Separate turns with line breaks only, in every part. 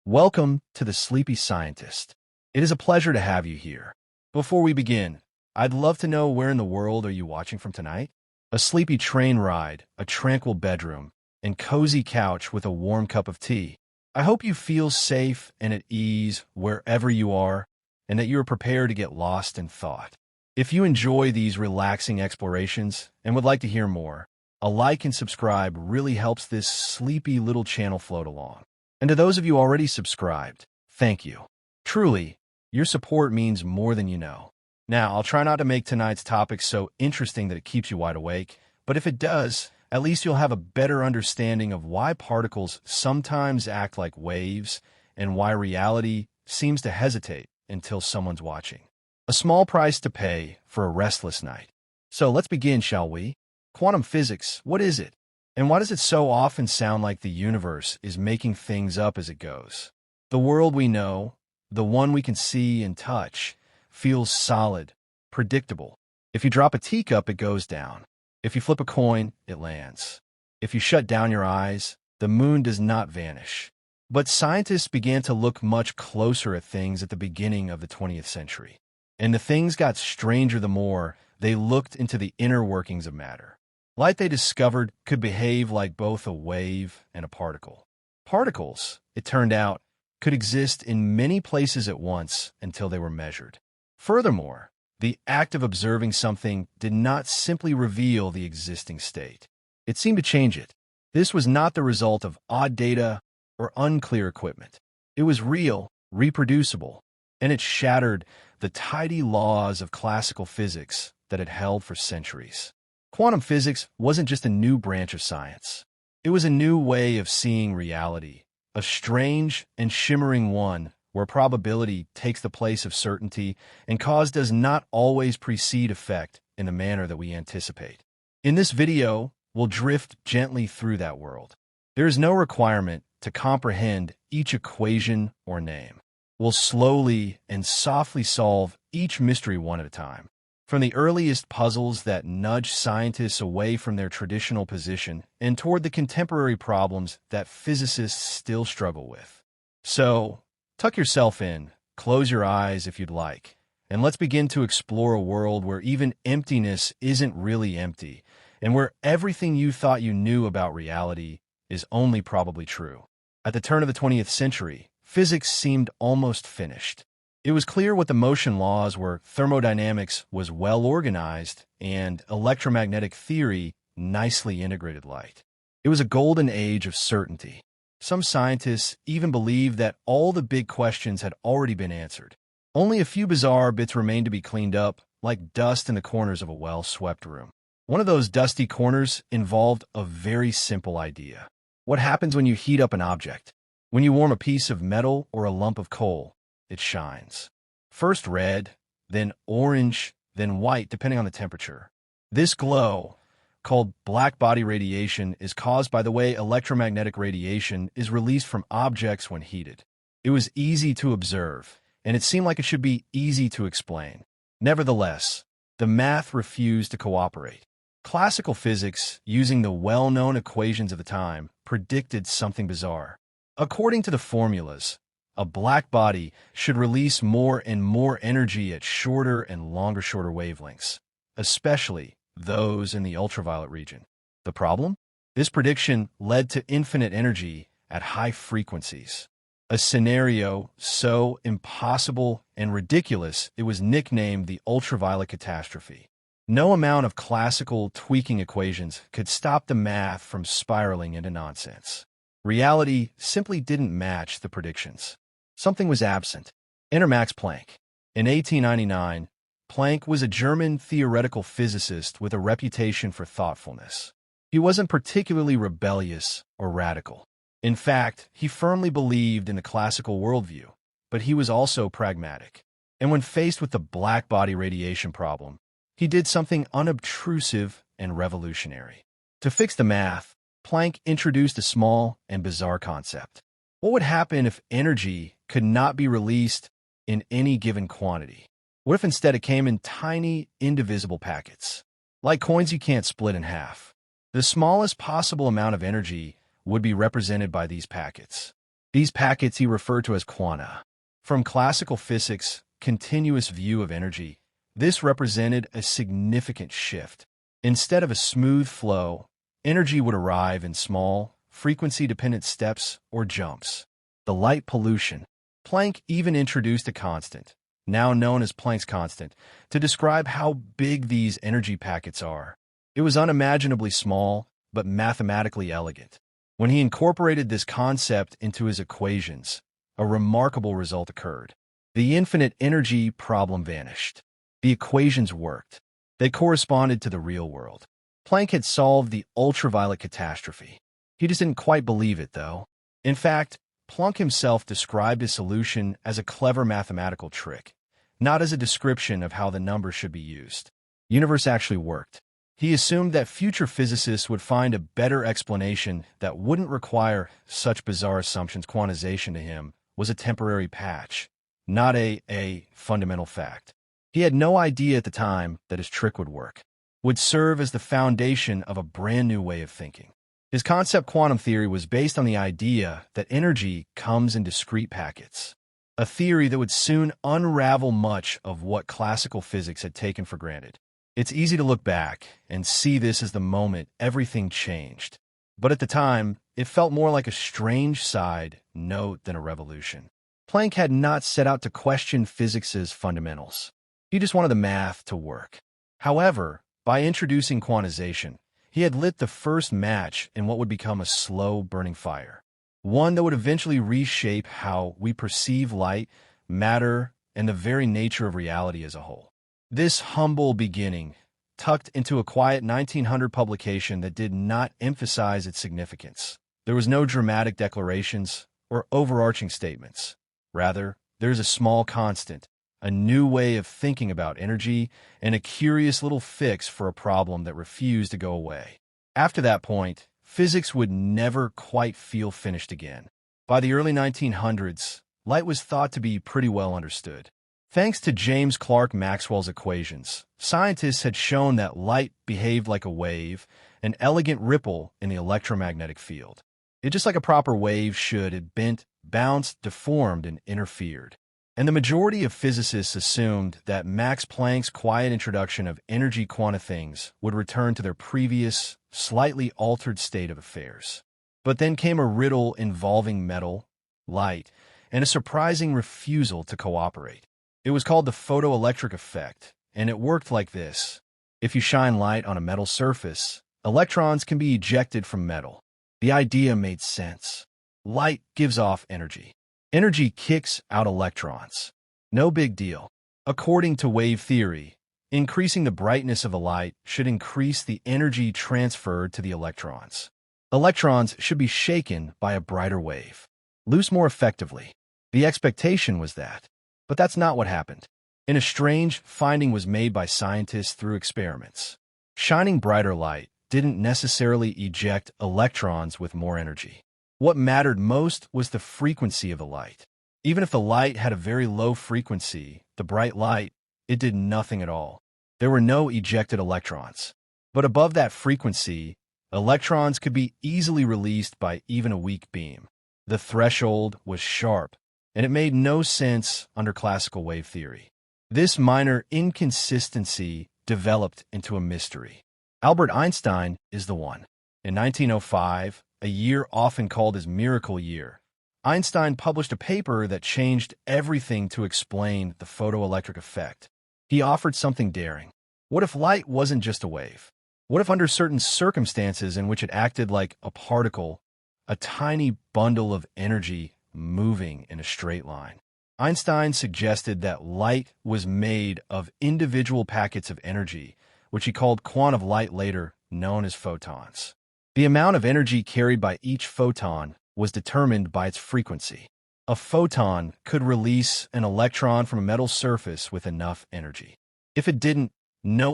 Welcome to The Sleepy Scientist. It is a pleasure to have you here. Before we begin, I'd love to know where in the world are you watching from tonight? A sleepy train ride, a tranquil bedroom, and cozy couch with a warm cup of tea. I hope you feel safe and at ease wherever you are, and that you are prepared to get lost in thought. If you enjoy these relaxing explorations and would like to hear more, a like and subscribe really helps this sleepy little channel float along. And to those of you already subscribed, thank you. Truly, your support means more than you know. Now, I'll try not to make tonight's topic so interesting that it keeps you wide awake, but if it does, at least you'll have a better understanding of why particles sometimes act like waves and why reality seems to hesitate until someone's watching. A small price to pay for a restless night. So let's begin, shall we? Quantum physics, what is it? And why does it so often sound like the universe is making things up as it goes? The world we know, the one we can see and touch, feels solid, predictable. If you drop a teacup, it goes down. If you flip a coin, it lands. If you shut down your eyes, the moon does not vanish. But scientists began to look much closer at things at the beginning of the 20th century. And the things got stranger the more they looked into the inner workings of matter. Light, they discovered, could behave like both a wave and a particle. Particles, it turned out, could exist in many places at once until they were measured. Furthermore, the act of observing something did not simply reveal the existing state. It seemed to change it. This was not the result of odd data or unclear equipment. It was real, reproducible, and it shattered the tidy laws of classical physics that had held for centuries. Quantum physics wasn't just a new branch of science. It was a new way of seeing reality, a strange and shimmering one where probability takes the place of certainty and cause does not always precede effect in the manner that we anticipate. In this video, we'll drift gently through that world. There is no requirement to comprehend each equation or name. We'll slowly and softly solve each mystery one at a time. From the earliest puzzles that nudge scientists away from their traditional position and toward the contemporary problems that physicists still struggle with. So, tuck yourself in, close your eyes if you'd like, and let's begin to explore a world where even emptiness isn't really empty, and where everything you thought you knew about reality is only probably true. At the turn of the 20th century, physics seemed almost finished. It was clear what the motion laws were. Thermodynamics was well organized, and electromagnetic theory nicely integrated light. It was a golden age of certainty. Some scientists even believed that all the big questions had already been answered. Only a few bizarre bits remained to be cleaned up, like dust in the corners of a well-swept room. One of those dusty corners involved a very simple idea. What happens when you heat up an object? When you warm a piece of metal or a lump of coal, it shines. First red, then orange, then white, depending on the temperature. This glow, called black body radiation, is caused by the way electromagnetic radiation is released from objects when heated. It was easy to observe, and it seemed like it should be easy to explain. Nevertheless, the math refused to cooperate. Classical physics, using the well-known equations of the time, predicted something bizarre. According to the formulas, a black body should release more and more energy at shorter and shorter wavelengths, especially those in the ultraviolet region. The problem? This prediction led to infinite energy at high frequencies. A scenario so impossible and ridiculous it was nicknamed the ultraviolet catastrophe. No amount of classical tweaking equations could stop the math from spiraling into nonsense. Reality simply didn't match the predictions. Something was absent. Enter Max Planck. In 1899, Planck was a German theoretical physicist with a reputation for thoughtfulness. He wasn't particularly rebellious or radical. In fact, he firmly believed in the classical worldview, but he was also pragmatic. And when faced with the black body radiation problem, he did something unobtrusive and revolutionary. To fix the math, Planck introduced a small and bizarre concept. What would happen if energy could not be released in any given quantity? What if instead it came in tiny, indivisible packets? Like coins you can't split in half. The smallest possible amount of energy would be represented by these packets. These packets he referred to as quanta. From classical physics' continuous view of energy, this represented a significant shift. Instead of a smooth flow, energy would arrive in small, frequency-dependent steps or jumps. The light pollution. Planck even introduced a constant, now known as Planck's constant, to describe how big these energy packets are. It was unimaginably small, but mathematically elegant. When he incorporated this concept into his equations, a remarkable result occurred. The infinite energy problem vanished. The equations worked. They corresponded to the real world. Planck had solved the ultraviolet catastrophe. He just didn't quite believe it, though. In fact, Planck himself described his solution as a clever mathematical trick, not as a description of how the numbers should be used. The universe actually worked. He assumed that future physicists would find a better explanation that wouldn't require such bizarre assumptions. Quantization to him was a temporary patch, not a fundamental fact. He had no idea at the time that his trick would serve as the foundation of a brand new way of thinking. His concept quantum theory was based on the idea that energy comes in discrete packets, a theory that would soon unravel much of what classical physics had taken for granted. It's easy to look back and see this as the moment everything changed. But at the time, it felt more like a strange side note than a revolution. Planck had not set out to question physics' fundamentals. He just wanted the math to work. However, by introducing quantization, he had lit the first match in what would become a slow-burning fire, one that would eventually reshape how we perceive light, matter, and the very nature of reality as a whole. This humble beginning, tucked into a quiet 1900 publication that did not emphasize its significance. There was no dramatic declarations or overarching statements. Rather, there's a small constant, a new way of thinking about energy, and a curious little fix for a problem that refused to go away. After that point, physics would never quite feel finished again. By the early 1900s, light was thought to be pretty well understood. Thanks to James Clerk Maxwell's equations, scientists had shown that light behaved like a wave, an elegant ripple in the electromagnetic field. It just like a proper wave should, it bent, bounced, deformed, and interfered. And the majority of physicists assumed that Max Planck's quiet introduction of energy quanta things would return to their previous, slightly altered state of affairs. But then came a riddle involving metal, light, and a surprising refusal to cooperate. It was called the photoelectric effect, and it worked like this. If you shine light on a metal surface, electrons can be ejected from metal. The idea made sense. Light gives off energy. Energy kicks out electrons. No big deal. According to wave theory, increasing the brightness of the light should increase the energy transferred to the electrons. Electrons should be shaken by a brighter wave, loose more effectively. The expectation was that. But that's not what happened. And a strange finding was made by scientists through experiments. Shining brighter light didn't necessarily eject electrons with more energy. What mattered most was the frequency of the light. Even if the light had a very low frequency, the bright light, it did nothing at all. There were no ejected electrons. But above that frequency, electrons could be easily released by even a weak beam. The threshold was sharp, and it made no sense under classical wave theory. This minor inconsistency developed into a mystery. Albert Einstein is the one. In 1905, a year often called his miracle year, Einstein published a paper that changed everything to explain the photoelectric effect. He offered something daring. What if light wasn't just a wave? What if under certain circumstances in which it acted like a particle, a tiny bundle of energy moving in a straight line? Einstein suggested that light was made of individual packets of energy, which he called quanta of light, later known as photons. The amount of energy carried by each photon was determined by its frequency. A photon could release an electron from a metal surface with enough energy. If it didn't,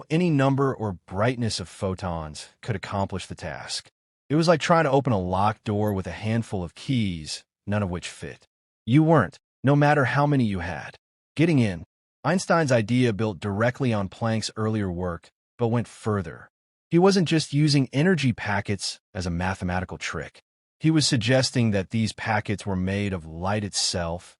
any number or brightness of photons could accomplish the task. It was like trying to open a locked door with a handful of keys, none of which fit. You weren't, no matter how many you had, getting in. Einstein's idea built directly on Planck's earlier work, but went further. He wasn't just using energy packets as a mathematical trick. He was suggesting that these packets were made of light itself,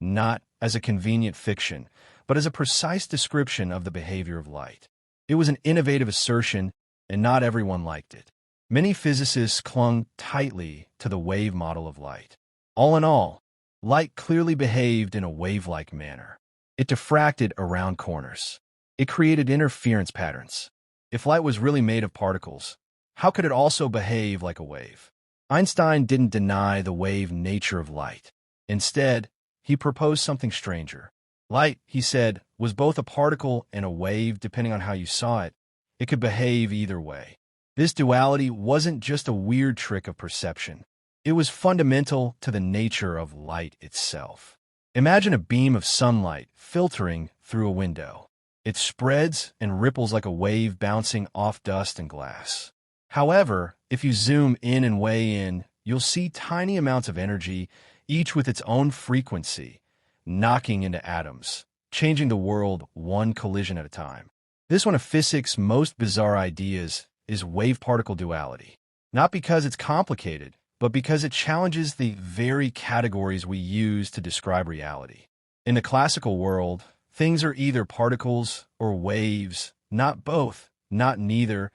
not as a convenient fiction, but as a precise description of the behavior of light. It was an innovative assertion, and not everyone liked it. Many physicists clung tightly to the wave model of light. All in all, light clearly behaved in a wave-like manner. It diffracted around corners. It created interference patterns. If light was really made of particles, how could it also behave like a wave? Einstein didn't deny the wave nature of light. Instead, he proposed something stranger. Light, he said, was both a particle and a wave depending on how you saw it. It could behave either way. This duality wasn't just a weird trick of perception. It was fundamental to the nature of light itself. Imagine a beam of sunlight filtering through a window. It spreads and ripples like a wave bouncing off dust and glass. However, if you zoom in and weigh in, you'll see tiny amounts of energy, each with its own frequency, knocking into atoms, changing the world one collision at a time. This one of physics' most bizarre ideas is wave-particle duality. Not because it's complicated, but because it challenges the very categories we use to describe reality. In the classical world, things are either particles or waves, not both, not neither,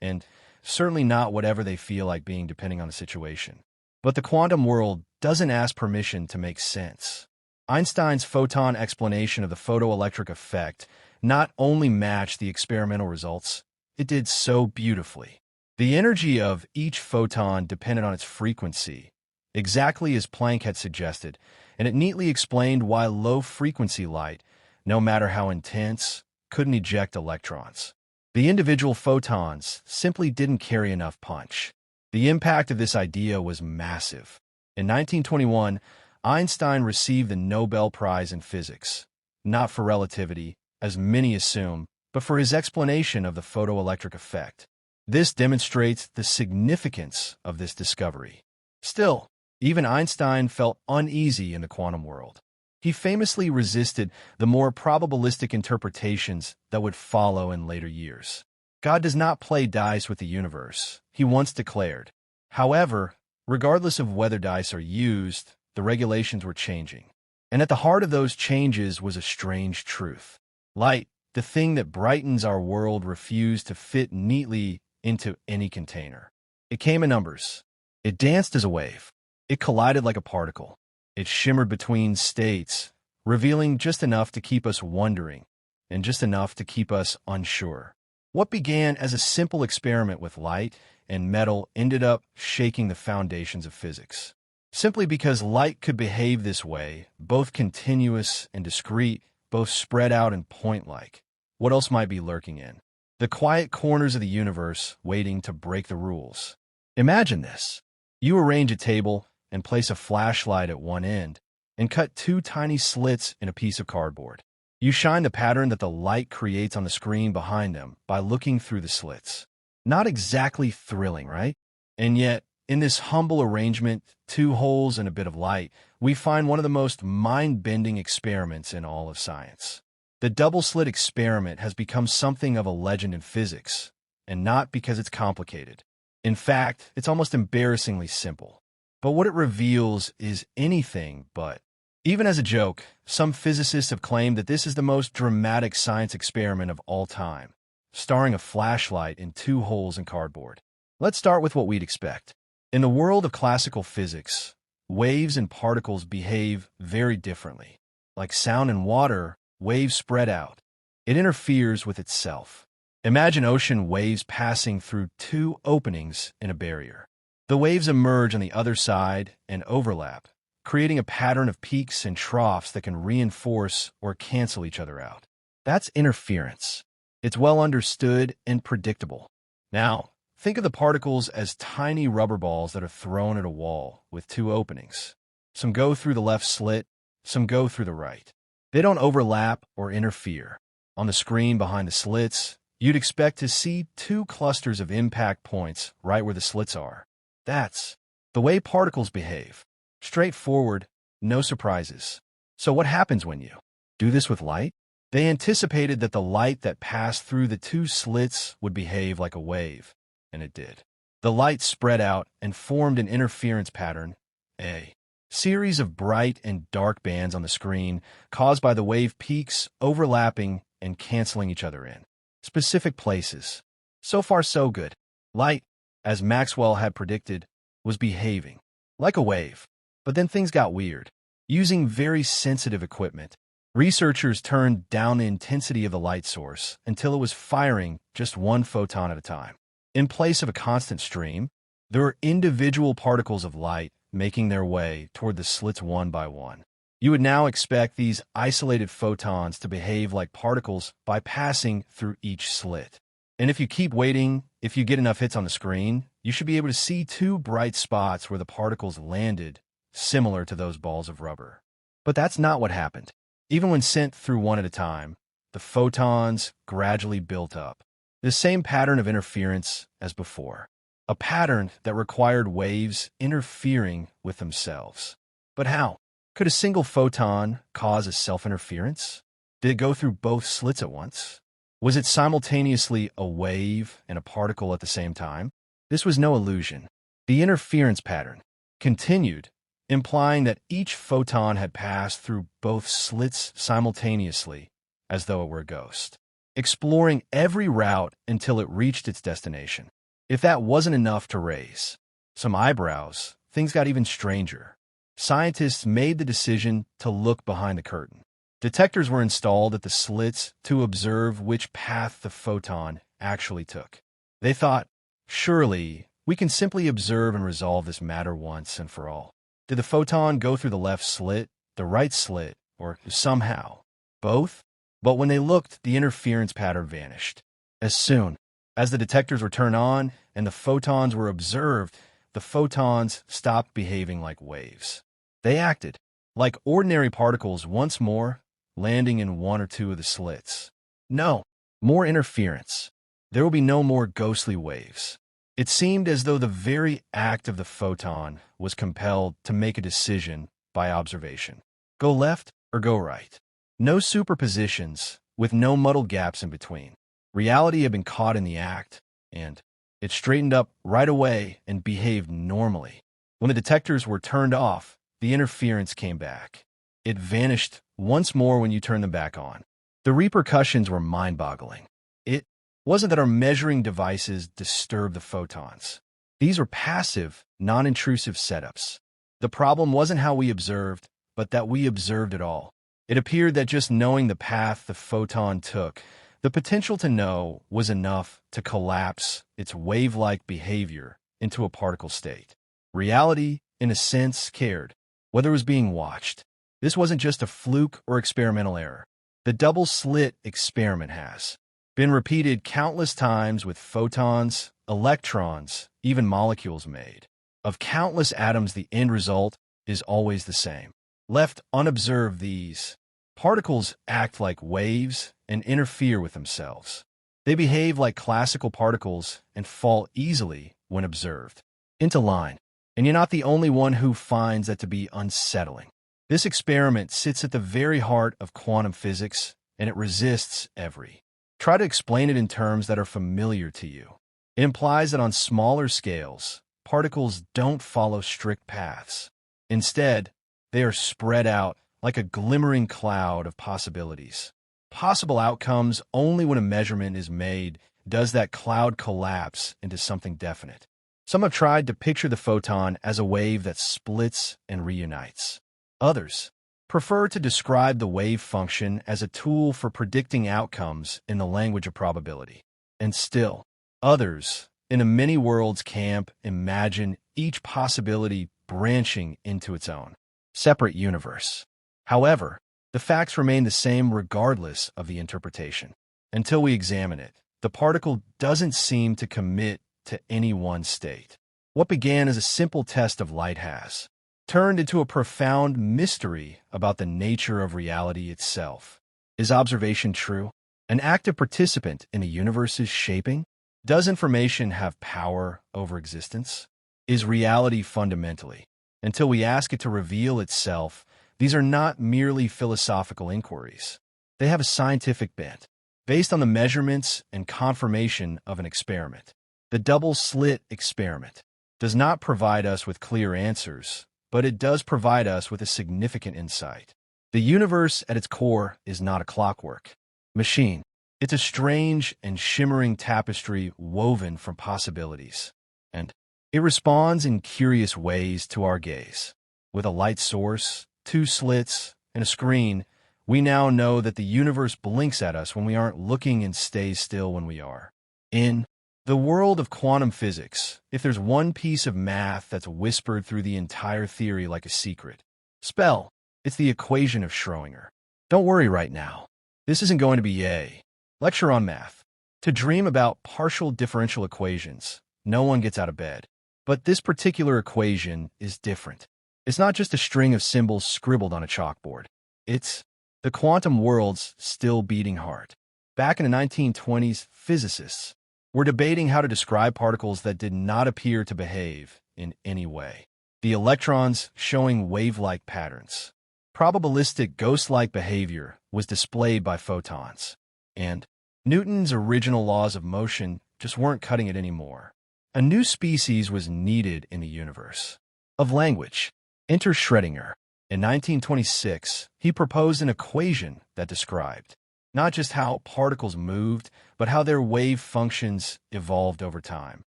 and certainly not whatever they feel like being depending on the situation. But the quantum world doesn't ask permission to make sense. Einstein's photon explanation of the photoelectric effect not only matched the experimental results, it did so beautifully. The energy of each photon depended on its frequency, exactly as Planck had suggested, and it neatly explained why low-frequency light, no matter how intense, couldn't eject electrons. The individual photons simply didn't carry enough punch. The impact of this idea was massive. In 1921, Einstein received the Nobel Prize in Physics, not for relativity, as many assume, but for his explanation of the photoelectric effect. This demonstrates the significance of this discovery. Still, even Einstein felt uneasy in the quantum world. He famously resisted the more probabilistic interpretations that would follow in later years. God does not play dice with the universe, he once declared. However, regardless of whether dice are used, the regulations were changing. And at the heart of those changes was a strange truth. Light, the thing that brightens our world, refused to fit neatly into any container. It came in numbers. It danced as a wave. It collided like a particle. It shimmered between states, revealing just enough to keep us wondering, and just enough to keep us unsure. What began as a simple experiment with light and metal ended up shaking the foundations of physics. Simply because light could behave this way, both continuous and discrete, both spread out and point-like. What else might be lurking in the quiet corners of the universe, waiting to break the rules? Imagine this. You arrange a table and place a flashlight at one end, and cut two tiny slits in a piece of cardboard. You shine the pattern that the light creates on the screen behind them by looking through the slits. Not exactly thrilling, right? And yet, in this humble arrangement, two holes and a bit of light, we find one of the most mind-bending experiments in all of science. The double-slit experiment has become something of a legend in physics, and not because it's complicated. In fact, it's almost embarrassingly simple. But what it reveals is anything but. Even as a joke, some physicists have claimed that this is the most dramatic science experiment of all time, starring a flashlight in two holes in cardboard. Let's start with what we'd expect. In the world of classical physics, waves and particles behave very differently. Like sound and water, waves spread out. It interferes with itself. Imagine ocean waves passing through two openings in a barrier. The waves emerge on the other side and overlap, creating a pattern of peaks and troughs that can reinforce or cancel each other out. That's interference. It's well understood and predictable. Now, think of the particles as tiny rubber balls that are thrown at a wall with two openings. Some go through the left slit, some go through the right. They don't overlap or interfere. On the screen behind the slits, you'd expect to see two clusters of impact points right where the slits are. That's the way particles behave. Straightforward, no surprises. So what happens when you do this with light? They anticipated that the light that passed through the two slits would behave like a wave, and it did. The light spread out and formed an interference pattern, a series of bright and dark bands on the screen caused by the wave peaks overlapping and canceling each other in specific places. So far, so good. Light, as Maxwell had predicted, was behaving like a wave. But then things got weird. Using very sensitive equipment, researchers turned down the intensity of the light source until it was firing just one photon at a time. In place of a constant stream, there were individual particles of light making their way toward the slits one by one. You would now expect these isolated photons to behave like particles by passing through each slit. And if you keep waiting, if you get enough hits on the screen, you should be able to see two bright spots where the particles landed, similar to those balls of rubber. But that's not what happened. Even when sent through one at a time, the photons gradually built up. The same pattern of interference as before. A pattern that required waves interfering with themselves. But how? Could a single photon cause a self-interference? Did it go through both slits at once? Was it simultaneously a wave and a particle at the same time? This was no illusion. The interference pattern continued, implying that each photon had passed through both slits simultaneously, as though it were a ghost, exploring every route until it reached its destination. If that wasn't enough to raise some eyebrows, things got even stranger. Scientists made the decision to look behind the curtain. Detectors were installed at the slits to observe which path the photon actually took. They thought, surely, we can simply observe and resolve this matter once and for all. Did the photon go through the left slit, the right slit, or somehow both? But when they looked, the interference pattern vanished. As soon as the detectors were turned on and the photons were observed, the photons stopped behaving like waves. They acted like ordinary particles once more, landing in one or two of the slits. No, more interference. There will be no more ghostly waves. It seemed as though the very act of the photon was compelled to make a decision by observation. Go left or go right. No superpositions, with no muddled gaps in between. Reality had been caught in the act, and it straightened up right away and behaved normally. When the detectors were turned off, the interference came back. It vanished once more when you turned them back on. The repercussions were mind-boggling. It wasn't that our measuring devices disturbed the photons. These were passive, non-intrusive setups. The problem wasn't how we observed, but that we observed it all. It appeared that just knowing the path the photon took, the potential to know, was enough to collapse its wave-like behavior into a particle state. Reality, in a sense, cared whether it was being watched. This wasn't just a fluke or experimental error. The double-slit experiment has been repeated countless times with photons, electrons, even molecules made. Of countless atoms, the end result is always the same. Left unobserved, these particles act like waves and interfere with themselves. They behave like classical particles and fall easily when observed into line. And you're not the only one who finds that to be unsettling. This experiment sits at the very heart of quantum physics, and it resists every try to explain it in terms that are familiar to you. It implies that on smaller scales, particles don't follow strict paths. Instead, they are spread out like a glimmering cloud of possibilities. Possible outcomes. Only when a measurement is made does that cloud collapse into something definite. Some have tried to picture the photon as a wave that splits and reunites. Others prefer to describe the wave function as a tool for predicting outcomes in the language of probability. And still, others, in a many worlds camp, imagine each possibility branching into its own separate universe. However, the facts remain the same regardless of the interpretation. Until we examine it, the particle doesn't seem to commit to any one state. What began as a simple test of light has turned into a profound mystery about the nature of reality itself. Is observation true? An active participant in a universe's shaping? Does information have power over existence? Is reality fundamentally? Until we ask it to reveal itself, these are not merely philosophical inquiries. They have a scientific bent, based on the measurements and confirmation of an experiment. The double-slit experiment does not provide us with clear answers, but it does provide us with a significant insight. The universe at its core is not a clockwork machine. It's a strange and shimmering tapestry woven from possibilities, and it responds in curious ways to our gaze. With a light source, two slits, and a screen, we now know that the universe blinks at us when we aren't looking and stays still when we are. In the world of quantum physics, if there's one piece of math that's whispered through the entire theory like a secret spell, it's the equation of Schrödinger. Don't worry right now. This isn't going to be a lecture on math. To dream about partial differential equations, no one gets out of bed. But this particular equation is different. It's not just a string of symbols scribbled on a chalkboard. It's the quantum world's still beating heart. Back in the 1920s, physicists were debating how to describe particles that did not appear to behave in any way. The electrons showing wave-like patterns. Probabilistic ghost-like behavior was displayed by photons. And Newton's original laws of motion just weren't cutting it anymore. A new species was needed in the universe. Of language. Enter Schrödinger. In 1926, he proposed an equation that described not just how particles moved, but how their wave functions evolved over time.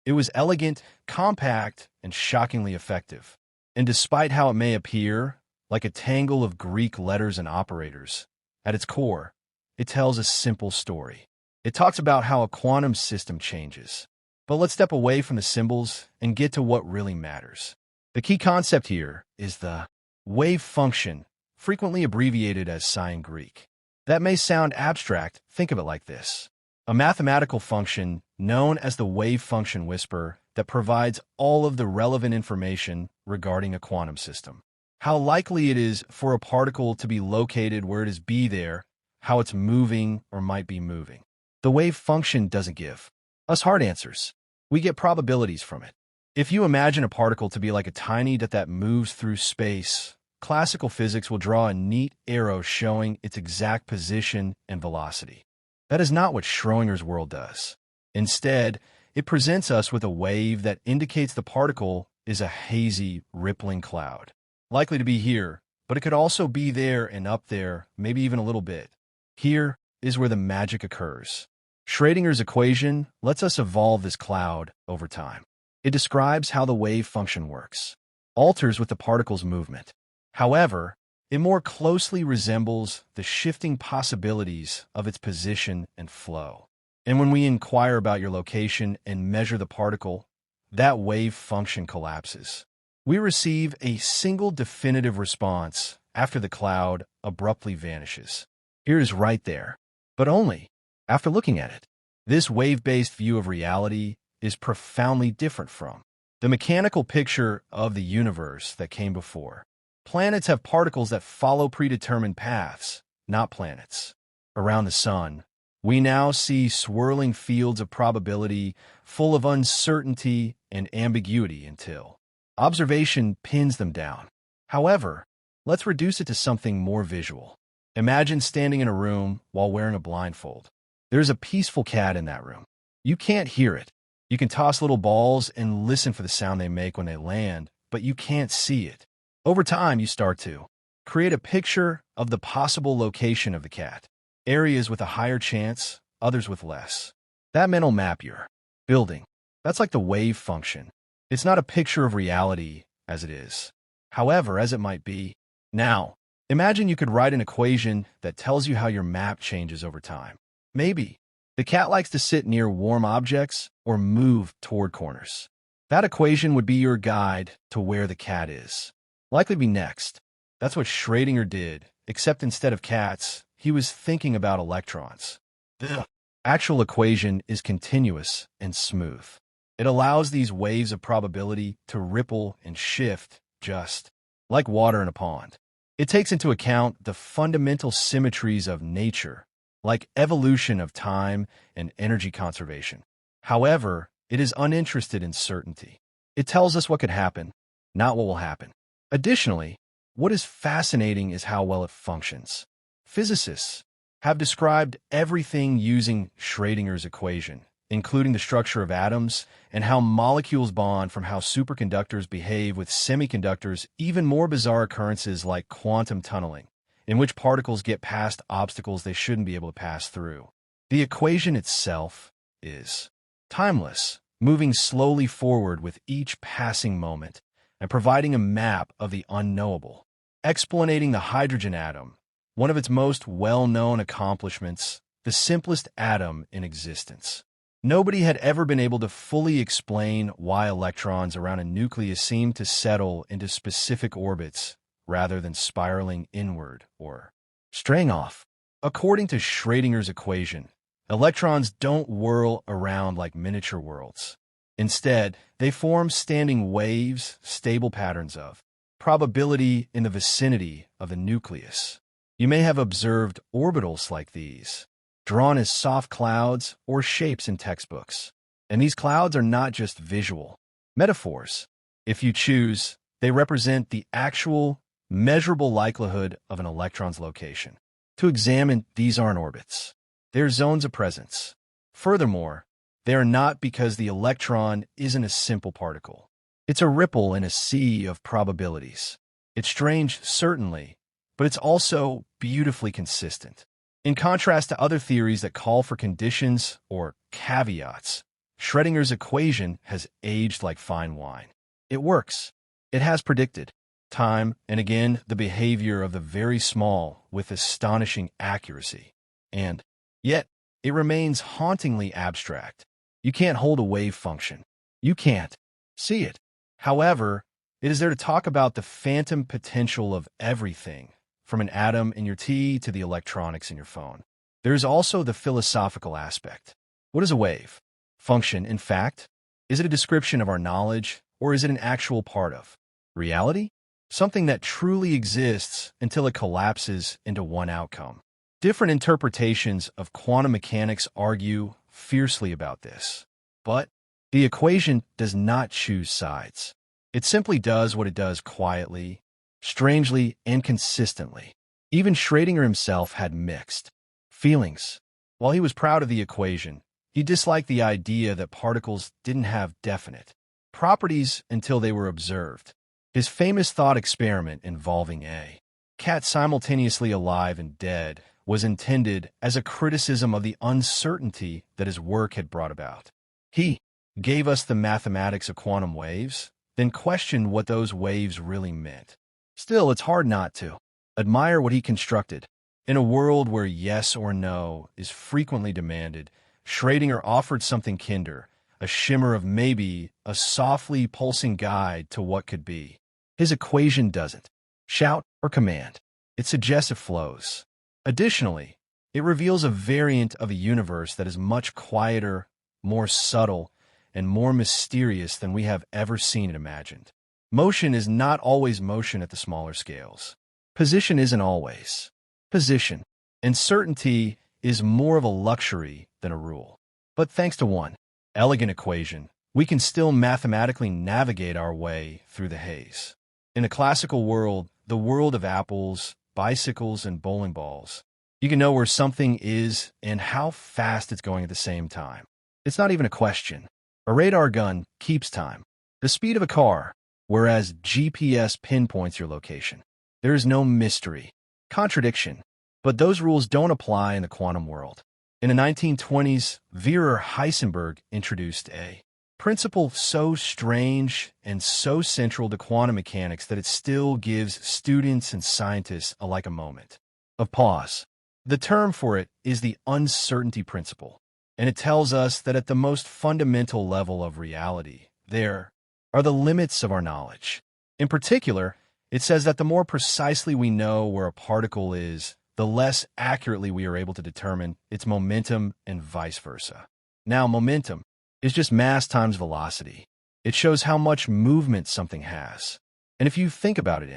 It was elegant, compact, and shockingly effective. And despite how it may appear, like a tangle of Greek letters and operators, at its core, it tells a simple story. It talks about how a quantum system changes. But let's step away from the symbols and get to what really matters. The key concept here is the wave function, frequently abbreviated as psi in Greek. That may sound abstract. Think of it like this. A mathematical function known as the wave function whisper that provides all of the relevant information regarding a quantum system. How likely it is for a particle to be located where it is be there, how it's moving or might be moving. The wave function doesn't give us hard answers. We get probabilities from it. If you imagine a particle to be like a tiny dot that moves through space, classical physics will draw a neat arrow showing its exact position and velocity. That is not what Schrödinger's world does. Instead, it presents us with a wave that indicates the particle is a hazy, rippling cloud. Likely to be here, but it could also be there and up there, maybe even a little bit. Here is where the magic occurs. Schrödinger's equation lets us evolve this cloud over time. It describes how the wave function works, alters with the particle's movement. However, it more closely resembles the shifting possibilities of its position and flow. And when we inquire about your location and measure the particle, that wave function collapses. We receive a single definitive response after the cloud abruptly vanishes. Here it is right there, but only after looking at it. This wave-based view of reality is profoundly different from the mechanical picture of the universe that came before. Planets have particles that follow predetermined paths, not planets. Around the sun, we now see swirling fields of probability full of uncertainty and ambiguity until observation pins them down. However, let's reduce it to something more visual. Imagine standing in a room while wearing a blindfold. There's a peaceful cat in that room. You can't hear it. You can toss little balls and listen for the sound they make when they land, but you can't see it. Over time, you start to create a picture of the possible location of the cat. Areas with a higher chance, others with less. That mental map you're building, that's like the wave function. It's not a picture of reality as it is, however, as it might be. Now, imagine you could write an equation that tells you how your map changes over time. Maybe the cat likes to sit near warm objects or move toward corners. That equation would be your guide to where the cat is. Likely be next. That's what Schrödinger did, except instead of cats, he was thinking about electrons. The actual equation is continuous and smooth. It allows these waves of probability to ripple and shift just like water in a pond. It takes into account the fundamental symmetries of nature, like evolution of time and energy conservation. However, it is uninterested in certainty. It tells us what could happen, not what will happen. Additionally, what is fascinating is how well it functions. Physicists have described everything using Schrödinger's equation, including the structure of atoms and how molecules bond, from how superconductors behave with semiconductors, even more bizarre occurrences like quantum tunneling, in which particles get past obstacles they shouldn't be able to pass through. The equation itself is timeless, moving slowly forward with each passing moment and providing a map of the unknowable. Explanating the hydrogen atom, one of its most well-known accomplishments, the simplest atom in existence. Nobody had ever been able to fully explain why electrons around a nucleus seem to settle into specific orbits rather than spiraling inward or straying off. According to Schrödinger's equation, electrons don't whirl around like miniature worlds. Instead, they form standing waves, stable patterns of probability in the vicinity of the nucleus. You may have observed orbitals like these, drawn as soft clouds or shapes in textbooks. And these clouds are not just visual metaphors. If you choose, they represent the actual, measurable likelihood of an electron's location. To examine, these aren't orbits. They're zones of presence. Furthermore, they are not, because the electron isn't a simple particle. It's a ripple in a sea of probabilities. It's strange, certainly, but it's also beautifully consistent. In contrast to other theories that call for conditions or caveats, Schrödinger's equation has aged like fine wine. It works. It has predicted time and again the behavior of the very small with astonishing accuracy. And yet, it remains hauntingly abstract. You can't hold a wave function. You can't see it. However, it is there to talk about the phantom potential of everything, from an atom in your tea to the electronics in your phone. There is also the philosophical aspect. What is a wave function, in fact? Is it a description of our knowledge, or is it an actual part of reality? Something that truly exists until it collapses into one outcome. Different interpretations of quantum mechanics argue fiercely about this. But the equation does not choose sides. It simply does what it does quietly, strangely, and consistently. Even Schrödinger himself had mixed feelings. While he was proud of the equation, he disliked the idea that particles didn't have definite properties until they were observed. His famous thought experiment involving a cat simultaneously alive and dead was intended as a criticism of the uncertainty that his work had brought about. He gave us the mathematics of quantum waves, then questioned what those waves really meant. Still, it's hard not to admire what he constructed. In a world where yes or no is frequently demanded, Schrödinger offered something kinder, a shimmer of maybe, a softly pulsing guide to what could be. His equation doesn't shout or command. It suggests it flows. Additionally, it reveals a variant of a universe that is much quieter, more subtle, and more mysterious than we have ever seen and imagined. Motion is not always motion at the smaller scales. Position isn't always position, and certainty is more of a luxury than a rule. But thanks to one elegant equation, we can still mathematically navigate our way through the haze. In a classical world, the world of apples, bicycles, and bowling balls, you can know where something is and how fast it's going at the same time. It's not even a question. A radar gun keeps time, the speed of a car, whereas GPS pinpoints your location. There is no mystery, contradiction, but those rules don't apply in the quantum world. In the 1920s, Werner Heisenberg introduced a principle so strange and so central to quantum mechanics that it still gives students and scientists alike a moment of pause. The term for it is the uncertainty principle, and it tells us that at the most fundamental level of reality, there are the limits of our knowledge. In particular, it says that the more precisely we know where a particle is, the less accurately we are able to determine its momentum and vice versa. Now, momentum is just mass times velocity. It shows how much movement something has. And if you think about it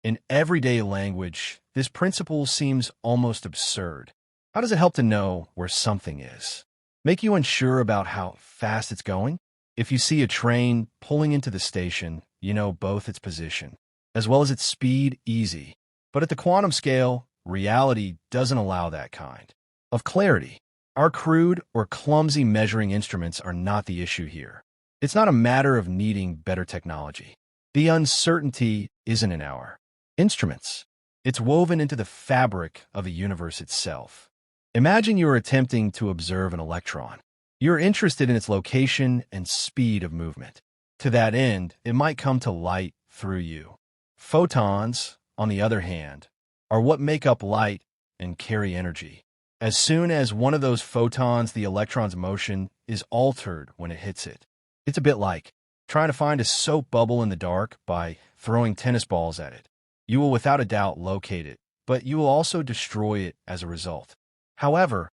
in everyday language, this principle seems almost absurd. How does it help to know where something is? Make you unsure about how fast it's going? If you see a train pulling into the station, you know both its position, as well as its speed, easy. But at the quantum scale, reality doesn't allow that kind of clarity. Our crude or clumsy measuring instruments are not the issue here. It's not a matter of needing better technology. The uncertainty isn't in our instruments. It's woven into the fabric of the universe itself. Imagine you are attempting to observe an electron. You're interested in its location and speed of movement. To that end, it might come to light through you. Photons, on the other hand, are what make up light and carry energy. As soon as one of those photons, the electron's motion, is altered when it hits it. It's a bit like trying to find a soap bubble in the dark by throwing tennis balls at it. You will without a doubt locate it, but you will also destroy it as a result. However,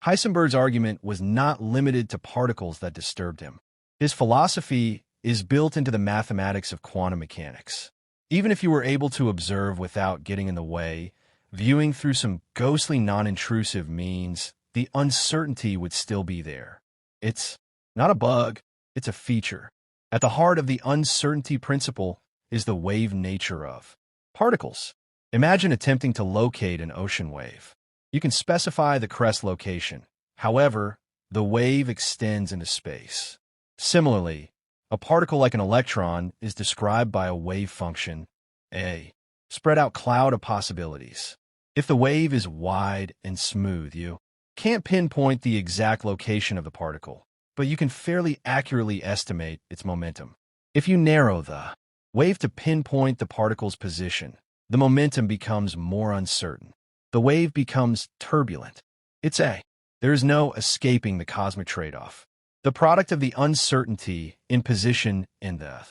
Heisenberg's argument was not limited to particles that disturbed him. His philosophy is built into the mathematics of quantum mechanics. Even if you were able to observe without getting in the way, viewing through some ghostly non-intrusive means, the uncertainty would still be there. It's not a bug, it's a feature. At the heart of the uncertainty principle is the wave nature of particles. Imagine attempting to locate an ocean wave. You can specify the crest location. However, the wave extends into space. Similarly, a particle like an electron is described by a wave function, a spread-out cloud of possibilities. If the wave is wide and smooth, you can't pinpoint the exact location of the particle, but you can fairly accurately estimate its momentum. If you narrow the wave to pinpoint the particle's position, the momentum becomes more uncertain. The wave becomes turbulent. There is no escaping the cosmic trade-off. The product of the uncertainty in position in the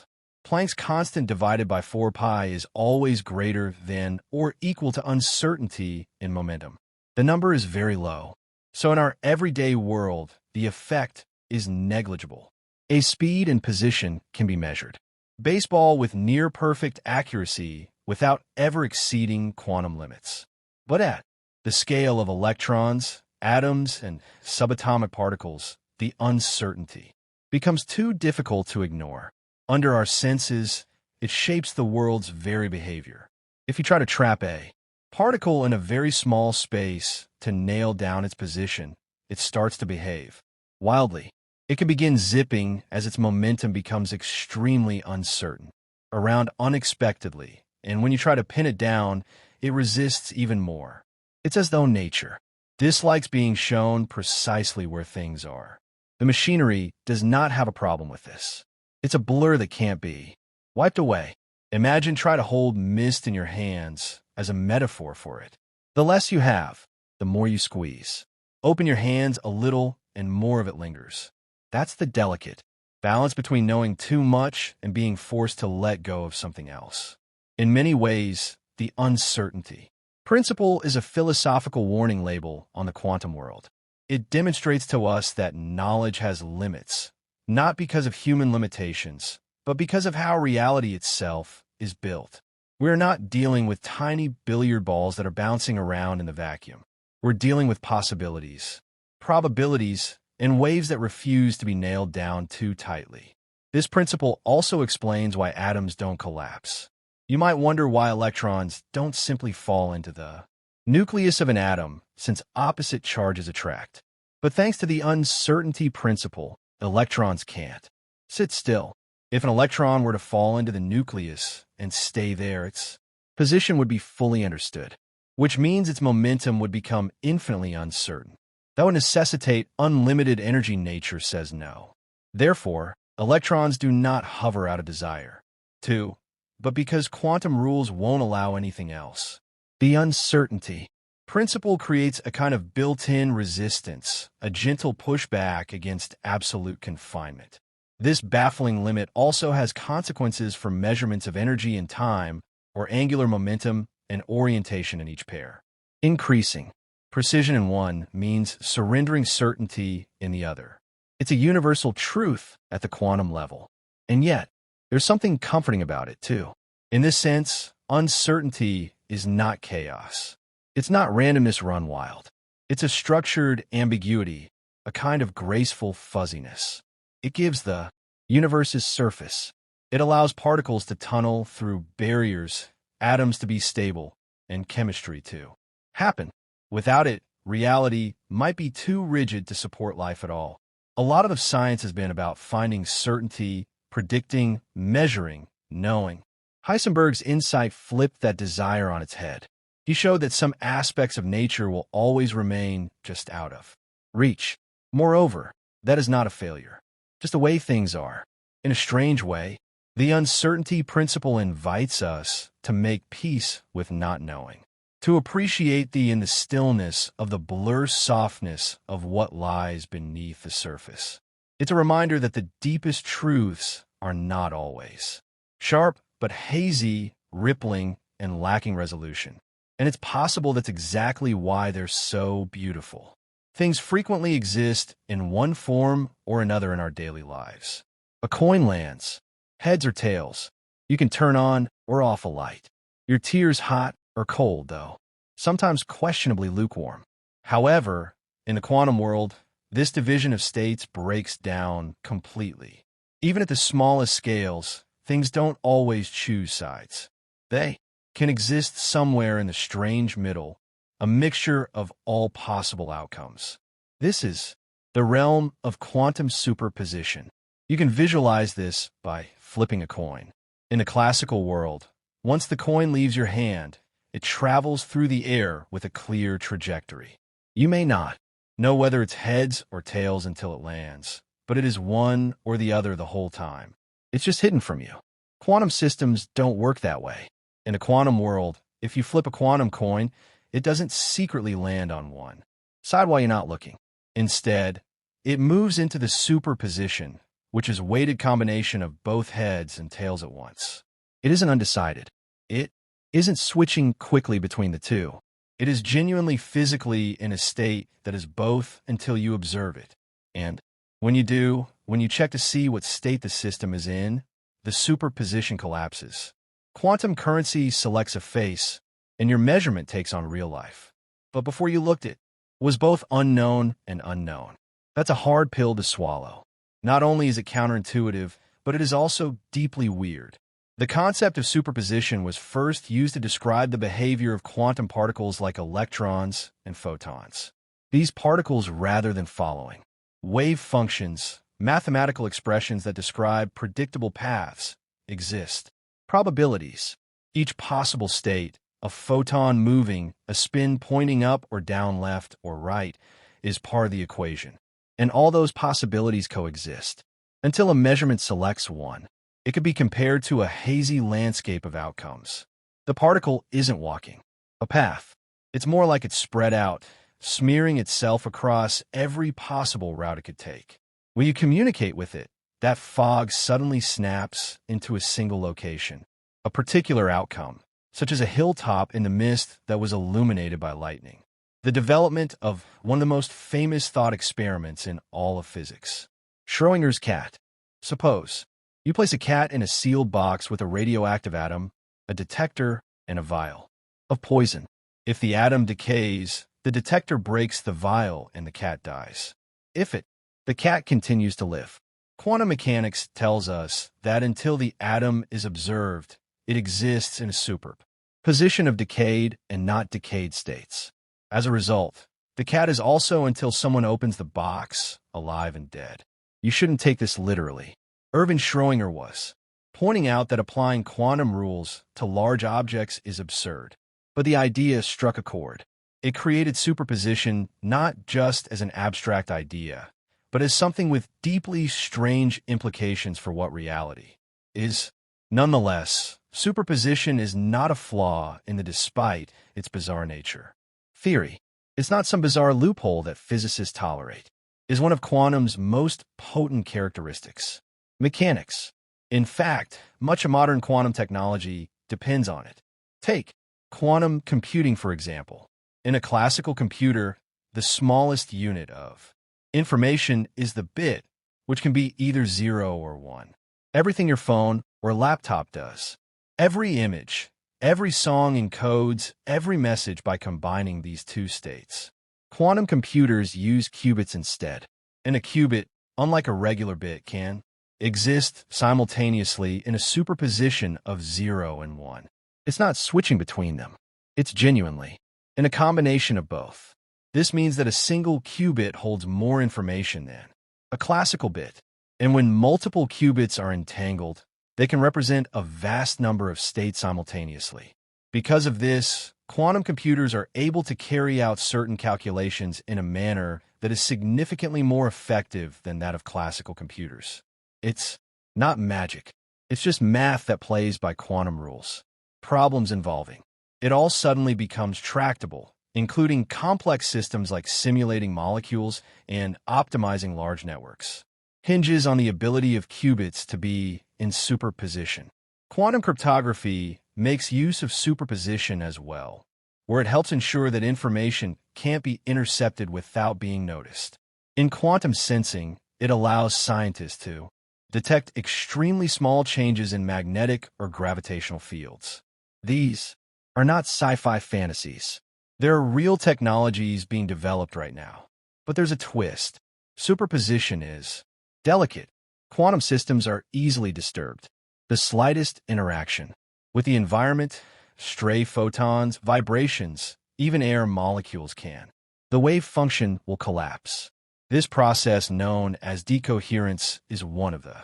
Planck's constant divided by 4 pi is always greater than or equal to uncertainty in momentum. The number is very low. So in our everyday world, the effect is negligible. A speed and position can be measured. Baseball with near-perfect accuracy without ever exceeding quantum limits. But at the scale of electrons, atoms, and subatomic particles, the uncertainty becomes too difficult to ignore. Under our senses, it shapes the world's very behavior. If you try to trap a particle in a very small space to nail down its position, it starts to behave wildly. It can begin zipping as its momentum becomes extremely uncertain, around unexpectedly, and when you try to pin it down, it resists even more. It's as though nature dislikes being shown precisely where things are. The machinery does not have a problem with this. It's a blur that can't be wiped away. Imagine trying to hold mist in your hands as a metaphor for it. The less you have, the more you squeeze. Open your hands a little and more of it lingers. That's the delicate balance between knowing too much and being forced to let go of something else. In many ways, the uncertainty principle is a philosophical warning label on the quantum world. It demonstrates to us that knowledge has limits, not because of human limitations, but because of how reality itself is built. We're not dealing with tiny billiard balls that are bouncing around in the vacuum. We're dealing with possibilities, probabilities, and waves that refuse to be nailed down too tightly. This principle also explains why atoms don't collapse. You might wonder why electrons don't simply fall into the nucleus of an atom, since opposite charges attract. But thanks to the uncertainty principle, electrons can't sit still. If an electron were to fall into the nucleus and stay there, its position would be fully understood, which means its momentum would become infinitely uncertain. That would necessitate unlimited energy. Nature says no. Therefore, electrons do not hover out of desire to, but because quantum rules won't allow anything else. The uncertainty principle creates a kind of built-in resistance, a gentle pushback against absolute confinement. This baffling limit also has consequences for measurements of energy and time, or angular momentum and orientation in each pair. Increasing precision in one means surrendering certainty in the other. It's a universal truth at the quantum level. And yet, there's something comforting about it, too. In this sense, uncertainty is not chaos. It's not randomness run wild. It's a structured ambiguity, a kind of graceful fuzziness. It gives the universe's surface. It allows particles to tunnel through barriers, atoms to be stable, and chemistry to happen. Without it, reality might be too rigid to support life at all. A lot of science has been about finding certainty, predicting, measuring, knowing. Heisenberg's insight flipped that desire on its head. He showed that some aspects of nature will always remain just out of reach. Moreover, that is not a failure, just the way things are. In a strange way, the uncertainty principle invites us to make peace with not knowing, to appreciate in the stillness of the blur softness of what lies beneath the surface. It's a reminder that the deepest truths are not always sharp, but hazy, rippling, and lacking resolution. And it's possible that's exactly why they're so beautiful. Things frequently exist in one form or another in our daily lives. A coin lands, heads or tails. You can turn on or off a light. Your tears hot or cold, though, sometimes questionably lukewarm. However, in the quantum world, this division of states breaks down completely. Even at the smallest scales, things don't always choose sides. They can exist somewhere in the strange middle, a mixture of all possible outcomes. This is the realm of quantum superposition. You can visualize this by flipping a coin. In the classical world, once the coin leaves your hand, it travels through the air with a clear trajectory. You may not know whether it's heads or tails until it lands, but it is one or the other the whole time. It's just hidden from you. Quantum systems don't work that way. In a quantum world, if you flip a quantum coin, it doesn't secretly land on one side while you're not looking. Instead, it moves into the superposition, which is a weighted combination of both heads and tails at once. It isn't undecided. It isn't switching quickly between the two. It is genuinely physically in a state that is both until you observe it. And when you check to see what state the system is in, the superposition collapses. Quantum currency selects a face, and your measurement takes on real life. But before you looked, it was both unknown and unknown. That's a hard pill to swallow. Not only is it counterintuitive, but it is also deeply weird. The concept of superposition was first used to describe the behavior of quantum particles like electrons and photons. These particles, rather than following wave functions, mathematical expressions that describe predictable paths, exist. Probabilities. Each possible state, a photon moving, a spin pointing up or down, left or right, is part of the equation. And all those possibilities coexist until a measurement selects one. It could be compared to a hazy landscape of outcomes. The particle isn't walking a path. It's more like it's spread out, smearing itself across every possible route it could take. When you communicate with it, that fog suddenly snaps into a single location, a particular outcome, such as a hilltop in the mist that was illuminated by lightning. The development of one of the most famous thought experiments in all of physics. Schrodinger's cat. Suppose you place a cat in a sealed box with a radioactive atom, a detector, and a vial of poison. If the atom decays, the detector breaks the vial and the cat dies. The cat continues to live. Quantum mechanics tells us that until the atom is observed, it exists in a superposition of decayed and not decayed states. As a result, the cat is also until someone opens the box, alive and dead. You shouldn't take this literally. Erwin Schrödinger was pointing out that applying quantum rules to large objects is absurd. But the idea struck a chord. It created superposition not just as an abstract idea, but as something with deeply strange implications for what reality is. Nonetheless, superposition is not a flaw despite its bizarre nature. Theory is not some bizarre loophole that physicists tolerate. It is one of quantum's most potent characteristics. Mechanics. In fact, much of modern quantum technology depends on it. Take quantum computing, for example. In a classical computer, the smallest unit of information is the bit, which can be either 0 or 1. Everything your phone or laptop does. Every image, every song encodes every message by combining these two states. Quantum computers use qubits instead. And a qubit, unlike a regular bit, can exist simultaneously in a superposition of 0 and 1. It's not switching between them. It's genuinely in a combination of both. This means that a single qubit holds more information than a classical bit. And when multiple qubits are entangled, they can represent a vast number of states simultaneously. Because of this, quantum computers are able to carry out certain calculations in a manner that is significantly more effective than that of classical computers. It's not magic. It's just math that plays by quantum rules. Problems involving it all suddenly becomes tractable, including complex systems like simulating molecules and optimizing large networks. Hinges on the ability of qubits to be in superposition. Quantum cryptography makes use of superposition as well, where it helps ensure that information can't be intercepted without being noticed. In quantum sensing, it allows scientists to detect extremely small changes in magnetic or gravitational fields. These are not sci-fi fantasies. There are real technologies being developed right now. But there's a twist. Superposition is delicate. Quantum systems are easily disturbed. The slightest interaction with the environment, stray photons, vibrations, even air molecules can. The wave function will collapse. This process, known as decoherence, is one of the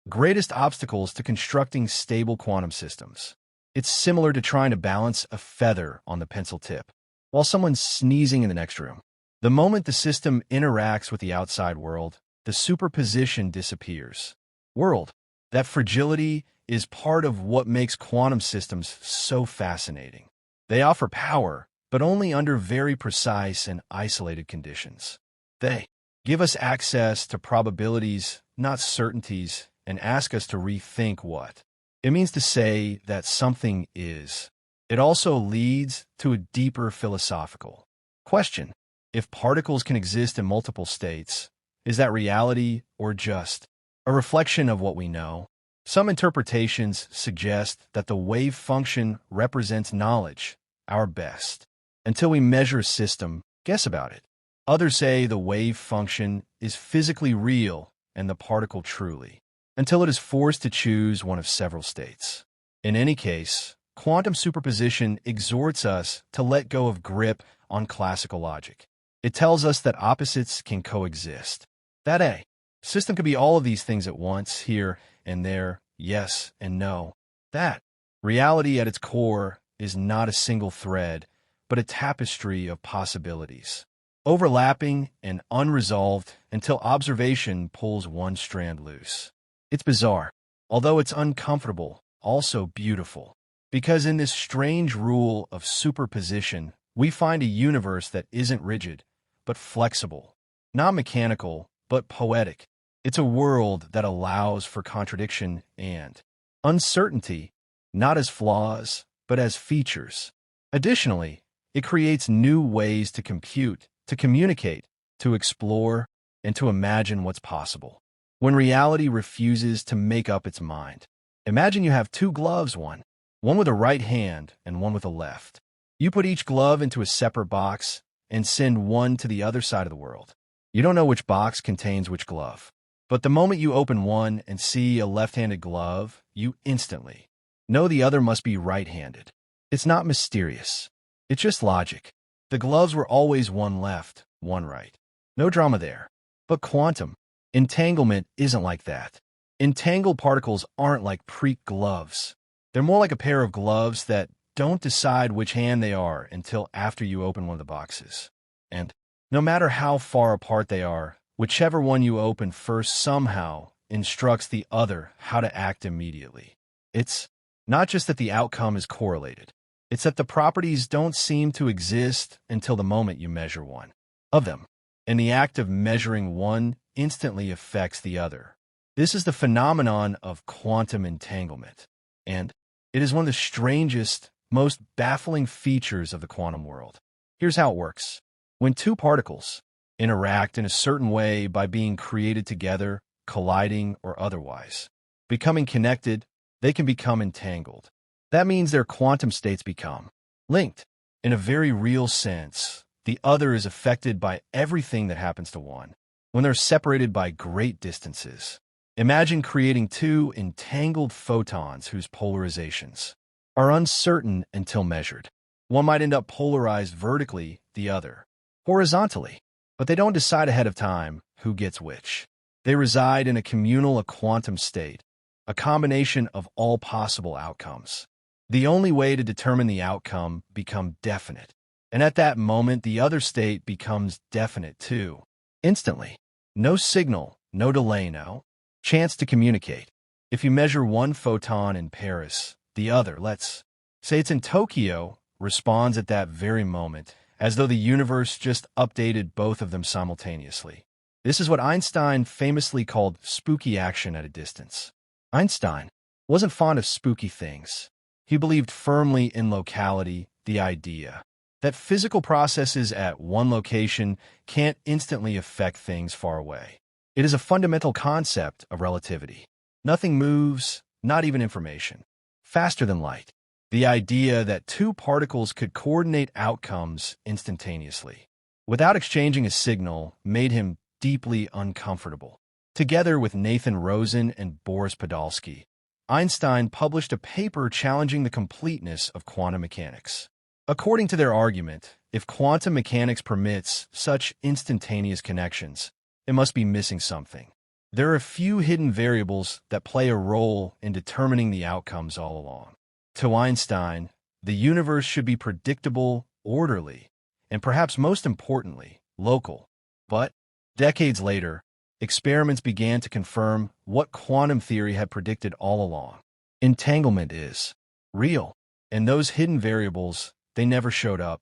greatest obstacles to constructing stable quantum systems. It's similar to trying to balance a feather on the pencil tip while someone's sneezing in the next room. The moment the system interacts with the outside world, the superposition disappears. That fragility is part of what makes quantum systems so fascinating. They offer power, but only under very precise and isolated conditions. They give us access to probabilities, not certainties, and ask us to rethink what it means to say that something is. It also leads to a deeper philosophical question. If particles can exist in multiple states, is that reality or just a reflection of what we know? Some interpretations suggest that the wave function represents knowledge, our best. Until we measure a system, guess about it. Others say the wave function is physically real and the particle truly, until it is forced to choose one of several states. In any case, quantum superposition exhorts us to let go of grip on classical logic. It tells us that opposites can coexist. That a system could be all of these things at once, here and there, yes and no. That reality at its core is not a single thread, but a tapestry of possibilities, overlapping and unresolved until observation pulls one strand loose. It's bizarre, although it's uncomfortable, also beautiful, because in this strange rule of superposition, we find a universe that isn't rigid, but flexible, not mechanical, but poetic. It's a world that allows for contradiction and uncertainty, not as flaws, but as features. Additionally, it creates new ways to compute, to communicate, to explore, and to imagine what's possible. When reality refuses to make up its mind. Imagine you have two gloves, one with a right hand and one with a left. You put each glove into a separate box and send one to the other side of the world. You don't know which box contains which glove. But the moment you open one and see a left-handed glove, you instantly know the other must be right-handed. It's not mysterious. It's just logic. The gloves were always one left, one right. No drama there. But quantum entanglement isn't like that. Entangled particles aren't like pre gloves. They're more like a pair of gloves that don't decide which hand they are until after you open one of the boxes. And no matter how far apart they are, whichever one you open first somehow instructs the other how to act immediately. It's not just that the outcome is correlated. It's that the properties don't seem to exist until the moment you measure one of them. And the act of measuring one instantly affects the other. This is the phenomenon of quantum entanglement. And it is one of the strangest, most baffling features of the quantum world. Here's how it works. When two particles interact in a certain way by being created together, colliding, or otherwise becoming connected, they can become entangled. That means their quantum states become linked. In a very real sense, the other is affected by everything that happens to one when they're separated by great distances. Imagine creating two entangled photons whose polarizations are uncertain until measured. One might end up polarized vertically, the other horizontally, but they don't decide ahead of time who gets which. They reside in a communal, a quantum state, a combination of all possible outcomes. The only way to determine the outcome becomes definite, and at that moment the other state becomes definite too. Instantly. No signal, no delay, no chance to communicate. If you measure one photon in Paris, the other, let's say it's in Tokyo, responds at that very moment, as though the universe just updated both of them simultaneously. This is what Einstein famously called spooky action at a distance. Einstein wasn't fond of spooky things. He believed firmly in locality, the idea that physical processes at one location can't instantly affect things far away. It is a fundamental concept of relativity. Nothing moves, not even information, faster than light. The idea that two particles could coordinate outcomes instantaneously, without exchanging a signal, made him deeply uncomfortable. Together with Nathan Rosen and Boris Podolsky, Einstein published a paper challenging the completeness of quantum mechanics. According to their argument, if quantum mechanics permits such instantaneous connections, it must be missing something. There are a few hidden variables that play a role in determining the outcomes all along. To Einstein, the universe should be predictable, orderly, and perhaps most importantly, local. But decades later, experiments began to confirm what quantum theory had predicted all along. Entanglement is real, and those hidden variables, they never showed up.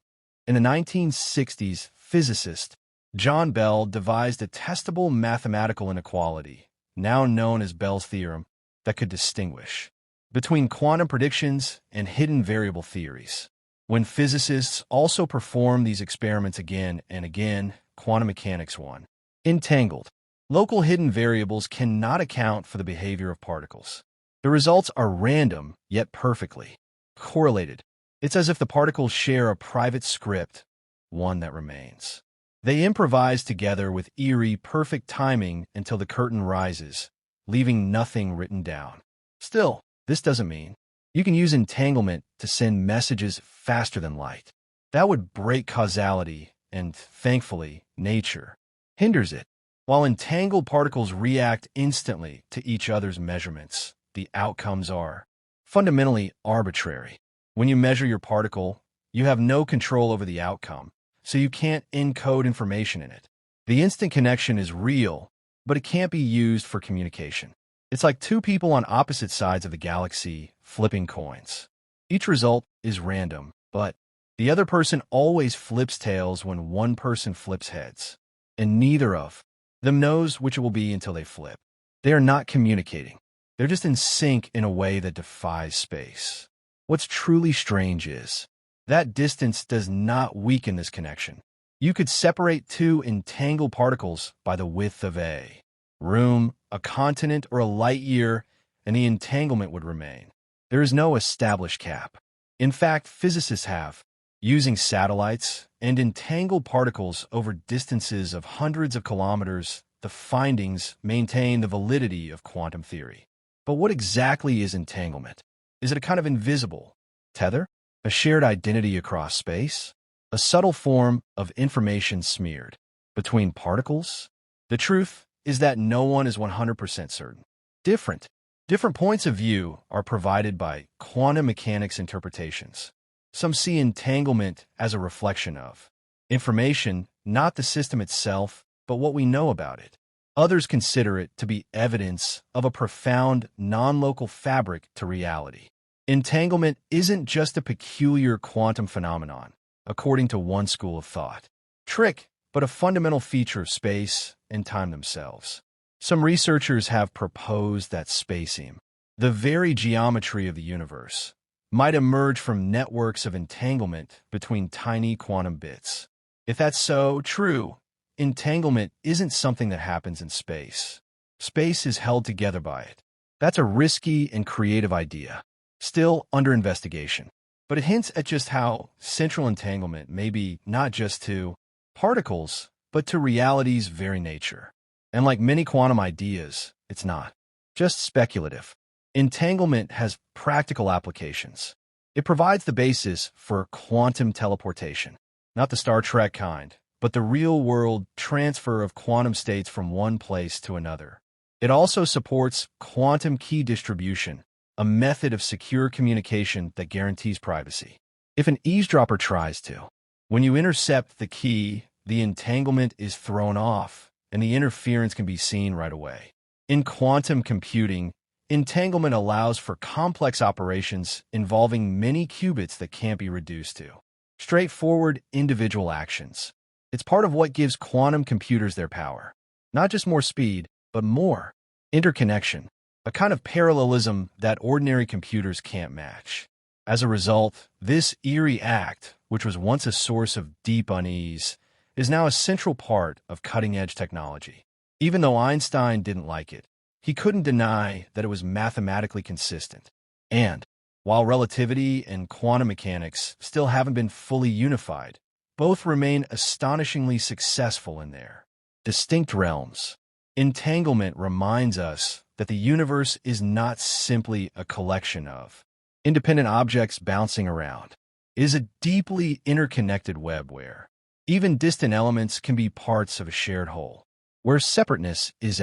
In the 1960s, physicist John Bell devised a testable mathematical inequality, now known as Bell's theorem, that could distinguish between quantum predictions and hidden variable theories. When physicists also performed these experiments again and again, quantum mechanics won. Entangled. Local hidden variables cannot account for the behavior of particles. The results are random, yet perfectly correlated. It's as if the particles share a private script, one that remains. They improvise together with eerie, perfect timing until the curtain rises, leaving nothing written down. Still, this doesn't mean you can use entanglement to send messages faster than light. That would break causality, and, thankfully, nature hinders it. While entangled particles react instantly to each other's measurements, the outcomes are fundamentally arbitrary. When you measure your particle, you have no control over the outcome, so you can't encode information in it. The instant connection is real, but it can't be used for communication. It's like two people on opposite sides of the galaxy flipping coins. Each result is random, but the other person always flips tails when one person flips heads, and neither of them knows which it will be until they flip. They are not communicating. They're just in sync in a way that defies space. What's truly strange is that distance does not weaken this connection. You could separate two entangled particles by the width of a room, a continent, or a light year, and the entanglement would remain. There is no established cap. In fact, physicists have, using satellites and entangled particles over distances of hundreds of kilometers, the findings maintain the validity of quantum theory. But what exactly is entanglement? Is it a kind of invisible tether? A shared identity across space? A subtle form of information smeared between particles? The truth is that no one is 100% certain. Different points of view are provided by quantum mechanics interpretations. Some see entanglement as a reflection of information, not the system itself, but what we know about it. Others consider it to be evidence of a profound, non-local fabric to reality. Entanglement isn't just a peculiar quantum phenomenon, according to one school of thought. But a fundamental feature of space and time themselves. Some researchers have proposed that spacing, the very geometry of the universe, might emerge from networks of entanglement between tiny quantum bits. If that's so true, entanglement isn't something that happens in space. Space is held together by it. That's a risky and creative idea, still under investigation. But it hints at just how central entanglement may be not just to particles, but to reality's very nature. And like many quantum ideas, it's not just speculative. Entanglement has practical applications. It provides the basis for quantum teleportation, not the Star Trek kind, but the real-world transfer of quantum states from one place to another. It also supports quantum key distribution, a method of secure communication that guarantees privacy. If an eavesdropper tries to, when you intercept the key, the entanglement is thrown off, and the interference can be seen right away. In quantum computing, entanglement allows for complex operations involving many qubits that can't be reduced to straightforward individual actions. It's part of what gives quantum computers their power. Not just more speed, but more interconnection, a kind of parallelism that ordinary computers can't match. As a result, this eerie act, which was once a source of deep unease, is now a central part of cutting-edge technology. Even though Einstein didn't like it, he couldn't deny that it was mathematically consistent. And, while relativity and quantum mechanics still haven't been fully unified, both remain astonishingly successful in their distinct realms. Entanglement reminds us that the universe is not simply a collection of independent objects bouncing around. It is a deeply interconnected web where even distant elements can be parts of a shared whole. Where separateness is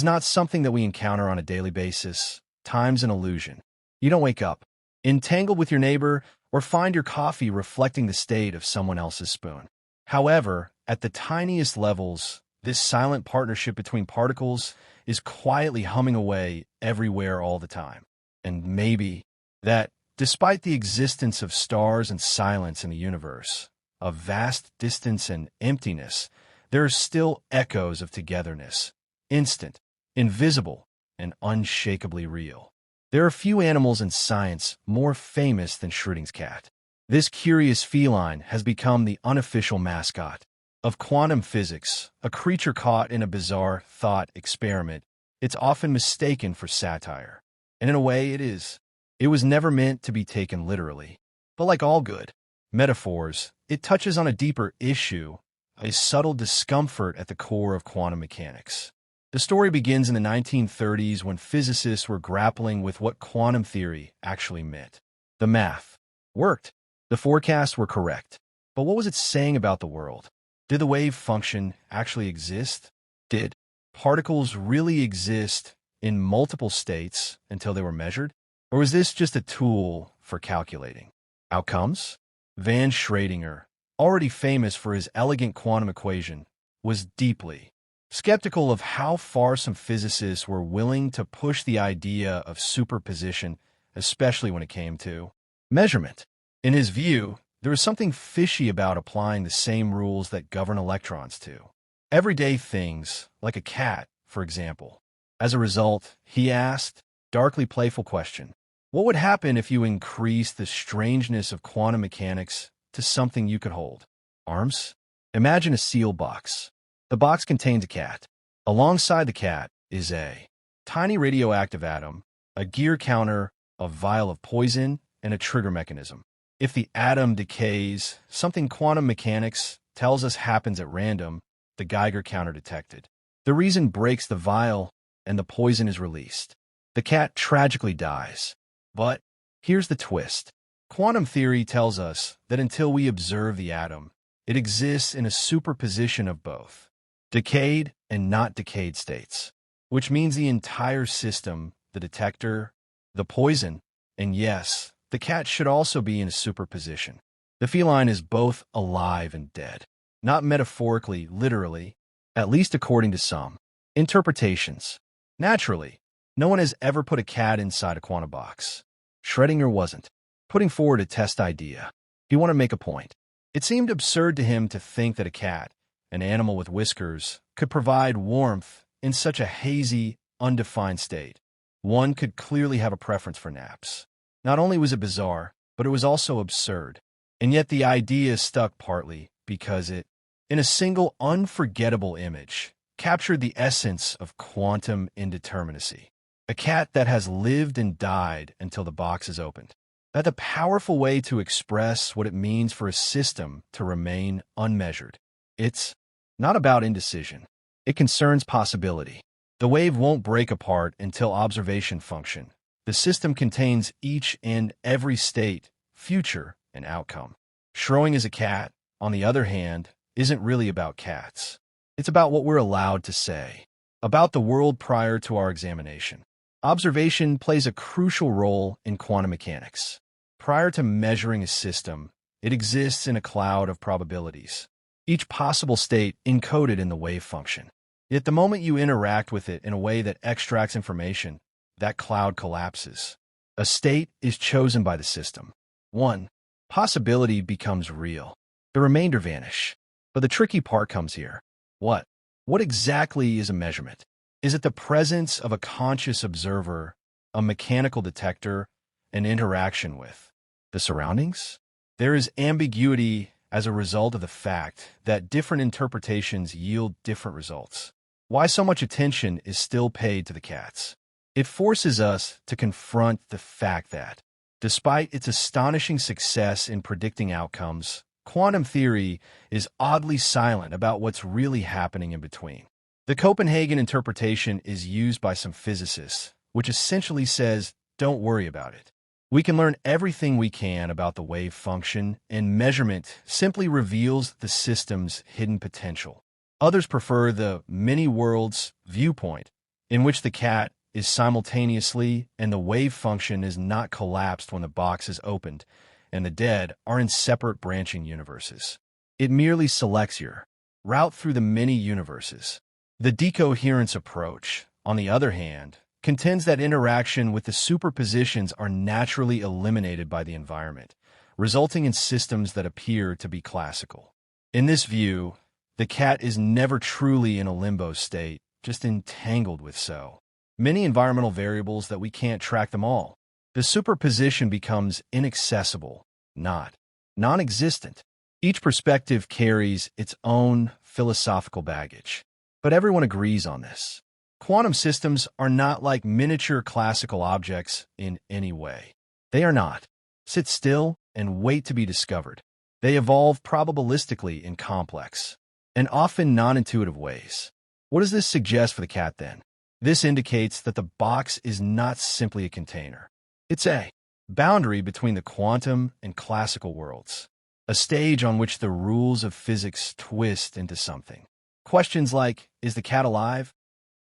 not something that we encounter on a daily basis. Time's an illusion. You don't wake up, entangled with your neighbor, or find your coffee reflecting the state of someone else's spoon. However, at the tiniest levels, this silent partnership between particles is quietly humming away everywhere all the time. And maybe that, despite the existence of stars and silence in the universe, of vast distance and emptiness, there are still echoes of togetherness, instant, invisible, and unshakably real. There are few animals in science more famous than Schrödinger's cat. This curious feline has become the unofficial mascot of quantum physics, a creature caught in a bizarre thought experiment. It's often mistaken for satire. And in a way, it is. It was never meant to be taken literally. But like all good metaphors, it touches on a deeper issue, a subtle discomfort at the core of quantum mechanics. The story begins in the 1930s when physicists were grappling with what quantum theory actually meant. The math worked. The forecasts were correct. But what was it saying about the world? Did the wave function actually exist? Did particles really exist in multiple states until they were measured? Or was this just a tool for calculating outcomes? Van Schrödinger, already famous for his elegant quantum equation, was deeply skeptical of how far some physicists were willing to push the idea of superposition, especially when it came to measurement. In his view, there was something fishy about applying the same rules that govern electrons to everyday things, like a cat, for example. As a result, he asked, darkly playful question, what would happen if you increased the strangeness of quantum mechanics to something you could hold? Arms? Imagine a sealed box. The box contains a cat. Alongside the cat is a tiny radioactive atom, a gear counter, a vial of poison, and a trigger mechanism. If the atom decays, something quantum mechanics tells us happens at random, the Geiger counter detected. The reason breaks the vial, and the poison is released. The cat tragically dies. But here's the twist. Quantum theory tells us that until we observe the atom, it exists in a superposition of both decayed and not decayed states, which means the entire system, the detector, the poison, and yes, the cat should also be in a superposition. The feline is both alive and dead, not metaphorically, literally, at least according to some interpretations. Naturally, no one has ever put a cat inside a quantum box. Schrödinger wasn't putting forward a test idea. He wanted to make a point. It seemed absurd to him to think that a cat, an animal with whiskers, could provide warmth in such a hazy, undefined state. One could clearly have a preference for naps. Not only was it bizarre, but it was also absurd. And yet the idea stuck partly because it, in a single unforgettable image, captured the essence of quantum indeterminacy. A cat that has lived and died until the box is opened. That's a powerful way to express what it means for a system to remain unmeasured. It's not about indecision. It concerns possibility. The wave won't break apart until observation function. The system contains each and every state, future, and outcome. Schrödinger is a cat, on the other hand, isn't really about cats. It's about what we're allowed to say, about the world prior to our examination. Observation plays a crucial role in quantum mechanics. Prior to measuring a system, it exists in a cloud of probabilities, each possible state encoded in the wave function. Yet the moment you interact with it in a way that extracts information, that cloud collapses. A state is chosen by the system. One possibility becomes real. The remainder vanish. But the tricky part comes here. What? What exactly is a measurement? Is it the presence of a conscious observer, a mechanical detector, an interaction with the surroundings? There is ambiguity as a result of the fact that different interpretations yield different results. Why so much attention is still paid to the cats? It forces us to confront the fact that, despite its astonishing success in predicting outcomes, quantum theory is oddly silent about what's really happening in between. The Copenhagen interpretation is used by some physicists, which essentially says, don't worry about it. We can learn everything we can about the wave function, and measurement simply reveals the system's hidden potential. Others prefer the many worlds viewpoint, in which the cat is simultaneously and the wave function is not collapsed when the box is opened, and the dead are in separate branching universes. It merely selects your route through the many universes. The decoherence approach, on the other hand, contends that interaction with the superpositions are naturally eliminated by the environment, resulting in systems that appear to be classical. In this view, the cat is never truly in a limbo state, just entangled with so many environmental variables that we can't track them all. The superposition becomes inaccessible, not non-existent. Each perspective carries its own philosophical baggage. But everyone agrees on this. Quantum systems are not like miniature classical objects in any way. They are not. Sit still and wait to be discovered. They evolve probabilistically in complex and often non-intuitive ways. What does this suggest for the cat then? This indicates that the box is not simply a container. It's a boundary between the quantum and classical worlds, a stage on which the rules of physics twist into something. Questions like, is the cat alive?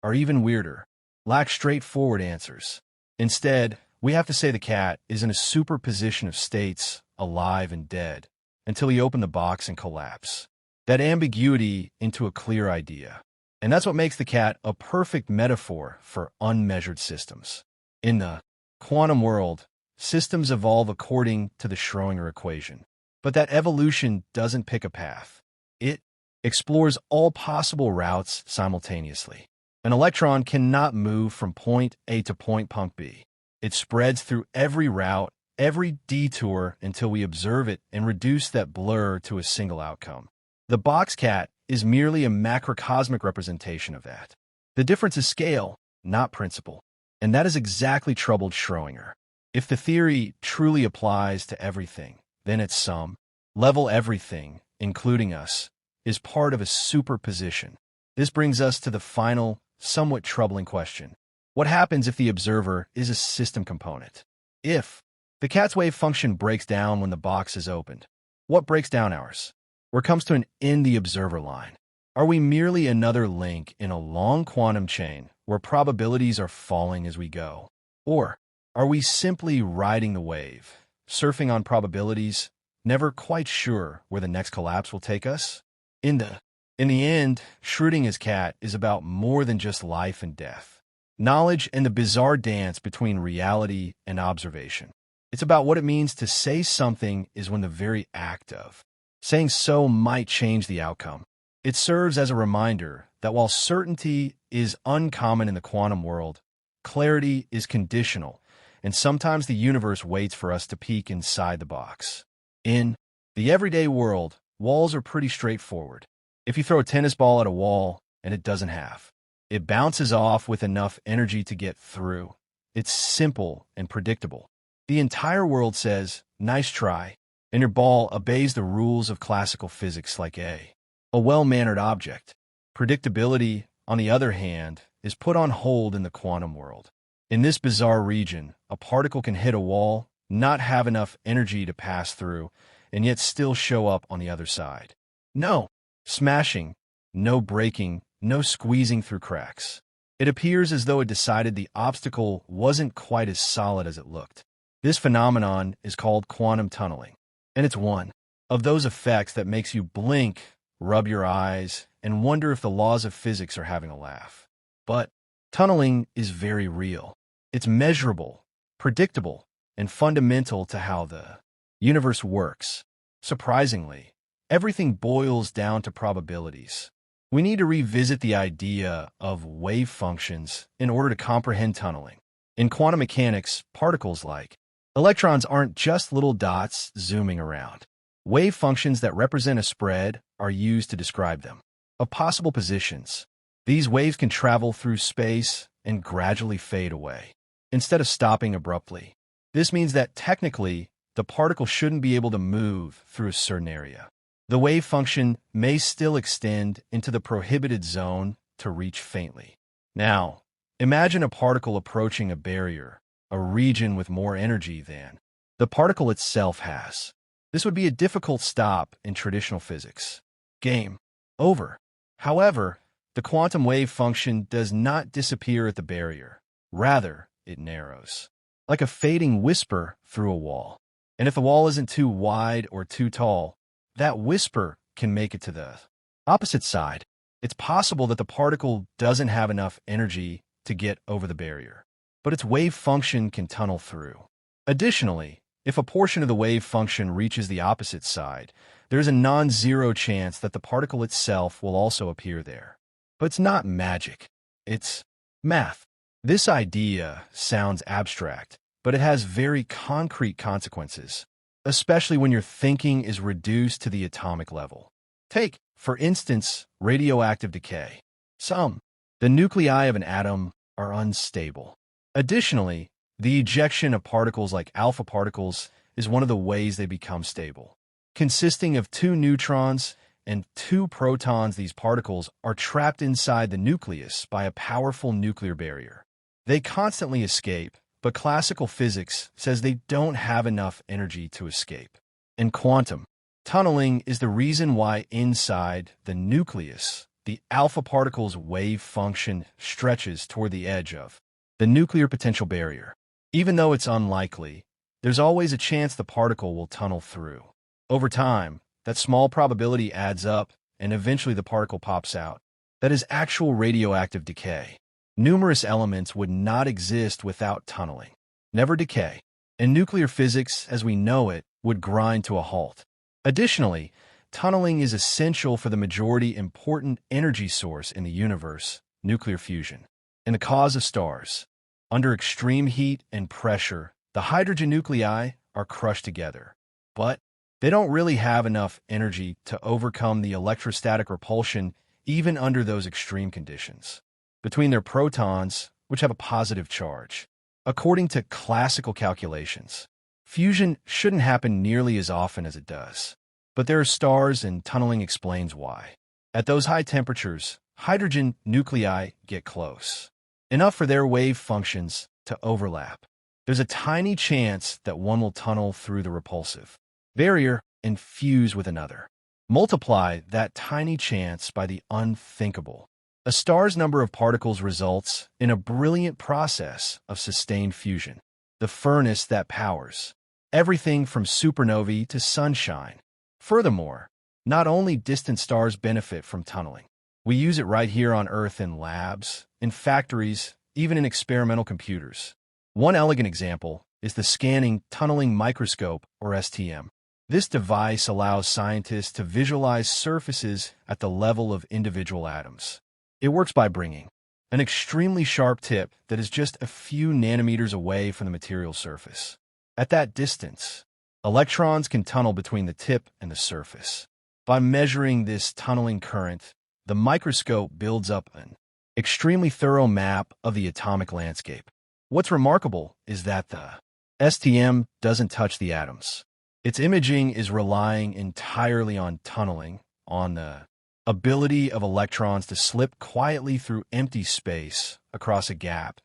Are even weirder, lack straightforward answers. Instead, we have to say the cat is in a superposition of states, alive and dead, until you open the box and collapse. That ambiguity into a clear idea. And that's what makes the cat a perfect metaphor for unmeasured systems. In the quantum world, systems evolve according to the Schrödinger equation. But that evolution doesn't pick a path. It explores all possible routes simultaneously. An electron cannot move from point A to point B. It spreads through every route, every detour until we observe it and reduce that blur to a single outcome. The box cat is merely a macrocosmic representation of that. The difference is scale, not principle. And that has exactly troubled Schrödinger. If the theory truly applies to everything, then its sum, level everything, including us, is part of a superposition. This brings us to the final, somewhat troubling question. What happens if the observer is a system component? If the cat's wave function breaks down when the box is opened, what breaks down ours? Where comes to an end the observer line? Are we merely another link in a long quantum chain where probabilities are falling as we go? Or are we simply riding the wave, surfing on probabilities, never quite sure where the next collapse will take us? In the end, Schrödinger's cat is about more than just life and death, knowledge and the bizarre dance between reality and observation. It's about what it means to say something is when the very act of saying so might change the outcome. It serves as a reminder that while certainty is uncommon in the quantum world, clarity is conditional, and sometimes the universe waits for us to peek inside the box. In the everyday world, walls are pretty straightforward. If you throw a tennis ball at a wall and it doesn't have, it bounces off with enough energy to get through. It's simple and predictable. The entire world says, nice try, and your ball obeys the rules of classical physics like a well-mannered object. Predictability, on the other hand, is put on hold in the quantum world. In this bizarre region, a particle can hit a wall, not have enough energy to pass through, and yet still show up on the other side. No, Smashing, no breaking, no squeezing through cracks. It appears as though it decided the obstacle wasn't quite as solid as it looked. This phenomenon is called quantum tunneling, and it's one of those effects that makes you blink, rub your eyes, and wonder if the laws of physics are having a laugh. But tunneling is very real. It's measurable, predictable, and fundamental to how the universe works. Surprisingly, everything boils down to probabilities. We need to revisit the idea of wave functions in order to comprehend tunneling. In quantum mechanics, particles like electrons aren't just little dots zooming around. Wave functions that represent a spread are used to describe them. Of possible positions, these waves can travel through space and gradually fade away, instead of stopping abruptly. This means that technically, the particle shouldn't be able to move through a certain area. The wave function may still extend into the prohibited zone to reach faintly. Now, imagine a particle approaching a barrier, a region with more energy than the particle itself has. This would be a difficult stop in traditional physics. Game over. However, the quantum wave function does not disappear at the barrier. Rather, it narrows, like a fading whisper through a wall. And if the wall isn't too wide or too tall, that whisper can make it to the opposite side. It's possible that the particle doesn't have enough energy to get over the barrier, but its wave function can tunnel through. Additionally, if a portion of the wave function reaches the opposite side, there's a non-zero chance that the particle itself will also appear there. But it's not magic. It's math. This idea sounds abstract, but it has very concrete consequences, especially when your thinking is reduced to the atomic level. Take, for instance, radioactive decay. The nuclei of an atom are unstable. Additionally, the ejection of particles like alpha particles is one of the ways they become stable. Consisting of 2 neutrons and 2 protons, these particles are trapped inside the nucleus by a powerful nuclear barrier. They constantly escape, but classical physics says they don't have enough energy to escape. In quantum, tunneling is the reason why inside the nucleus, the alpha particle's wave function stretches toward the edge of the nuclear potential barrier. Even though it's unlikely, there's always a chance the particle will tunnel through. Over time, that small probability adds up, and eventually the particle pops out. That is actual radioactive decay. Numerous elements would not exist without tunneling. Never decay. And nuclear physics, as we know it, would grind to a halt. Additionally, tunneling is essential for the majority important energy source in the universe, nuclear fusion. In the cause of stars, under extreme heat and pressure, the hydrogen nuclei are crushed together. But they don't really have enough energy to overcome the electrostatic repulsion even under those extreme conditions between their protons, which have a positive charge. According to classical calculations, fusion shouldn't happen nearly as often as it does. But there are stars, and tunneling explains why. At those high temperatures, hydrogen nuclei get close, enough for their wave functions to overlap. There's a tiny chance that one will tunnel through the repulsive barrier and fuse with another. Multiply that tiny chance by the unthinkable. A star's number of particles results in a brilliant process of sustained fusion, the furnace that powers everything from supernovae to sunshine. Furthermore, not only distant stars benefit from tunneling. We use it right here on Earth in labs, in factories, even in experimental computers. One elegant example is the Scanning Tunneling Microscope, or STM. This device allows scientists to visualize surfaces at the level of individual atoms. It works by bringing an extremely sharp tip that is just a few nanometers away from the material surface. At that distance, electrons can tunnel between the tip and the surface. By measuring this tunneling current, the microscope builds up an extremely thorough map of the atomic landscape. What's remarkable is that the STM doesn't touch the atoms. Its imaging is relying entirely on tunneling, on the ability of electrons to slip quietly through empty space across a gap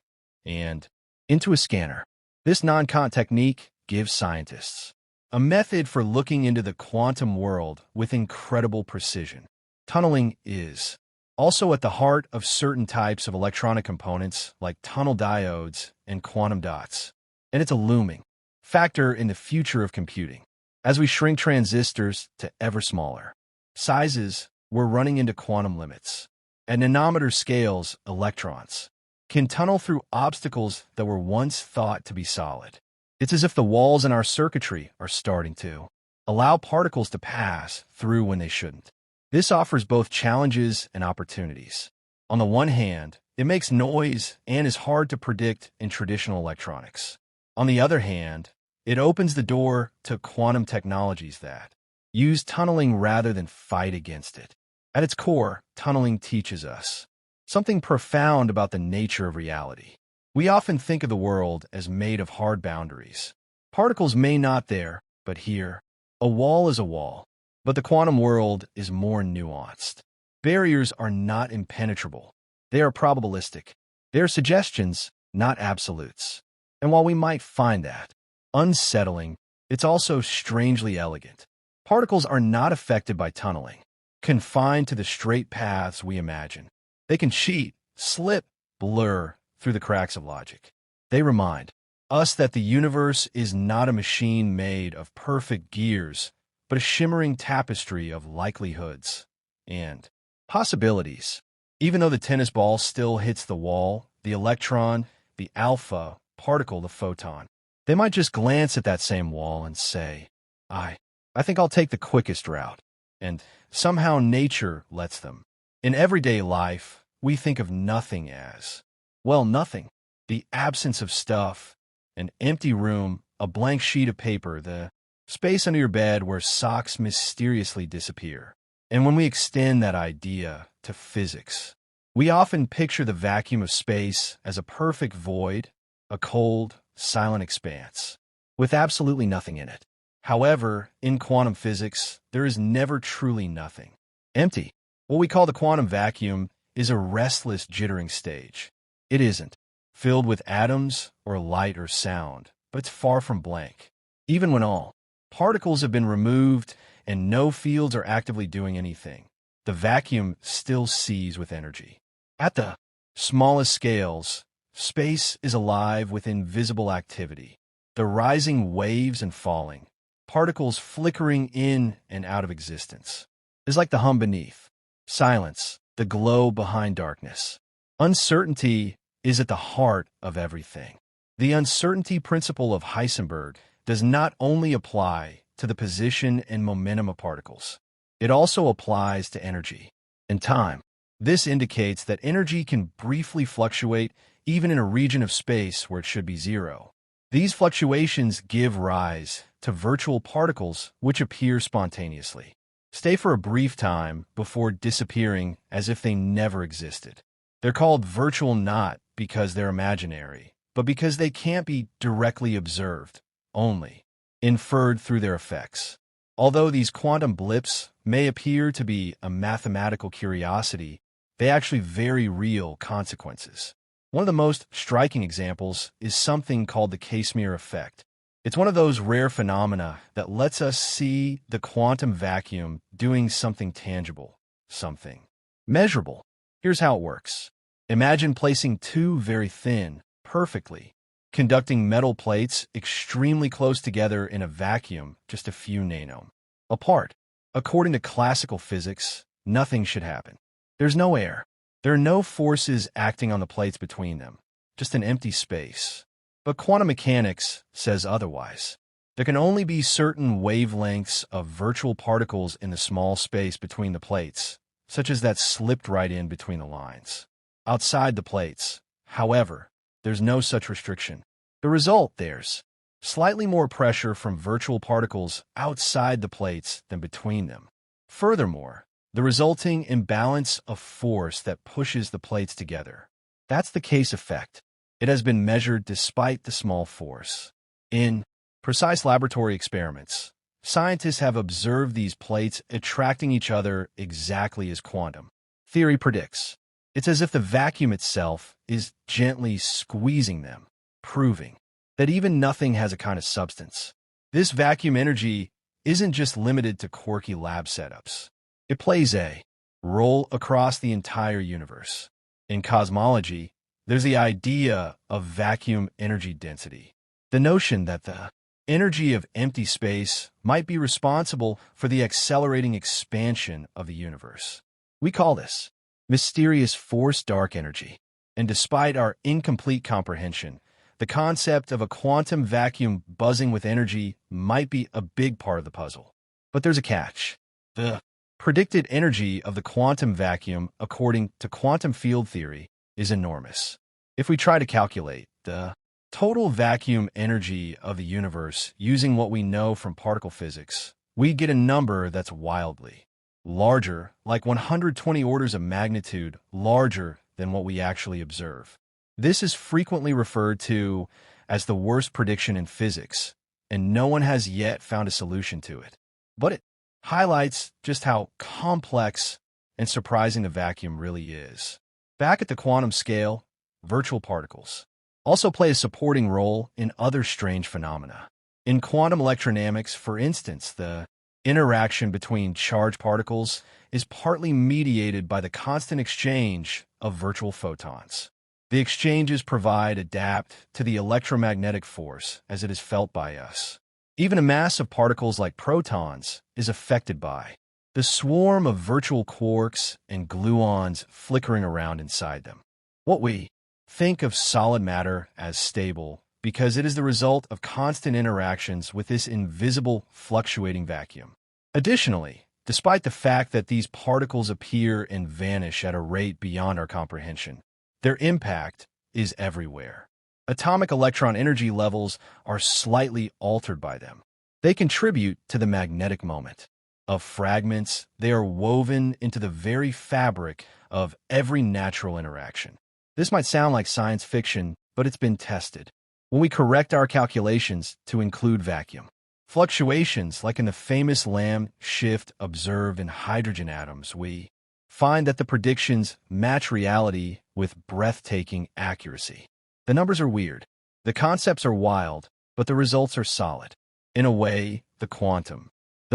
and into a scanner. This non-contact technique gives scientists a method for looking into the quantum world with incredible precision. Tunneling is also at the heart of certain types of electronic components like tunnel diodes and quantum dots, and it's a looming factor in the future of computing. As we shrink transistors to ever smaller sizes, we're running into quantum limits. At nanometer scales, electrons can tunnel through obstacles that were once thought to be solid. It's as if the walls in our circuitry are starting to allow particles to pass through when they shouldn't. This offers both challenges and opportunities. On the one hand, it makes noise and is hard to predict in traditional electronics. On the other hand, it opens the door to quantum technologies that use tunneling rather than fight against it. At its core, tunneling teaches us something profound about the nature of reality. We often think of the world as made of hard boundaries. Particles may not there, but here. A wall is a wall. But the quantum world is more nuanced. Barriers are not impenetrable. They are probabilistic. They are suggestions, not absolutes. And while we might find that unsettling, it's also strangely elegant. Particles are not affected by tunneling, confined to the straight paths we imagine. They can cheat, slip, blur through the cracks of logic. They remind us that the universe is not a machine made of perfect gears, but a shimmering tapestry of likelihoods and possibilities. Even though the tennis ball still hits the wall, the electron, the alpha particle, the photon, they might just glance at that same wall and say, I think I'll take the quickest route. And somehow nature lets them. In everyday life, we think of nothing as, well, nothing. The absence of stuff, an empty room, a blank sheet of paper, the space under your bed where socks mysteriously disappear. And when we extend that idea to physics, we often picture the vacuum of space as a perfect void, a cold, silent expanse, with absolutely nothing in it. However, in quantum physics, there is never truly nothing. Empty. What we call the quantum vacuum is a restless, jittering stage. It isn't filled with atoms or light or sound, but it's far from blank. Even when all particles have been removed and no fields are actively doing anything, the vacuum still seethes with energy. At the smallest scales, space is alive with invisible activity. The rising waves and falling, particles flickering in and out of existence, is like the hum beneath. Silence, the glow behind darkness. Uncertainty is at the heart of everything. The uncertainty principle of Heisenberg does not only apply to the position and momentum of particles. It also applies to energy and time. This indicates that energy can briefly fluctuate even in a region of space where it should be zero. These fluctuations give rise to virtual particles which appear spontaneously, stay for a brief time before disappearing as if they never existed. They're called virtual not because they're imaginary, but because they can't be directly observed, only inferred through their effects. Although these quantum blips may appear to be a mathematical curiosity, they actually very real consequences. One of the most striking examples is something called the Casimir effect. It's one of those rare phenomena that lets us see the quantum vacuum doing something tangible, something measurable. Here's how it works. Imagine placing two very thin, perfectly conducting metal plates extremely close together in a vacuum just a few nanometers apart. According to classical physics, nothing should happen. There's no air. There are no forces acting on the plates between them, just an empty space. But quantum mechanics says otherwise. There can only be certain wavelengths of virtual particles in the small space between the plates, such as that slipped right in between the lines. Outside the plates, however, there's no such restriction. The result, there's slightly more pressure from virtual particles outside the plates than between them. Furthermore, the resulting imbalance of force that pushes the plates together. That's the case effect. It has been measured despite the small force. In precise laboratory experiments, scientists have observed these plates attracting each other exactly as quantum theory predicts. It's as if the vacuum itself is gently squeezing them, proving that even nothing has a kind of substance. This vacuum energy isn't just limited to quirky lab setups. It plays a roll across the entire universe. In cosmology, there's the idea of vacuum energy density, the notion that the energy of empty space might be responsible for the accelerating expansion of the universe. We call this mysterious force dark energy. And despite our incomplete comprehension, the concept of a quantum vacuum buzzing with energy might be a big part of the puzzle. But there's a catch. The predicted energy of the quantum vacuum, according to quantum field theory, is enormous. If we try to calculate the total vacuum energy of the universe using what we know from particle physics, we get a number that's wildly larger, like 120 orders of magnitude larger than what we actually observe. This is frequently referred to as the worst prediction in physics, and no one has yet found a solution to it. But it highlights just how complex and surprising the vacuum really is. Back at the quantum scale, virtual particles also play a supporting role in other strange phenomena. In quantum electrodynamics, for instance, the interaction between charged particles is partly mediated by the constant exchange of virtual photons. The exchanges adapt to the electromagnetic force as it is felt by us. Even a mass of particles like protons is affected by the swarm of virtual quarks and gluons flickering around inside them. What we think of solid matter as stable because it is the result of constant interactions with this invisible, fluctuating vacuum. Additionally, despite the fact that these particles appear and vanish at a rate beyond our comprehension, their impact is everywhere. Atomic electron energy levels are slightly altered by them. They contribute to the magnetic moment. Of fragments, they are woven into the very fabric of every natural interaction. This might sound like science fiction, but it's been tested. When we correct our calculations to include vacuum fluctuations, like in the famous Lamb shift observed in hydrogen atoms, we find that the predictions match reality with breathtaking accuracy. The numbers are weird, the concepts are wild, but the results are solid. In a way, the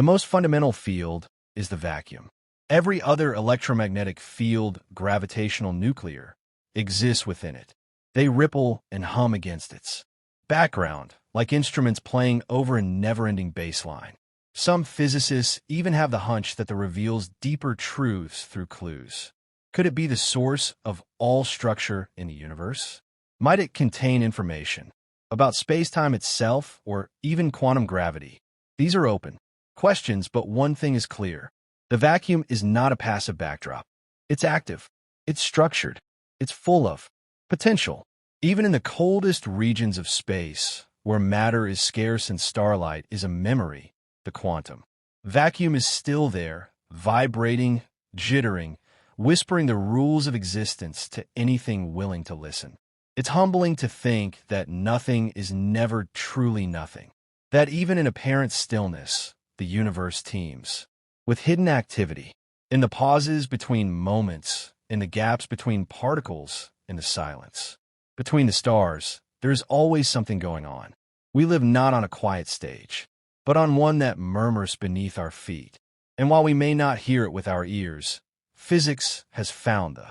most fundamental field is the vacuum. Every other electromagnetic field, gravitational, nuclear, exists within it. They ripple and hum against its background, like instruments playing over a never-ending bass line. Some physicists even have the hunch that it reveals deeper truths through clues. Could it be the source of all structure in the universe? Might it contain information about space-time itself or even quantum gravity? These are open questions, but one thing is clear. The vacuum is not a passive backdrop. It's active. It's structured. It's full of potential. Even in the coldest regions of space, where matter is scarce and starlight is a memory, the quantum vacuum is still there, vibrating, jittering, whispering the rules of existence to anything willing to listen. It's humbling to think that nothing is never truly nothing, that even in apparent stillness, the universe teems with hidden activity. In the pauses between moments, in the gaps between particles, in the silence between the stars, there is always something going on. We live not on a quiet stage, but on one that murmurs beneath our feet. And while we may not hear it with our ears, physics has found the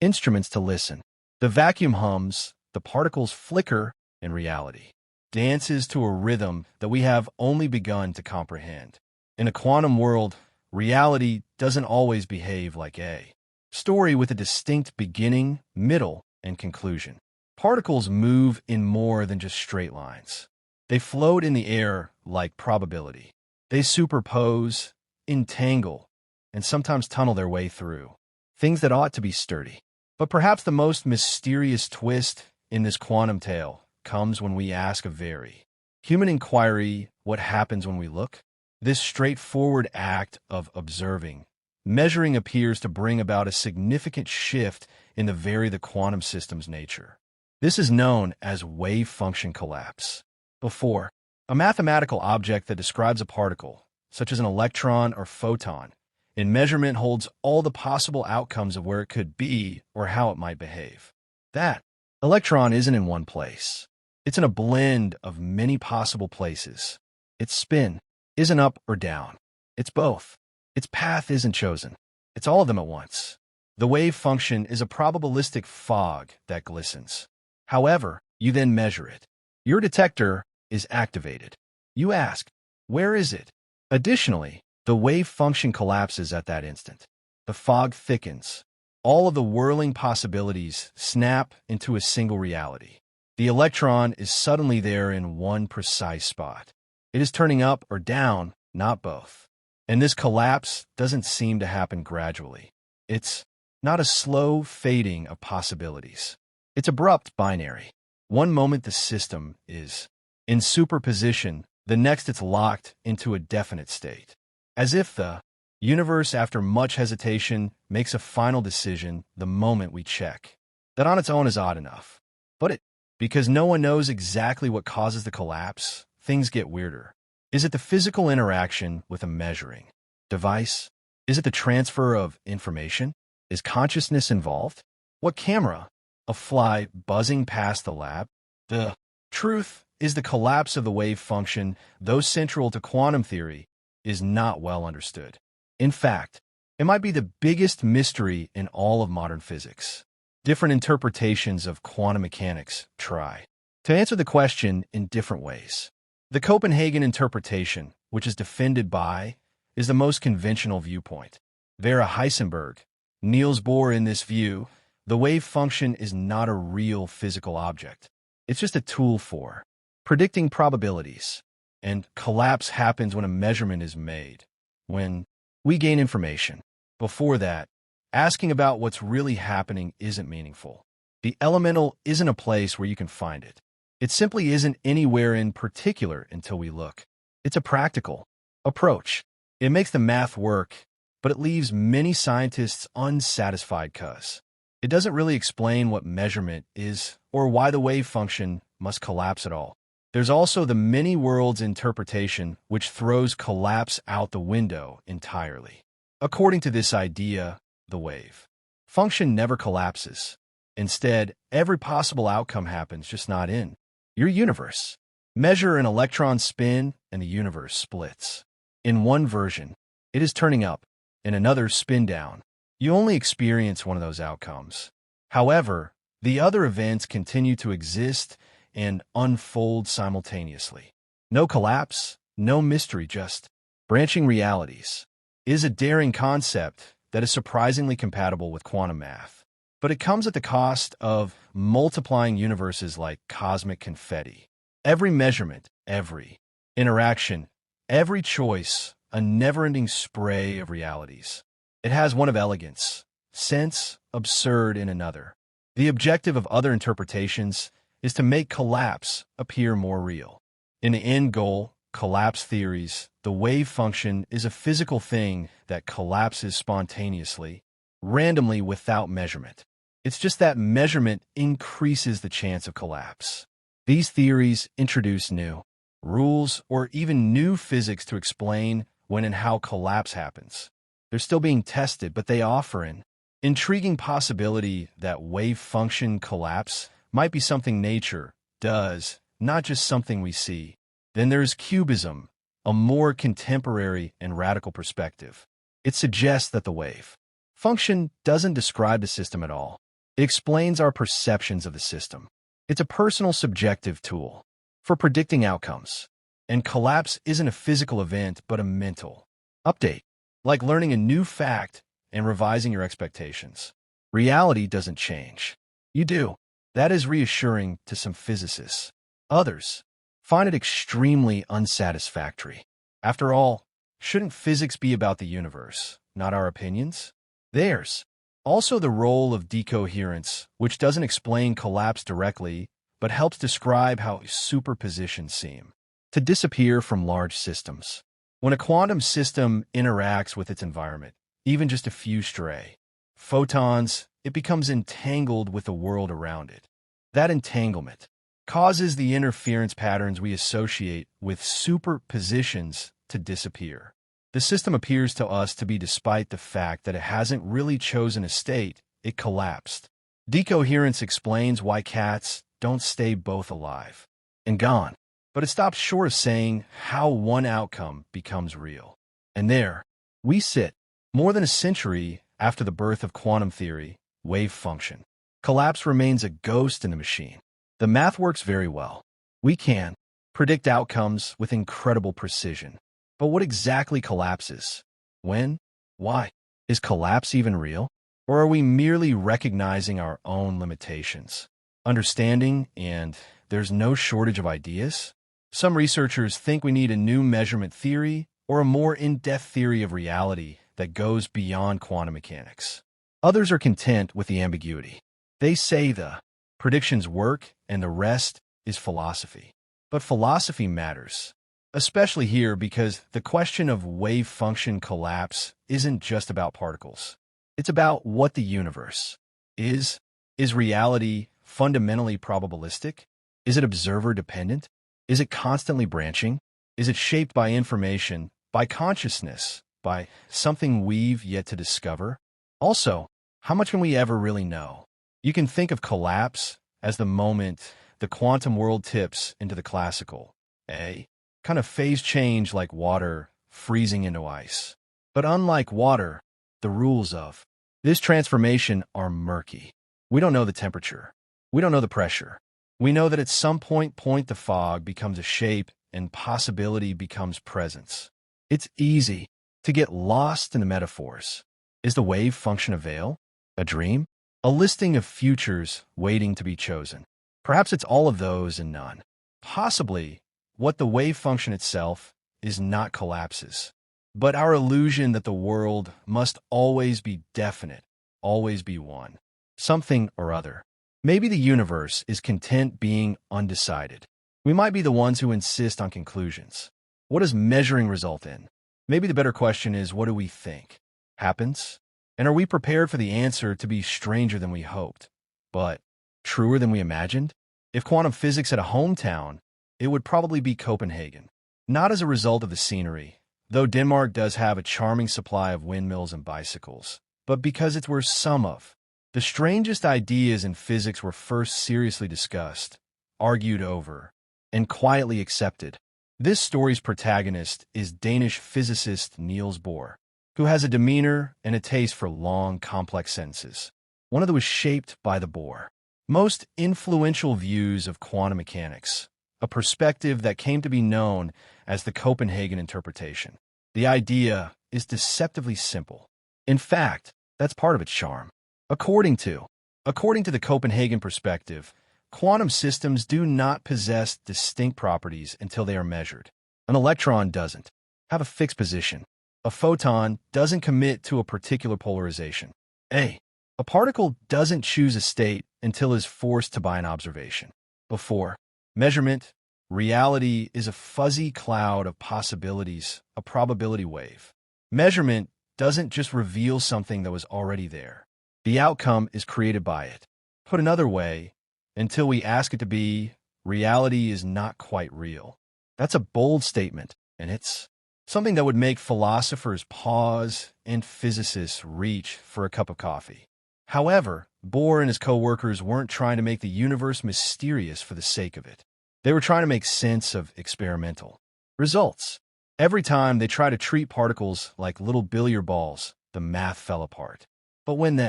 instruments to listen. The vacuum hums, the particles flicker, and reality dances to a rhythm that we have only begun to comprehend. In a quantum world, reality doesn't always behave like a story with a distinct beginning, middle, and conclusion. Particles move in more than just straight lines. They float in the air like probability. They superpose, entangle, and sometimes tunnel their way through things that ought to be sturdy. But perhaps the most mysterious twist in this quantum tale comes when we ask a very human inquiry: what happens when we look? This straightforward act of observing, measuring appears to bring about a significant shift in the quantum system's nature. This is known as wave function collapse. Before, a mathematical object that describes a particle, such as an electron or photon, in measurement holds all the possible outcomes of where it could be or how it might behave. That electron isn't in one place. It's in a blend of many possible places. Its spin isn't up or down. It's both. Its path isn't chosen. It's all of them at once. The wave function is a probabilistic fog that glistens. However, you then measure it. Your detector is activated. You ask, where is it? Additionally, the wave function collapses at that instant. The fog thickens. All of the whirling possibilities snap into a single reality. The electron is suddenly there in one precise spot. It is turning up or down, not both. And this collapse doesn't seem to happen gradually. It's not a slow fading of possibilities. It's abrupt binary. One moment the system is in superposition, the next it's locked into a definite state. As if the universe, after much hesitation, makes a final decision the moment we check. That on its own is odd enough. But because no one knows exactly what causes the collapse, things get weirder. Is it the physical interaction with a measuring device? Is it the transfer of information? Is consciousness involved? What camera? A fly buzzing past the lab? The truth is the collapse of the wave function, though central to quantum theory, is not well understood. In fact, it might be the biggest mystery in all of modern physics. Different interpretations of quantum mechanics try to answer the question in different ways. The Copenhagen interpretation, which is defended by, is the most conventional viewpoint. Vera Heisenberg, Niels Bohr in this view, the wave function is not a real physical object. It's just a tool for predicting probabilities. And collapse happens when a measurement is made, when we gain information. Before that, asking about what's really happening isn't meaningful. The elemental isn't a place where you can find it. It simply isn't anywhere in particular until we look. It's a practical approach. It makes the math work, but it leaves many scientists unsatisfied because it doesn't really explain what measurement is or why the wave function must collapse at all. There's also the many worlds interpretation, which throws collapse out the window entirely. According to this idea, the wave function never collapses. Instead, every possible outcome happens, just not in your universe. Measure an electron spin and the universe splits. In one version, it is turning up, in another spin down. You only experience one of those outcomes. However, the other events continue to exist and unfold simultaneously. No collapse, no mystery, just branching realities. It is a daring concept that is surprisingly compatible with quantum math. But it comes at the cost of multiplying universes like cosmic confetti. Every measurement, every interaction, every choice, a never-ending spray of realities. It has one of elegance, sense, absurd in another. The objective of other interpretations is to make collapse appear more real. In the end goal, collapse theories, the wave function is a physical thing that collapses spontaneously, randomly without measurement. It's just that measurement increases the chance of collapse. These theories introduce new rules or even new physics to explain when and how collapse happens. They're still being tested, but they offer an intriguing possibility that wave function collapse might be something nature does, not just something we see. Then there's cubism, a more contemporary and radical perspective. It suggests that the wave function doesn't describe the system at all. It explains our perceptions of the system. It's a personal subjective tool for predicting outcomes. And collapse isn't a physical event, but a mental update, like learning a new fact and revising your expectations. Reality doesn't change. You do. That is reassuring to some physicists. Others find it extremely unsatisfactory. After all, shouldn't physics be about the universe, not our opinions? Theirs. Also the role of decoherence, which doesn't explain collapse directly, but helps describe how superpositions seem to disappear from large systems. When a quantum system interacts with its environment, even just a few stray photons, it becomes entangled with the world around it. That entanglement causes the interference patterns we associate with superpositions to disappear. The system appears to us to be, despite the fact that it hasn't really chosen a state, it collapsed. Decoherence explains why cats don't stay both alive and gone, but it stops short of saying how one outcome becomes real. And there we sit, more than a century after the birth of quantum theory, wave function. Collapse remains a ghost in the machine. The math works very well. We can predict outcomes with incredible precision. But what exactly collapses? When? Why? Is collapse even real? Or are we merely recognizing our own limitations? Understanding, and there's no shortage of ideas? Some researchers think we need a new measurement theory or a more in-depth theory of reality that goes beyond quantum mechanics. Others are content with the ambiguity. They say the predictions work and the rest is philosophy. But philosophy matters, especially here because the question of wave function collapse isn't just about particles. It's about what the universe is. Is reality fundamentally probabilistic? Is it observer-dependent? Is it constantly branching? Is it shaped by information, by consciousness, by something we've yet to discover? Also, how much can we ever really know? You can think of collapse as the moment the quantum world tips into the classical, a kind of phase change like water freezing into ice. But unlike water, the rules of this transformation are murky. We don't know the temperature. We don't know the pressure. We know that at some point the fog becomes a shape and possibility becomes presence. It's easy to get lost in the metaphors. Is the wave function a veil? A dream? A listing of futures waiting to be chosen? Perhaps it's all of those and none. Possibly, what the wave function itself is not collapses, but our illusion that the world must always be definite, always be one, something or other. Maybe the universe is content being undecided. We might be the ones who insist on conclusions. What does measuring result in? Maybe the better question is, what do we think happens? And are we prepared for the answer to be stranger than we hoped, but truer than we imagined? If quantum physics had a hometown, it would probably be Copenhagen. Not as a result of the scenery, though Denmark does have a charming supply of windmills and bicycles, but because it's where some of the strangest ideas in physics were first seriously discussed, argued over, and quietly accepted. This story's protagonist is Danish physicist Niels Bohr, who has a demeanor and a taste for long, complex sentences. One of them was shaped by the Bohr most influential views of quantum mechanics, a perspective that came to be known as the Copenhagen interpretation. The idea is deceptively simple. In fact, that's part of its charm. According to the Copenhagen perspective, quantum systems do not possess distinct properties until they are measured. An electron doesn't have a fixed position. A photon doesn't commit to a particular polarization. A particle doesn't choose a state until it is forced to by an observation. Before measurement, reality is a fuzzy cloud of possibilities, a probability wave. Measurement doesn't just reveal something that was already there. The outcome is created by it. Put another way, until we ask it to be, reality is not quite real. That's a bold statement, and it's something that would make philosophers pause and physicists reach for a cup of coffee. However, Bohr and his co-workers weren't trying to make the universe mysterious for the sake of it. They were trying to make sense of experimental results. Every time they tried to treat particles like little billiard balls, the math fell apart. But when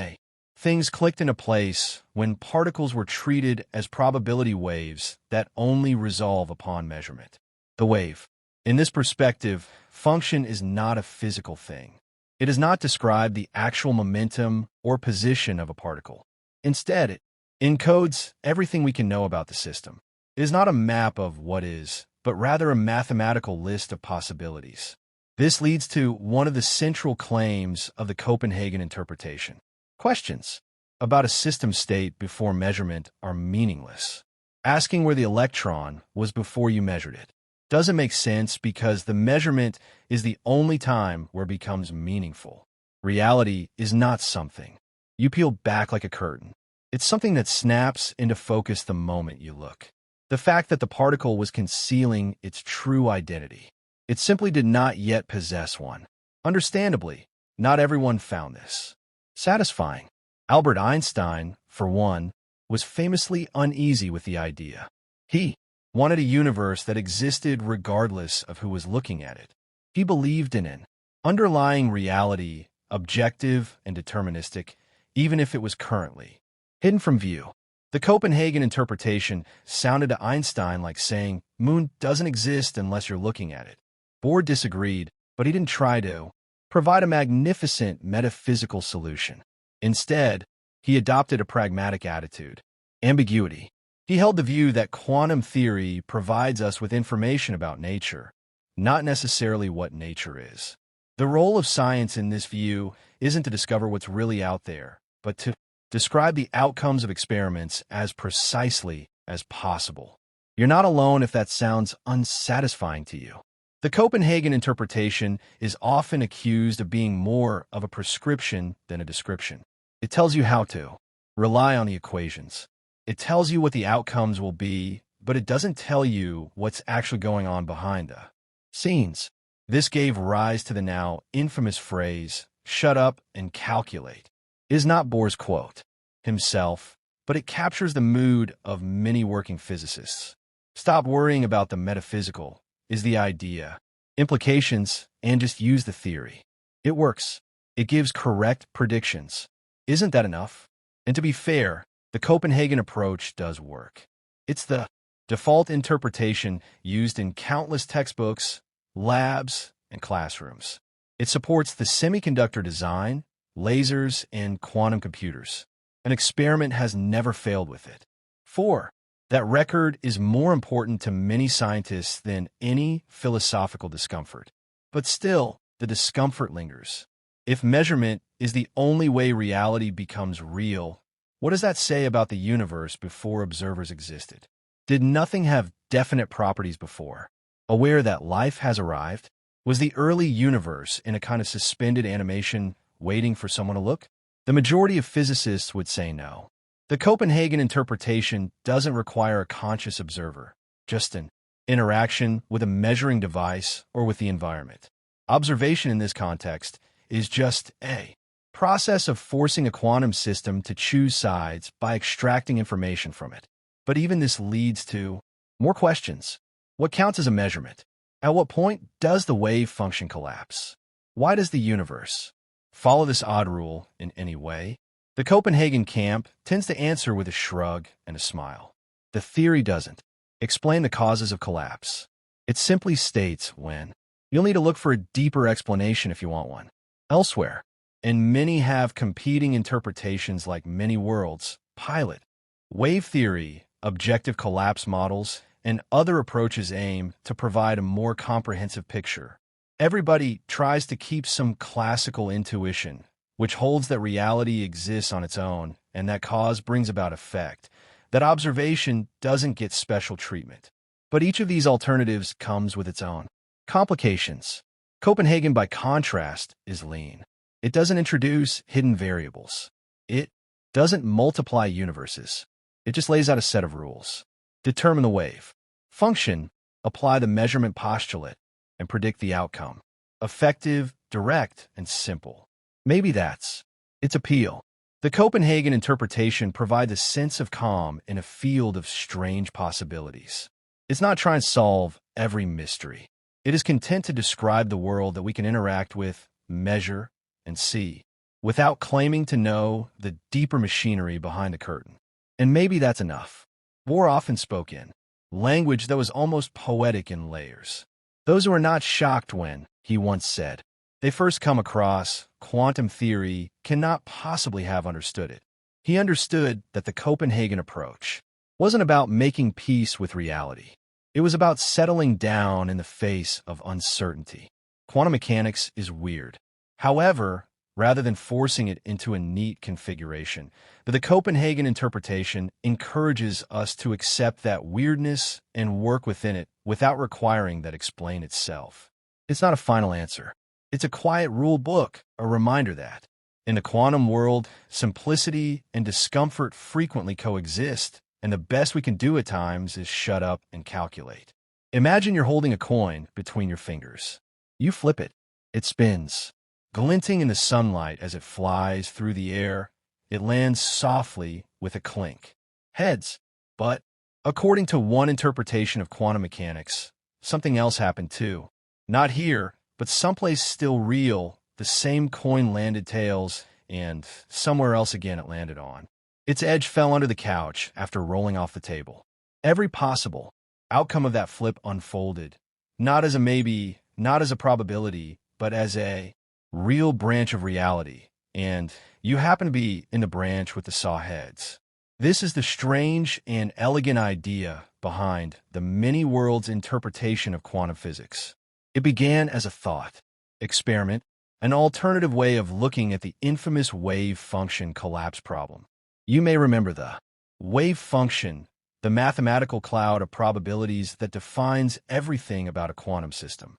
things clicked into place, when particles were treated as probability waves that only resolve upon measurement. The wave, in this perspective, function is not a physical thing. It does not describe the actual momentum or position of a particle. Instead, it encodes everything we can know about the system. It is not a map of what is, but rather a mathematical list of possibilities. This leads to one of the central claims of the Copenhagen interpretation. Questions about a system state before measurement are meaningless. Asking where the electron was before you measured it doesn't make sense because the measurement is the only time where it becomes meaningful. Reality is not something you peel back like a curtain. It's something that snaps into focus the moment you look. The fact that the particle was concealing its true identity. It simply did not yet possess one. Understandably, not everyone found this satisfying. Albert Einstein, for one, was famously uneasy with the idea. He wanted a universe that existed regardless of who was looking at it. He believed in an underlying reality, objective, and deterministic, even if it was currently hidden from view. The Copenhagen interpretation sounded to Einstein like saying, "Moon doesn't exist unless you're looking at it." Bohr disagreed, but he didn't try to provide a magnificent metaphysical solution. Instead, he adopted a pragmatic attitude. Ambiguity. He held the view that quantum theory provides us with information about nature, not necessarily what nature is. The role of science in this view isn't to discover what's really out there, but to describe the outcomes of experiments as precisely as possible. You're not alone if that sounds unsatisfying to you. The Copenhagen interpretation is often accused of being more of a prescription than a description. It tells you how to rely on the equations. It tells you what the outcomes will be, but it doesn't tell you what's actually going on behind the scenes. This gave rise to the now infamous phrase, "shut up and calculate." It is not Bohr's quote himself, but it captures the mood of many working physicists. Stop worrying about the metaphysical is the idea, implications, and just use the theory. It works. It gives correct predictions. Isn't that enough? And to be fair, the Copenhagen approach does work. It's the default interpretation used in countless textbooks, labs, and classrooms. It supports the semiconductor design, lasers, and quantum computers. An experiment has never failed with it. 4. That record is more important to many scientists than any philosophical discomfort. But still, the discomfort lingers. If measurement is the only way reality becomes real, what does that say about the universe before observers existed? Did nothing have definite properties before? Aware that life has arrived? Was the early universe in a kind of suspended animation waiting for someone to look? The majority of physicists would say no. The Copenhagen interpretation doesn't require a conscious observer, just an interaction with a measuring device or with the environment. Observation in this context is just a process of forcing a quantum system to choose sides by extracting information from it. But even this leads to more questions. What counts as a measurement? At what point does the wave function collapse? Why does the universe follow this odd rule in any way? The Copenhagen camp tends to answer with a shrug and a smile. The theory doesn't explain the causes of collapse. It simply states when. You'll need to look for a deeper explanation if you want one. Elsewhere, and many have competing interpretations like many worlds, pilot, wave theory, objective collapse models, and other approaches aim to provide a more comprehensive picture. Everybody tries to keep some classical intuition, which holds that reality exists on its own and that cause brings about effect, that observation doesn't get special treatment. But each of these alternatives comes with its own complications. Copenhagen, by contrast, is lean. It doesn't introduce hidden variables. It doesn't multiply universes. It just lays out a set of rules. Determine the wave function, apply the measurement postulate, and predict the outcome. Effective, direct, and simple. Maybe that's its appeal. The Copenhagen interpretation provides a sense of calm in a field of strange possibilities. It's not trying to solve every mystery. It is content to describe the world that we can interact with, measure, and see, without claiming to know the deeper machinery behind the curtain. And maybe that's enough. Bohr often spoke in language that was almost poetic in layers. Those who are not shocked when, he once said, they first come across quantum theory cannot possibly have understood it. He understood that the Copenhagen approach wasn't about making peace with reality. It was about settling down in the face of uncertainty. Quantum mechanics is weird. However, rather than forcing it into a neat configuration, the Copenhagen interpretation encourages us to accept that weirdness and work within it without requiring that explain itself. It's not a final answer. It's a quiet rule book, a reminder that, in the quantum world, simplicity and discomfort frequently coexist, and the best we can do at times is shut up and calculate. Imagine you're holding a coin between your fingers. You flip it. It spins, glinting in the sunlight as it flies through the air. It lands softly with a clink. Heads. But, according to one interpretation of quantum mechanics, something else happened too. Not here, but someplace still real, the same coin landed tails, and somewhere else again it landed on. Its edge fell under the couch after rolling off the table. Every possible outcome of that flip unfolded, not as a maybe, not as a probability, but as a real branch of reality, and you happen to be in the branch with the saw heads. This is the strange and elegant idea behind the many worlds interpretation of quantum physics. It began as a thought experiment, an alternative way of looking at the infamous wave function collapse problem. You may remember the wave function, the mathematical cloud of probabilities that defines everything about a quantum system.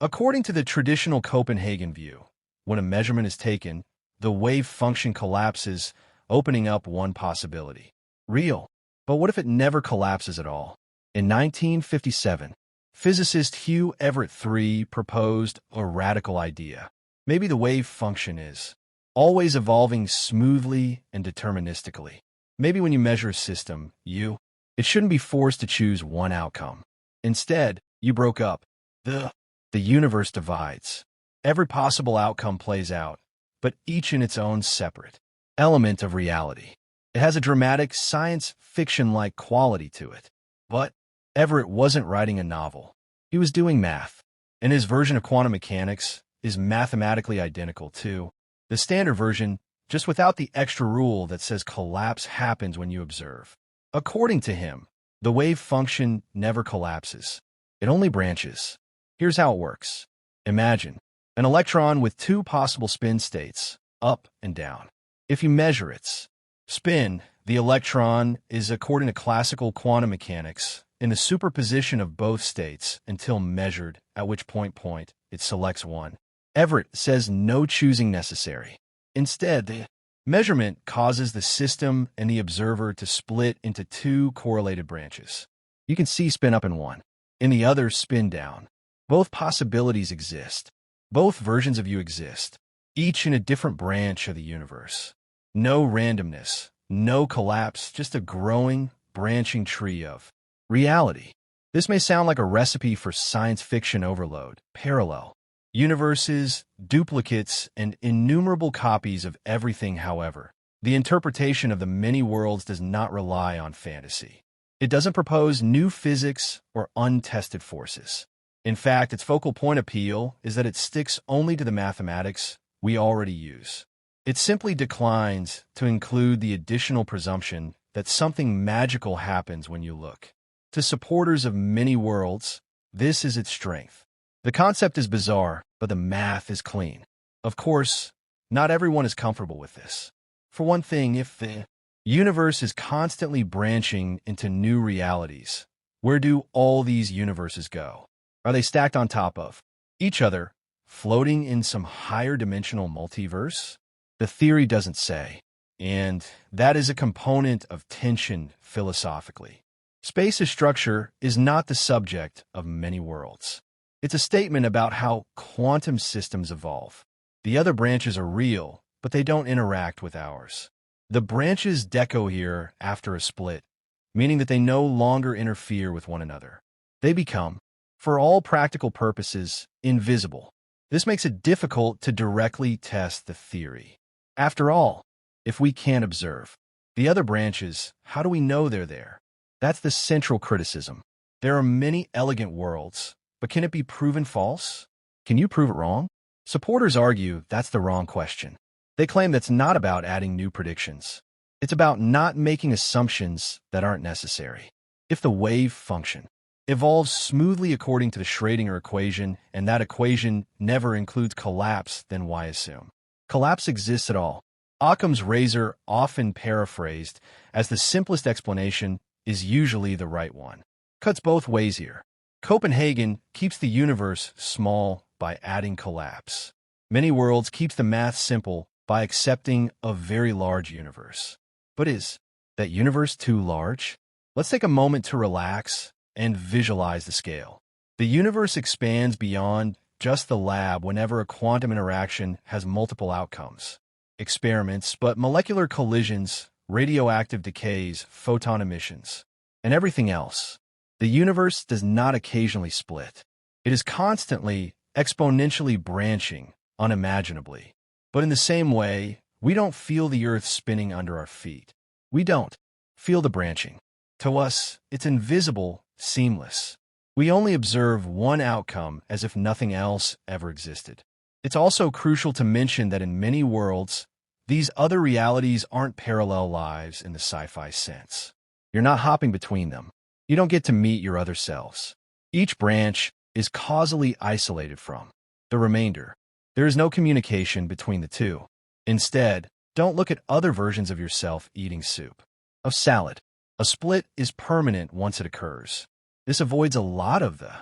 According to the traditional Copenhagen view, when a measurement is taken, the wave function collapses, opening up one possibility. Real. But what if it never collapses at all? In 1957, physicist Hugh Everett III proposed a radical idea. Maybe the wave function is always evolving smoothly and deterministically. Maybe when you measure a system, it shouldn't be forced to choose one outcome. Instead, you broke up. The universe divides. Every possible outcome plays out, but each in its own separate element of reality. It has a dramatic science fiction-like quality to it. But Everett wasn't writing a novel. He was doing math, and his version of quantum mechanics is mathematically identical to the standard version, just without the extra rule that says collapse happens when you observe. According to him, the wave function never collapses. It only branches. Here's how it works. Imagine an electron with two possible spin states, up and down. If you measure its spin, the electron is, according to classical quantum mechanics, in the superposition of both states until measured, at which point it selects one. Everett says no choosing necessary. Instead, the measurement causes the system and the observer to split into two correlated branches. You can see spin up in one, in the other spin down. Both possibilities exist. Both versions of you exist, each in a different branch of the universe. No randomness, no collapse, just a growing, branching tree of reality. This may sound like a recipe for science fiction overload. Parallel universes, duplicates, and innumerable copies of everything. However, the interpretation of the many worlds does not rely on fantasy. It doesn't propose new physics or untested forces. In fact, its focal point appeal is that it sticks only to the mathematics we already use. It simply declines to include the additional presumption that something magical happens when you look. To supporters of many worlds, this is its strength. The concept is bizarre, but the math is clean. Of course, not everyone is comfortable with this. For one thing, if the universe is constantly branching into new realities, where do all these universes go? Are they stacked on top of each other, floating in some higher dimensional multiverse? The theory doesn't say, and that is a component of tension philosophically. Space's structure is not the subject of many worlds. It's a statement about how quantum systems evolve. The other branches are real, but they don't interact with ours. The branches deco here after a split, meaning that they no longer interfere with one another. They become, for all practical purposes, invisible. This makes it difficult to directly test the theory. After all, if we can't observe the other branches, how do we know they're there? That's the central criticism. There are many elegant worlds, but can it be proven false? Can you prove it wrong? Supporters argue that's the wrong question. They claim that's not about adding new predictions. It's about not making assumptions that aren't necessary. If the wave function evolves smoothly according to the Schrödinger equation, and that equation never includes collapse, then why assume collapse exists at all? Occam's razor, often paraphrased as the simplest explanation, is usually the right one. Cuts both ways here. Copenhagen keeps the universe small by adding collapse. Many worlds keeps the math simple by accepting a very large universe. But is that universe too large? Let's take a moment to relax and visualize the scale. The universe expands beyond just the lab whenever a quantum interaction has multiple outcomes. Experiments, but molecular collisions, radioactive decays, photon emissions, and everything else. The universe does not occasionally split. It is constantly, exponentially branching, unimaginably. But in the same way, we don't feel the earth spinning under our feet. We don't feel the branching. To us, it's invisible, seamless. We only observe one outcome as if nothing else ever existed. It's also crucial to mention that in many worlds, these other realities aren't parallel lives in the sci-fi sense. You're not hopping between them. You don't get to meet your other selves. Each branch is causally isolated from the remainder. There is no communication between the two. Instead, don't look at other versions of yourself eating soup. Of salad. A split is permanent once it occurs. This avoids a lot of the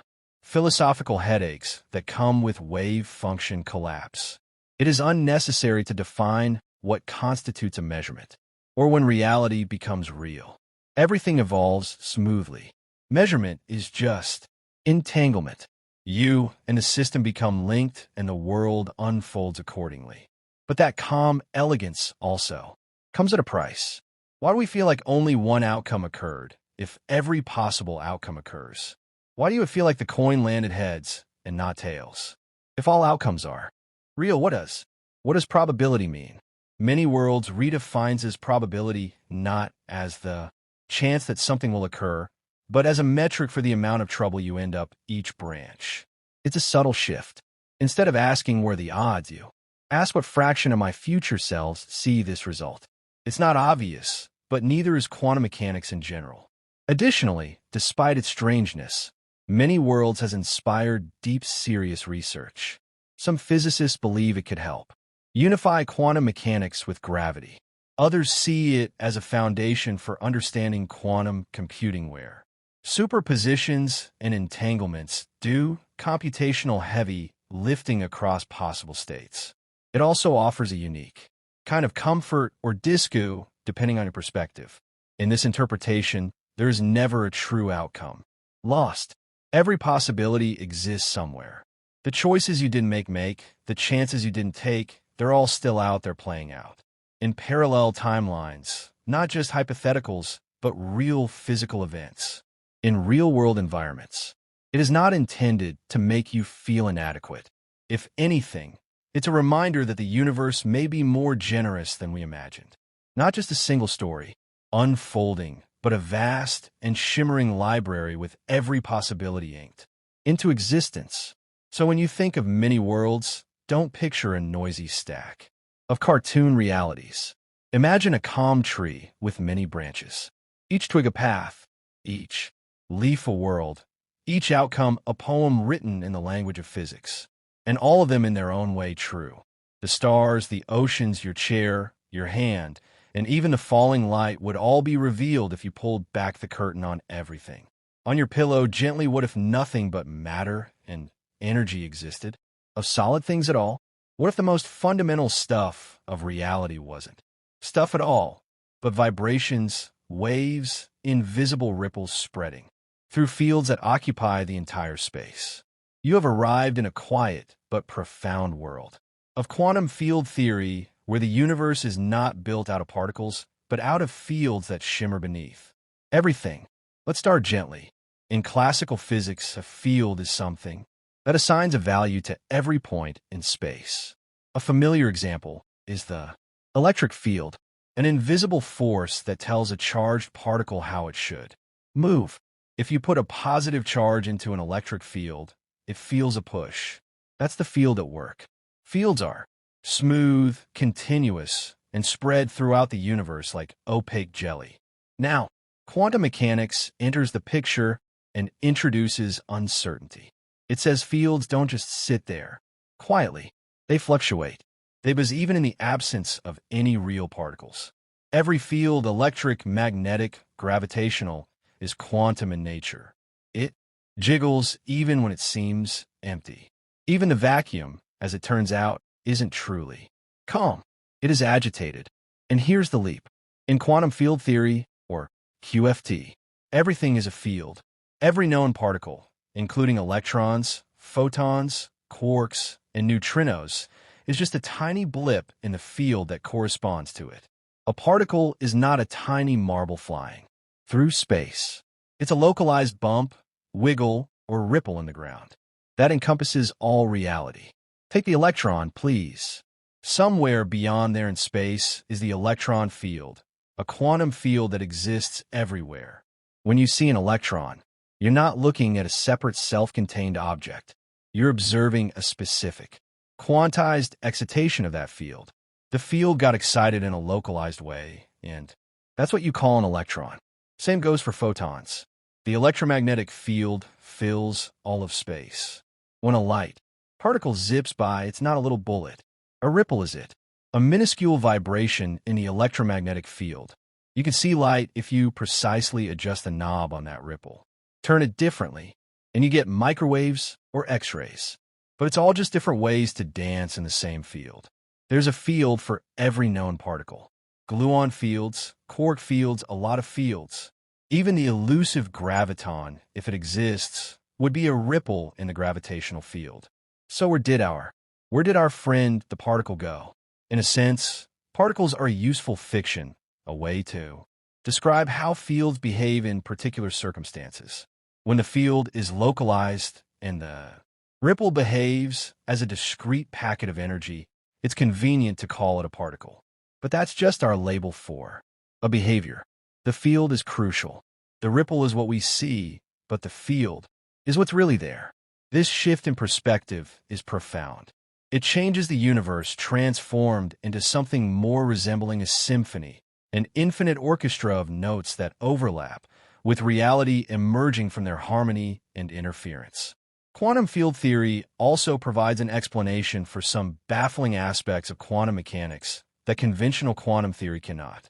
philosophical headaches that come with wave function collapse. It is unnecessary to define what constitutes a measurement, or when reality becomes real. Everything evolves smoothly. Measurement is just entanglement. You and the system become linked and the world unfolds accordingly. But that calm elegance also comes at a price. Why do we feel like only one outcome occurred if every possible outcome occurs? Why do you feel like the coin landed heads and not tails? If all outcomes are real, what does probability mean? Many worlds redefines as probability not as the chance that something will occur, but as a metric for the amount of trouble you end up each branch. It's a subtle shift. Instead of asking where the odds, you ask what fraction of my future selves see this result. It's not obvious, but neither is quantum mechanics in general. Additionally, despite its strangeness, many worlds has inspired deep, serious research. Some physicists believe it could help unify quantum mechanics with gravity. Others see it as a foundation for understanding quantum computing where superpositions and entanglements do computational heavy lifting across possible states. It also offers a unique kind of comfort or disco, depending on your perspective. In this interpretation, there is never a true outcome lost. Every possibility exists somewhere. The choices you didn't make, the chances you didn't take, they're all still out there playing out. In parallel timelines, not just hypotheticals, but real physical events. In real-world environments, it is not intended to make you feel inadequate. If anything, it's a reminder that the universe may be more generous than we imagined. Not just a single story, unfolding, but a vast and shimmering library with every possibility inked into existence. So when you think of many worlds, don't picture a noisy stack of cartoon realities. Imagine a calm tree with many branches, each twig a path, each leaf a world, each outcome a poem written in the language of physics, and all of them in their own way true. The stars, the oceans, your chair, your hand, and even the falling light would all be revealed if you pulled back the curtain on everything. On your pillow, gently, what if nothing but matter and energy existed? Of solid things at all? What if the most fundamental stuff of reality wasn't stuff at all, but vibrations, waves, invisible ripples spreading through fields that occupy the entire space? You have arrived in a quiet but profound world of quantum field theory, where the universe is not built out of particles, but out of fields that shimmer beneath everything. Let's start gently. In classical physics, a field is something that assigns a value to every point in space. A familiar example is the electric field, an invisible force that tells a charged particle how it should move. If you put a positive charge into an electric field, it feels a push. That's the field at work. Fields are smooth, continuous, and spread throughout the universe like opaque jelly. Now, quantum mechanics enters the picture and introduces uncertainty. It says fields don't just sit there quietly. They fluctuate. Because even in the absence of any real particles, every field, electric, magnetic, gravitational, is quantum in nature. It jiggles even when it seems empty. Even the vacuum, as it turns out, isn't truly calm. It is agitated. And here's the leap. In quantum field theory, or QFT, everything is a field. Every known particle, including electrons, photons, quarks, and neutrinos, is just a tiny blip in the field that corresponds to it. A particle is not a tiny marble flying through space. It's a localized bump, wiggle, or ripple in the ground that encompasses all reality. Take the electron, please. Somewhere beyond there in space is the electron field, a quantum field that exists everywhere. When you see an electron, you're not looking at a separate self-contained object. You're observing a specific, quantized excitation of that field. The field got excited in a localized way, and that's what you call an electron. Same goes for photons. The electromagnetic field fills all of space. When a light particle zips by, it's not a little bullet. A ripple is it. A minuscule vibration in the electromagnetic field. You can see light if you precisely adjust the knob on that ripple. Turn it differently, and you get microwaves or X-rays. But it's all just different ways to dance in the same field. There's a field for every known particle. Gluon fields, quark fields, a lot of fields. Even the elusive graviton, if it exists, would be a ripple in the gravitational field. So where did our friend the particle go? In a sense, particles are a useful fiction, a way to describe how fields behave in particular circumstances. When the field is localized and the ripple behaves as a discrete packet of energy, it's convenient to call it a particle. But that's just our label for a behavior. The field is crucial. The ripple is what we see, but the field is what's really there. This shift in perspective is profound. It changes the universe transformed into something more resembling a symphony, an infinite orchestra of notes that overlap, with reality emerging from their harmony and interference. Quantum field theory also provides an explanation for some baffling aspects of quantum mechanics that conventional quantum theory cannot.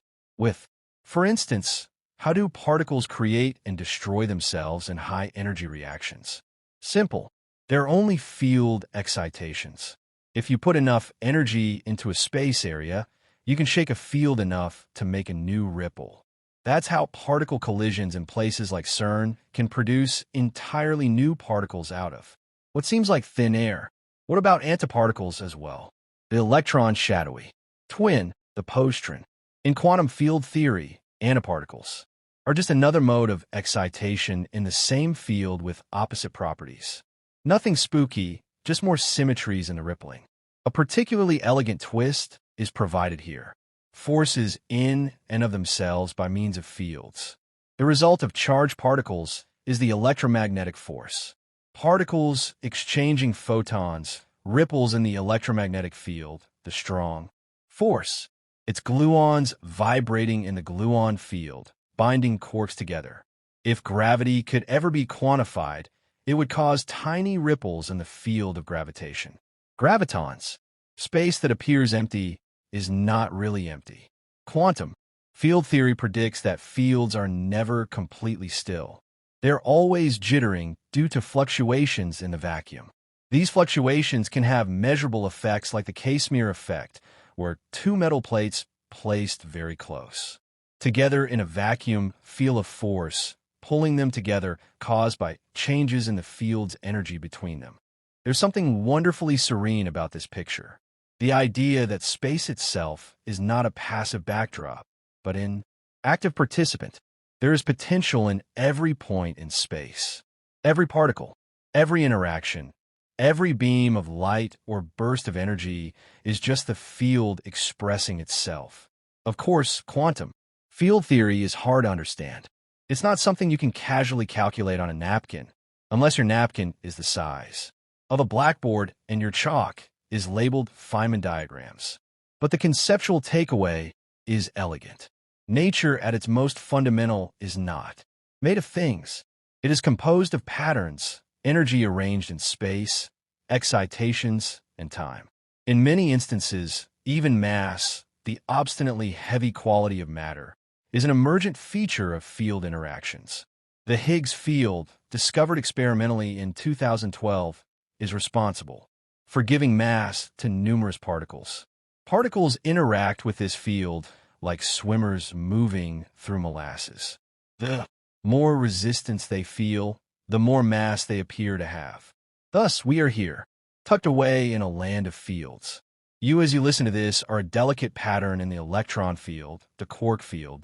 For instance, how do particles create and destroy themselves in high-energy reactions? Simple. They're only field excitations. If you put enough energy into a space area, you can shake a field enough to make a new ripple. That's how particle collisions in places like CERN can produce entirely new particles out of what seems like thin air. What about antiparticles as well? The electron shadowy twin, the positron. In quantum field theory, antiparticles are just another mode of excitation in the same field with opposite properties. Nothing spooky, just more symmetries in the rippling. A particularly elegant twist is provided here. Forces in and of themselves by means of fields. The result of charged particles is the electromagnetic force. Particles exchanging photons, ripples in the electromagnetic field, the strong force. It's gluons vibrating in the gluon field, binding quarks together. If gravity could ever be quantified, it would cause tiny ripples in the field of gravitation. Gravitons, space that appears empty, is not really empty. Quantum field theory predicts that fields are never completely still. They're always jittering due to fluctuations in the vacuum. These fluctuations can have measurable effects like the Casimir effect, where two metal plates placed very close together in a vacuum feel a force, pulling them together caused by changes in the field's energy between them. There's something wonderfully serene about this picture. The idea that space itself is not a passive backdrop, but an active participant. There is potential in every point in space. Every particle, every interaction, every beam of light or burst of energy is just the field expressing itself. Of course, quantum field theory is hard to understand. It's not something you can casually calculate on a napkin, unless your napkin is the size of a blackboard and your chalk is labeled Feynman diagrams. But the conceptual takeaway is elegant. Nature at its most fundamental is not made of things. It is composed of patterns, energy arranged in space, excitations, and time. In many instances, even mass, the obstinately heavy quality of matter, is an emergent feature of field interactions. The Higgs field, discovered experimentally in 2012, is responsible for giving mass to numerous particles. Particles interact with this field like swimmers moving through molasses. The more resistance they feel, the more mass they appear to have. Thus, we are here, tucked away in a land of fields. You, as you listen to this, are a delicate pattern in the electron field, the quark field,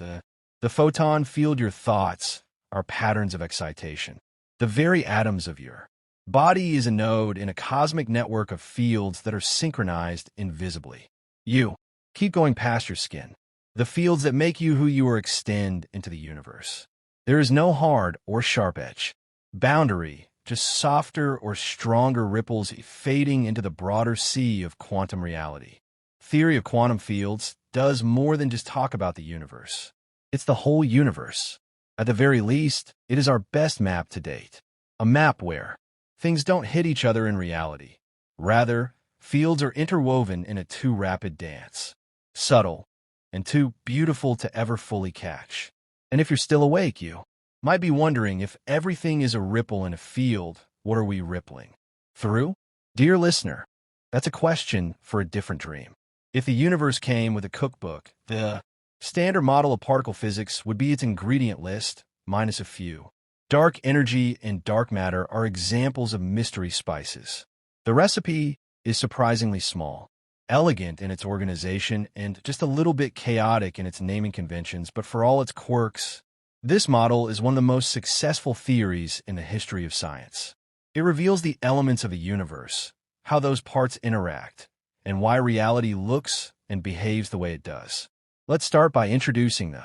the photon field. Your thoughts are patterns of excitation. The very atoms of your Body is a node in a cosmic network of fields that are synchronized invisibly. You keep going past your skin. The fields that make you who you are extend into the universe. There is no hard or sharp edge. Boundary, just softer or stronger ripples fading into the broader sea of quantum reality. Theory of quantum fields does more than just talk about the universe. It's the whole universe. At the very least, it is our best map to date. A map where things don't hit each other in reality. Rather, fields are interwoven in a too rapid dance. Subtle, and too beautiful to ever fully catch. And if you're still awake, you might be wondering if everything is a ripple in a field, what are we rippling through? Dear listener, that's a question for a different dream. If the universe came with a cookbook, the standard model of particle physics would be its ingredient list, minus a few. Dark energy and dark matter are examples of mystery spices. The recipe is surprisingly small, elegant in its organization, and just a little bit chaotic in its naming conventions, but for all its quirks, this model is one of the most successful theories in the history of science. It reveals the elements of a universe, how those parts interact, and why reality looks and behaves the way it does. Let's start by introducing the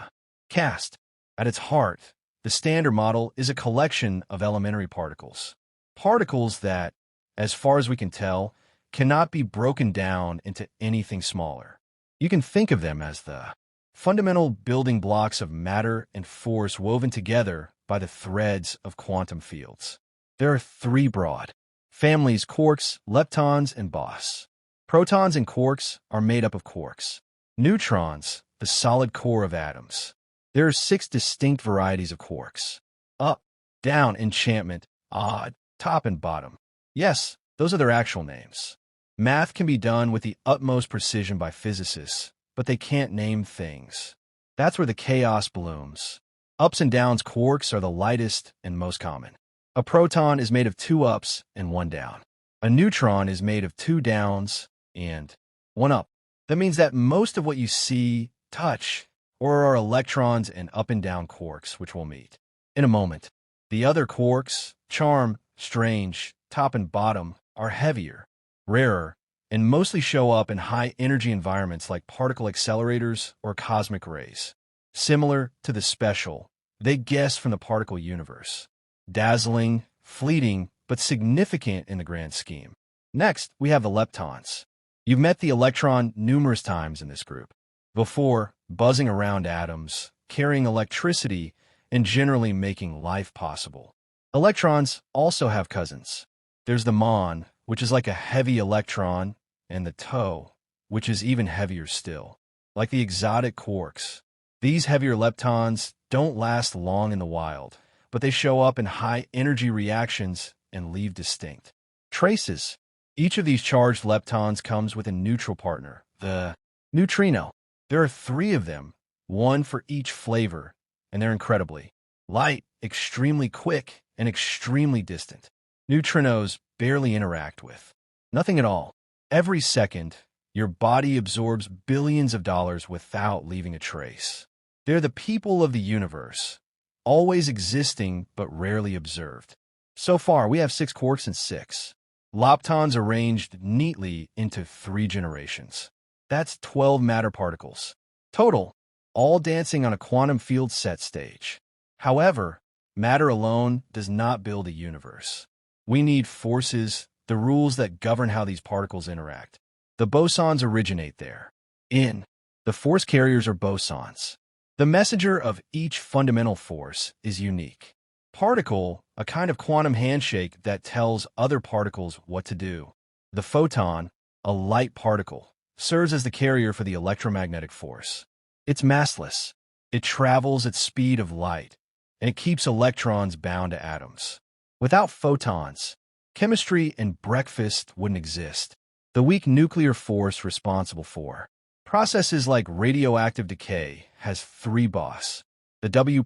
cast. At its heart, the Standard Model is a collection of elementary particles. Particles that, as far as we can tell, cannot be broken down into anything smaller. You can think of them as the fundamental building blocks of matter and force woven together by the threads of quantum fields. There are three broad families: quarks, leptons, and boson. Protons and quarks are made up of quarks. Neutrons, the solid core of atoms. There are 6 distinct varieties of quarks: up, down, enchantment, odd, top, and bottom. Yes, those are their actual names. Math can be done with the utmost precision by physicists, but they can't name things. That's where the chaos blooms. Ups and downs quarks are the lightest and most common. A proton is made of 2 ups and 1 down. A neutron is made of 2 downs and 1 up. That means that most of what you see, touch, or are electrons and up and down quarks, which we'll meet in a moment. The other quarks, charm, strange, top and bottom, are heavier, rarer, and mostly show up in high-energy environments like particle accelerators or cosmic rays. Similar to the special, they guess from the particle universe. Dazzling, fleeting, but significant in the grand scheme. Next, we have the leptons. You've met the electron numerous times in this group. Before, buzzing around atoms, carrying electricity, and generally making life possible. Electrons also have cousins. There's the muon, which is like a heavy electron, and the tau, which is even heavier still. Like the exotic quarks, these heavier leptons don't last long in the wild, but they show up in high-energy reactions and leave distinct traces. Each of these charged leptons comes with a neutral partner, the neutrino. There are 3 of them, 1 for each flavor, and they're incredibly light, extremely quick, and extremely distant. Neutrinos barely interact with nothing at all. Every second, your body absorbs billions of dollars without leaving a trace. They're the people of the universe, always existing but rarely observed. So far, we have 6 quarks and 6 leptons arranged neatly into 3 generations. That's 12 matter particles total, all dancing on a quantum field set stage. However, matter alone does not build a universe. We need forces, the rules that govern how these particles interact. The bosons originate there. The force carriers are bosons. The messenger of each fundamental force is unique. Particle, a kind of quantum handshake that tells other particles what to do. The photon, a light particle, serves as the carrier for the electromagnetic force. It's massless. It travels at speed of light, and it keeps electrons bound to atoms. Without photons, chemistry and breakfast wouldn't exist. The weak nuclear force responsible for processes like radioactive decay has 3 boss: the W+,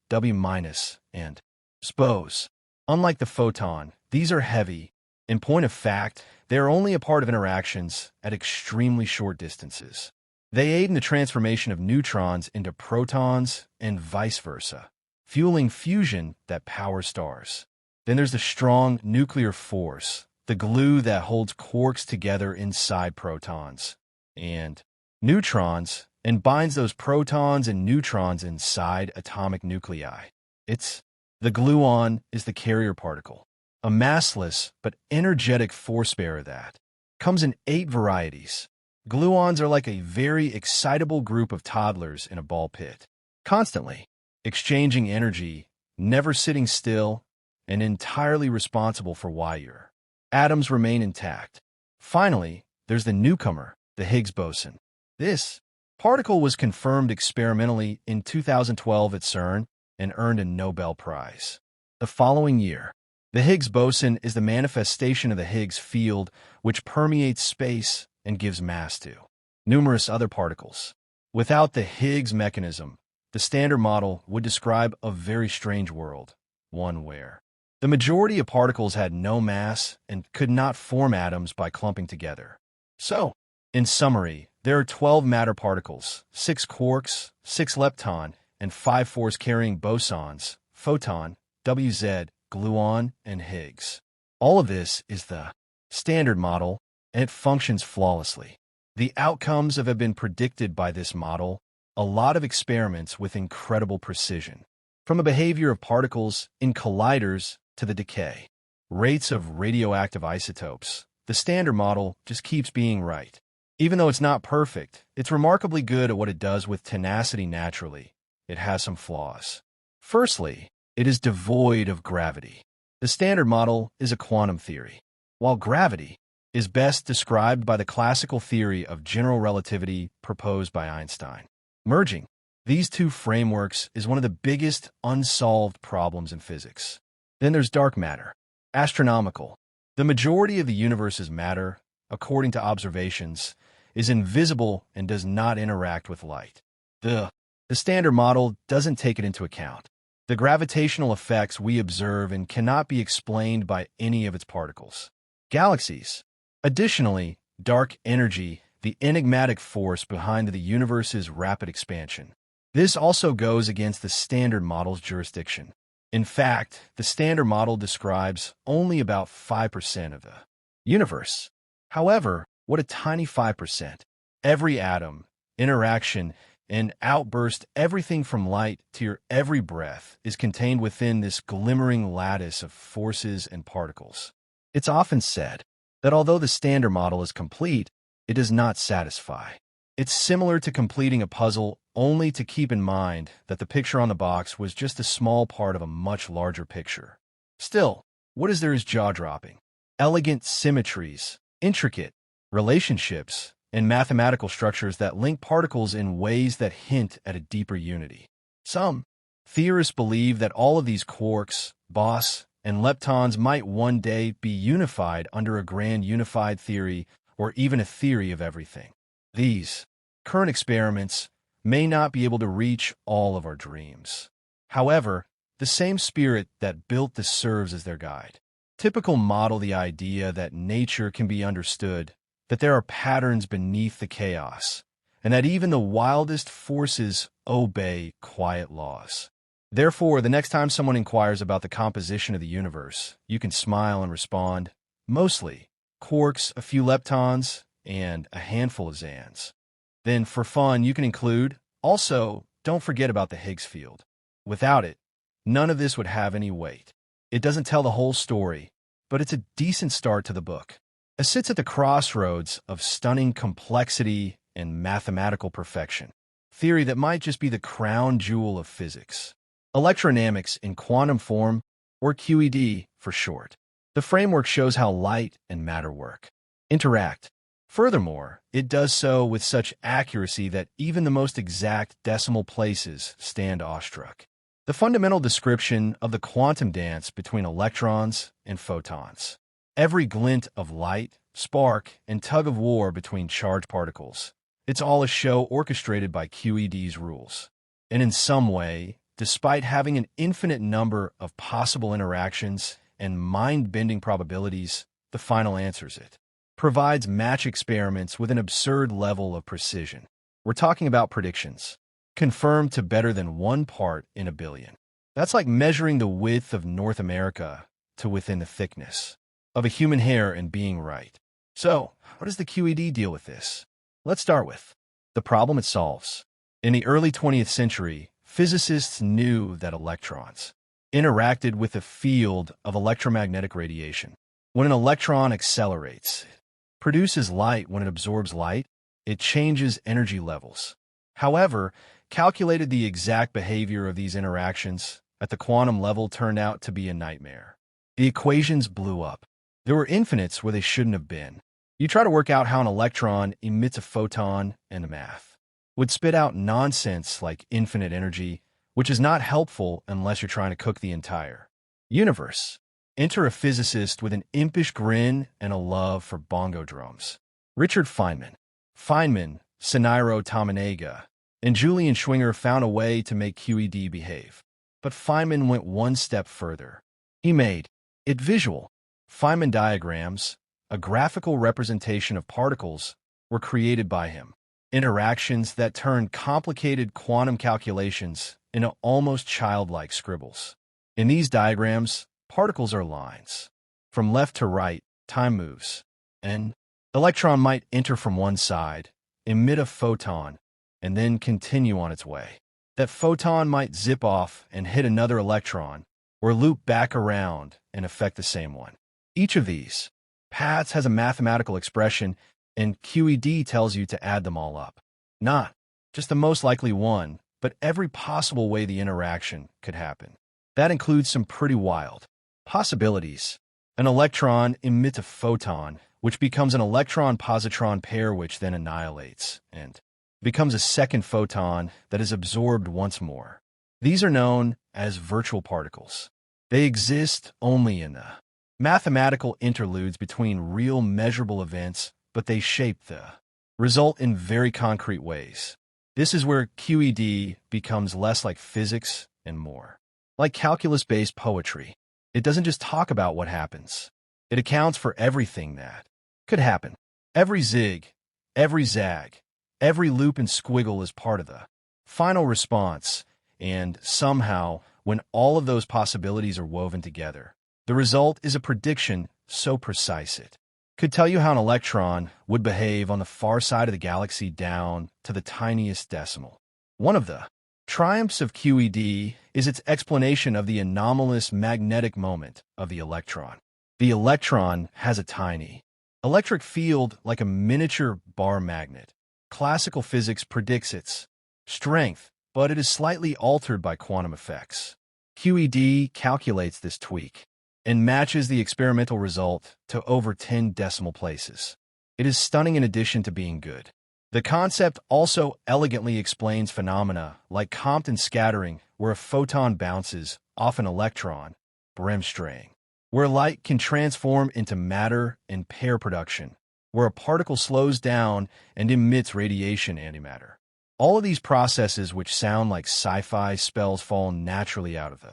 W-, and SPOs. Unlike the photon, these are heavy. In point of fact, they are only a part of interactions at extremely short distances. They aid in the transformation of neutrons into protons and vice versa, fueling fusion that powers stars. Then there's the strong nuclear force, the glue that holds quarks together inside protons and neutrons and binds those protons and neutrons inside atomic nuclei. The gluon is the carrier particle, a massless but energetic force bearer that comes in 8 varieties. Gluons are like a very excitable group of toddlers in a ball pit, constantly exchanging energy, never sitting still, and entirely responsible for why your atoms remain intact. Finally, there's the newcomer, the Higgs boson. This particle was confirmed experimentally in 2012 at CERN and earned a Nobel Prize. The following year, the Higgs boson is the manifestation of the Higgs field, which permeates space and gives mass to numerous other particles. Without the Higgs mechanism, the Standard Model would describe a very strange world, one where the majority of particles had no mass and could not form atoms by clumping together. So, in summary, there are 12 matter particles, 6 quarks, 6 lepton, and 5 force-carrying bosons, photon, WZ, gluon, and Higgs. All of this is the Standard Model, and it functions flawlessly. The outcomes have been predicted by this model, a lot of experiments with incredible precision. From the behavior of particles in colliders to the decay rates of radioactive isotopes, the Standard Model just keeps being right. Even though it's not perfect, it's remarkably good at what it does with tenacity naturally. It has some flaws. Firstly, it is devoid of gravity. The Standard Model is a quantum theory, while gravity is best described by the classical theory of general relativity proposed by Einstein. Merging these two frameworks is one of the biggest unsolved problems in physics. Then there's dark matter. Astronomical. The majority of the universe's matter, according to observations, is invisible and does not interact with light. The Standard Model doesn't take it into account. The gravitational effects we observe and cannot be explained by any of its particles. Galaxies. Additionally, dark energy, the enigmatic force behind the universe's rapid expansion. This also goes against the Standard Model's jurisdiction. In fact, the Standard Model describes only about 5% of the universe. However, what a tiny 5%. Every atom, interaction, and outburst, everything from light to your every breath, is contained within this glimmering lattice of forces and particles. It's often said that although the Standard Model is complete, it does not satisfy. It's similar to completing a puzzle, only to keep in mind that the picture on the box was just a small part of a much larger picture. Still, what is there is jaw-dropping. Elegant symmetries, intricate relationships, and mathematical structures that link particles in ways that hint at a deeper unity. Some theorists believe that all of these quarks, bos, and leptons might one day be unified under a grand unified theory or even a theory of everything. These current experiments may not be able to reach all of our dreams. However, the same spirit that built this serves as their guide. Typical model the idea that nature can be understood, that there are patterns beneath the chaos, and that even the wildest forces obey quiet laws. Therefore, the next time someone inquires about the composition of the universe, you can smile and respond, mostly quarks, a few leptons, and a handful of xans. Then, for fun, you can include, also, don't forget about the Higgs field. Without it, none of this would have any weight. It doesn't tell the whole story, but it's a decent start to the book. It sits at the crossroads of stunning complexity and mathematical perfection, theory that might just be the crown jewel of physics. Electrodynamics in quantum form, or QED for short. The framework shows how light and matter interact. Furthermore, it does so with such accuracy that even the most exact decimal places stand awestruck. The fundamental description of the quantum dance between electrons and photons. Every glint of light, spark, and tug-of-war between charged particles. It's all a show orchestrated by QED's rules. And in some way, despite having an infinite number of possible interactions and mind-bending probabilities, the final answers it. Provides match experiments with an absurd level of precision. We're talking about predictions, confirmed to better than 1 part in a billion. That's like measuring the width of North America to within the thickness of a human hair and being right. So, how does the QED deal with this? Let's start with the problem it solves. In the early 20th century, physicists knew that electrons interacted with a field of electromagnetic radiation. When an electron accelerates, it produces light. When it absorbs light, it changes energy levels. However, calculated the exact behavior of these interactions at the quantum level turned out to be a nightmare. The equations blew up. There were infinites where they shouldn't have been. You try to work out how an electron emits a photon, and the math would spit out nonsense like infinite energy, which is not helpful unless you're trying to cook the entire universe. Enter a physicist with an impish grin and a love for bongo drums. Richard Feynman. Feynman, Shinjiro Tominaga, and Julian Schwinger found a way to make QED behave. But Feynman went one step further. He made it visual. Feynman diagrams, a graphical representation of particles, were created by him. Interactions that turned complicated quantum calculations into almost childlike scribbles. In these diagrams, particles are lines. From left to right, time moves. An electron might enter from one side, emit a photon, and then continue on its way. That photon might zip off and hit another electron, or loop back around and affect the same one. Each of these paths has a mathematical expression, and QED tells you to add them all up. Not just the most likely one, but every possible way the interaction could happen. That includes some pretty wild possibilities. An electron emits a photon, which becomes an electron-positron pair, which then annihilates and becomes a second photon that is absorbed once more. These are known as virtual particles. They exist only in the mathematical interludes between real measurable events, but they shape the result in very concrete ways. This is where QED becomes less like physics and more like calculus-based poetry. It doesn't just talk about what happens. It accounts for everything that could happen. Every zig, every zag, every loop and squiggle is part of the final response, and somehow, when all of those possibilities are woven together, the result is a prediction so precise it could tell you how an electron would behave on the far side of the galaxy down to the tiniest decimal. One of the triumphs of QED is its explanation of the anomalous magnetic moment of the electron. The electron has a tiny electric field like a miniature bar magnet. Classical physics predicts its strength, but it is slightly altered by quantum effects. QED calculates this tweak and matches the experimental result to over 10 decimal places. It is stunning in addition to being good. The concept also elegantly explains phenomena like Compton scattering, where a photon bounces off an electron, Bremsstrahlung, where light can transform into matter, and pair production, where a particle slows down and emits radiation antimatter. All of these processes, which sound like sci-fi spells, fall naturally out of the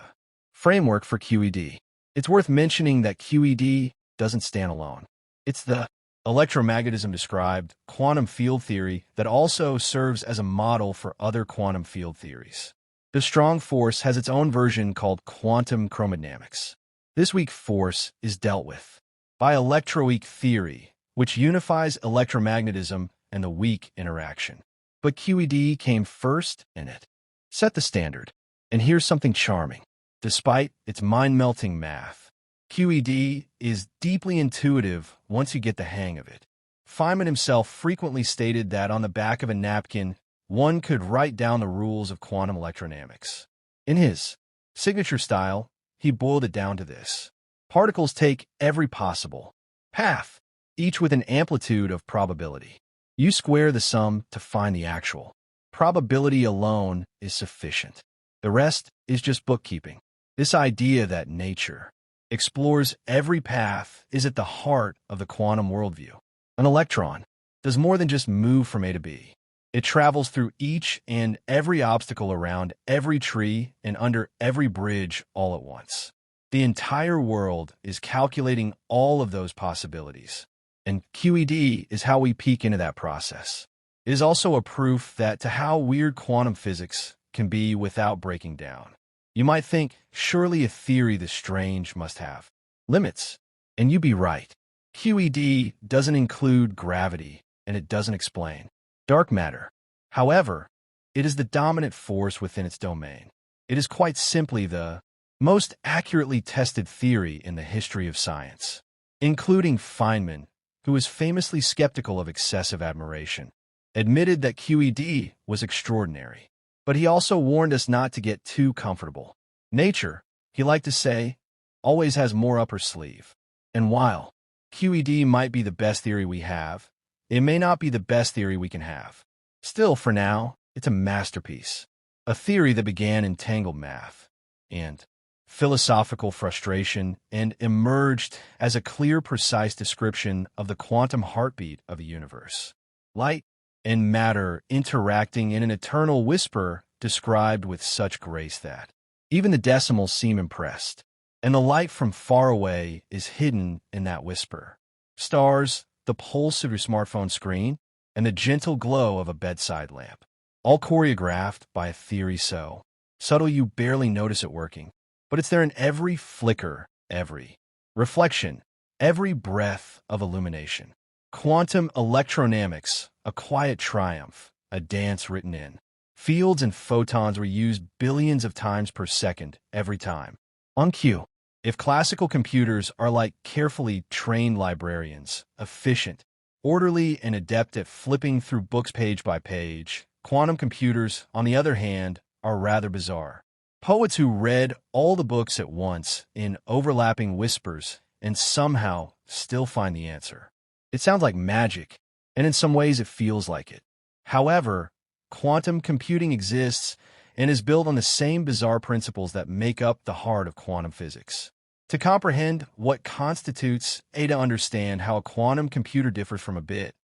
framework for QED. It's worth mentioning that QED doesn't stand alone. It's the electromagnetism described quantum field theory that also serves as a model for other quantum field theories. The strong force has its own version called quantum chromodynamics. This weak force is dealt with by electroweak theory, which unifies electromagnetism and the weak interaction. But QED came first, and it set the standard. And here's something charming. Despite its mind-melting math, QED is deeply intuitive once you get the hang of it. Feynman himself frequently stated that on the back of a napkin, one could write down the rules of quantum electrodynamics. In his signature style, he boiled it down to this. Particles take every possible path, each with an amplitude of probability. You square the sum to find the actual. Probability alone is sufficient. The rest is just bookkeeping. This idea that nature explores every path is at the heart of the quantum worldview. An electron does more than just move from A to B. It travels through each and every obstacle, around every tree, and under every bridge all at once. The entire world is calculating all of those possibilities, and QED is how we peek into that process. It is also a proof that to how weird quantum physics can be without breaking down. You might think, surely a theory this strange must have limits. And you'd be right. QED doesn't include gravity, and it doesn't explain dark matter. However, it is the dominant force within its domain. It is quite simply the most accurately tested theory in the history of science, including Feynman, who was famously skeptical of excessive admiration, admitted that QED was extraordinary. But he also warned us not to get too comfortable. Nature, he liked to say, always has more up her sleeve. And while QED might be the best theory we have, it may not be the best theory we can have. Still, for now, it's a masterpiece. A theory that began in tangled math and philosophical frustration and emerged as a clear, precise description of the quantum heartbeat of the universe. Light and matter interacting in an eternal whisper described with such grace that even the decimals seem impressed, and the light from far away is hidden in that whisper. Stars, the pulse of your smartphone screen, and the gentle glow of a bedside lamp, all choreographed by a theory so subtle you barely notice it working. But it's there in every flicker, every reflection, every breath of illumination. Quantum electrodynamics, a quiet triumph, a dance written in fields and photons were used billions of times per second every time. On cue, if classical computers are like carefully trained librarians, efficient, orderly, and adept at flipping through books page by page, quantum computers, on the other hand, are rather bizarre. Poets who read all the books at once in overlapping whispers and somehow still find the answer. It sounds like magic, and in some ways it feels like it. However, quantum computing exists and is built on the same bizarre principles that make up the heart of quantum physics. To comprehend what constitutes to understand how a quantum computer differs from a bit,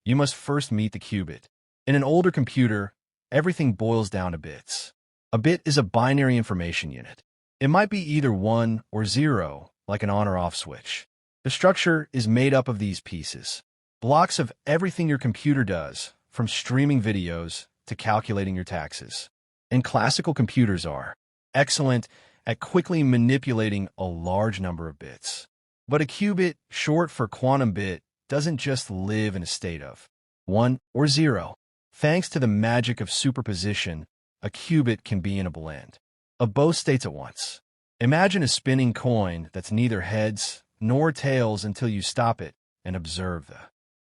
you must first meet the qubit. In an older computer, everything boils down to bits. A bit is a binary information unit. It might be either 1 or 0, like an on or off switch. The structure is made up of these pieces, blocks of everything your computer does, from streaming videos to calculating your taxes. And classical computers are excellent at quickly manipulating a large number of bits. But a qubit, short for quantum bit, doesn't just live in a state of 1 or 0. Thanks to the magic of superposition, a qubit can be in a blend of both states at once. Imagine a spinning coin that's neither heads nor tails until you stop it and observe the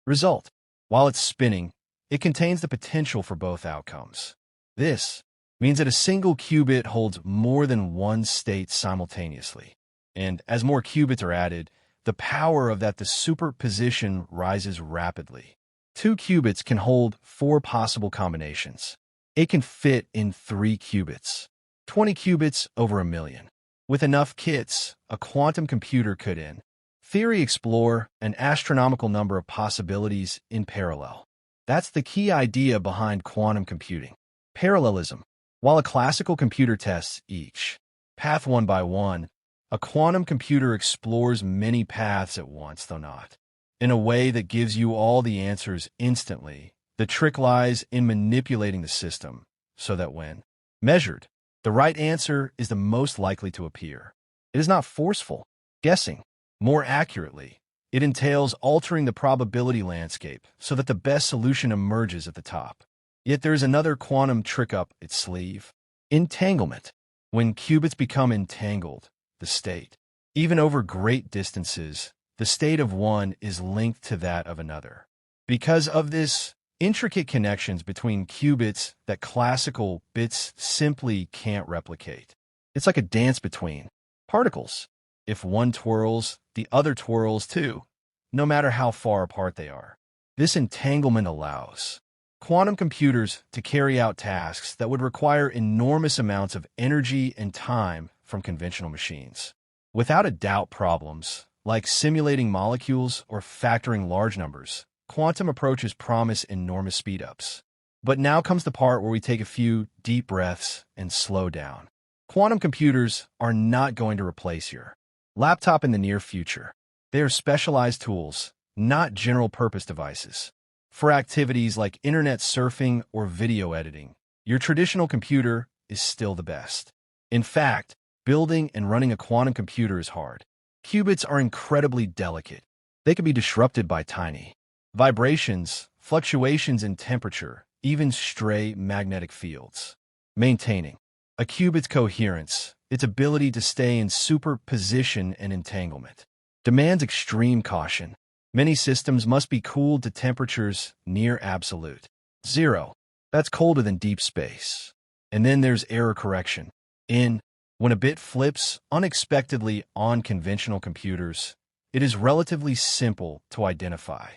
result. While it's spinning, it contains the potential for both outcomes. This means that a single qubit holds more than one state simultaneously. And as more qubits are added, the power of the superposition rises rapidly. 2 qubits can hold 4 possible combinations. It can fit in 3 qubits, 20 qubits over 1,000,000. With enough kits, a quantum computer could, in theory, explore an astronomical number of possibilities in parallel. That's the key idea behind quantum computing. Parallelism. While a classical computer tests each path one by one, a quantum computer explores many paths at once, though not in a way that gives you all the answers instantly. The trick lies in manipulating the system so that when measured, the right answer is the most likely to appear. It is not forceful guessing. More accurately, it entails altering the probability landscape so that the best solution emerges at the top. Yet there is another quantum trick up its sleeve: entanglement. When qubits become entangled, the state, even over great distances, the state of one is linked to that of another. Because of this, intricate connections between qubits that classical bits simply can't replicate. It's like a dance between particles. If one twirls, the other twirls too, no matter how far apart they are. This entanglement allows quantum computers to carry out tasks that would require enormous amounts of energy and time from conventional machines. Without a doubt, problems like simulating molecules or factoring large numbers, quantum approaches promise enormous speedups. But now comes the part where we take a few deep breaths and slow down. Quantum computers are not going to replace your laptop in the near future. They are specialized tools, not general-purpose devices. For activities like internet surfing or video editing, your traditional computer is still the best. In fact, building and running a quantum computer is hard. Qubits are incredibly delicate. They can be disrupted by tiny vibrations, fluctuations in temperature, even stray magnetic fields. Maintaining a qubit's coherence, its ability to stay in superposition and entanglement, demands extreme caution. Many systems must be cooled to temperatures near absolute zero. That's colder than deep space. And then there's error correction. When a bit flips unexpectedly on conventional computers, it is relatively simple to identify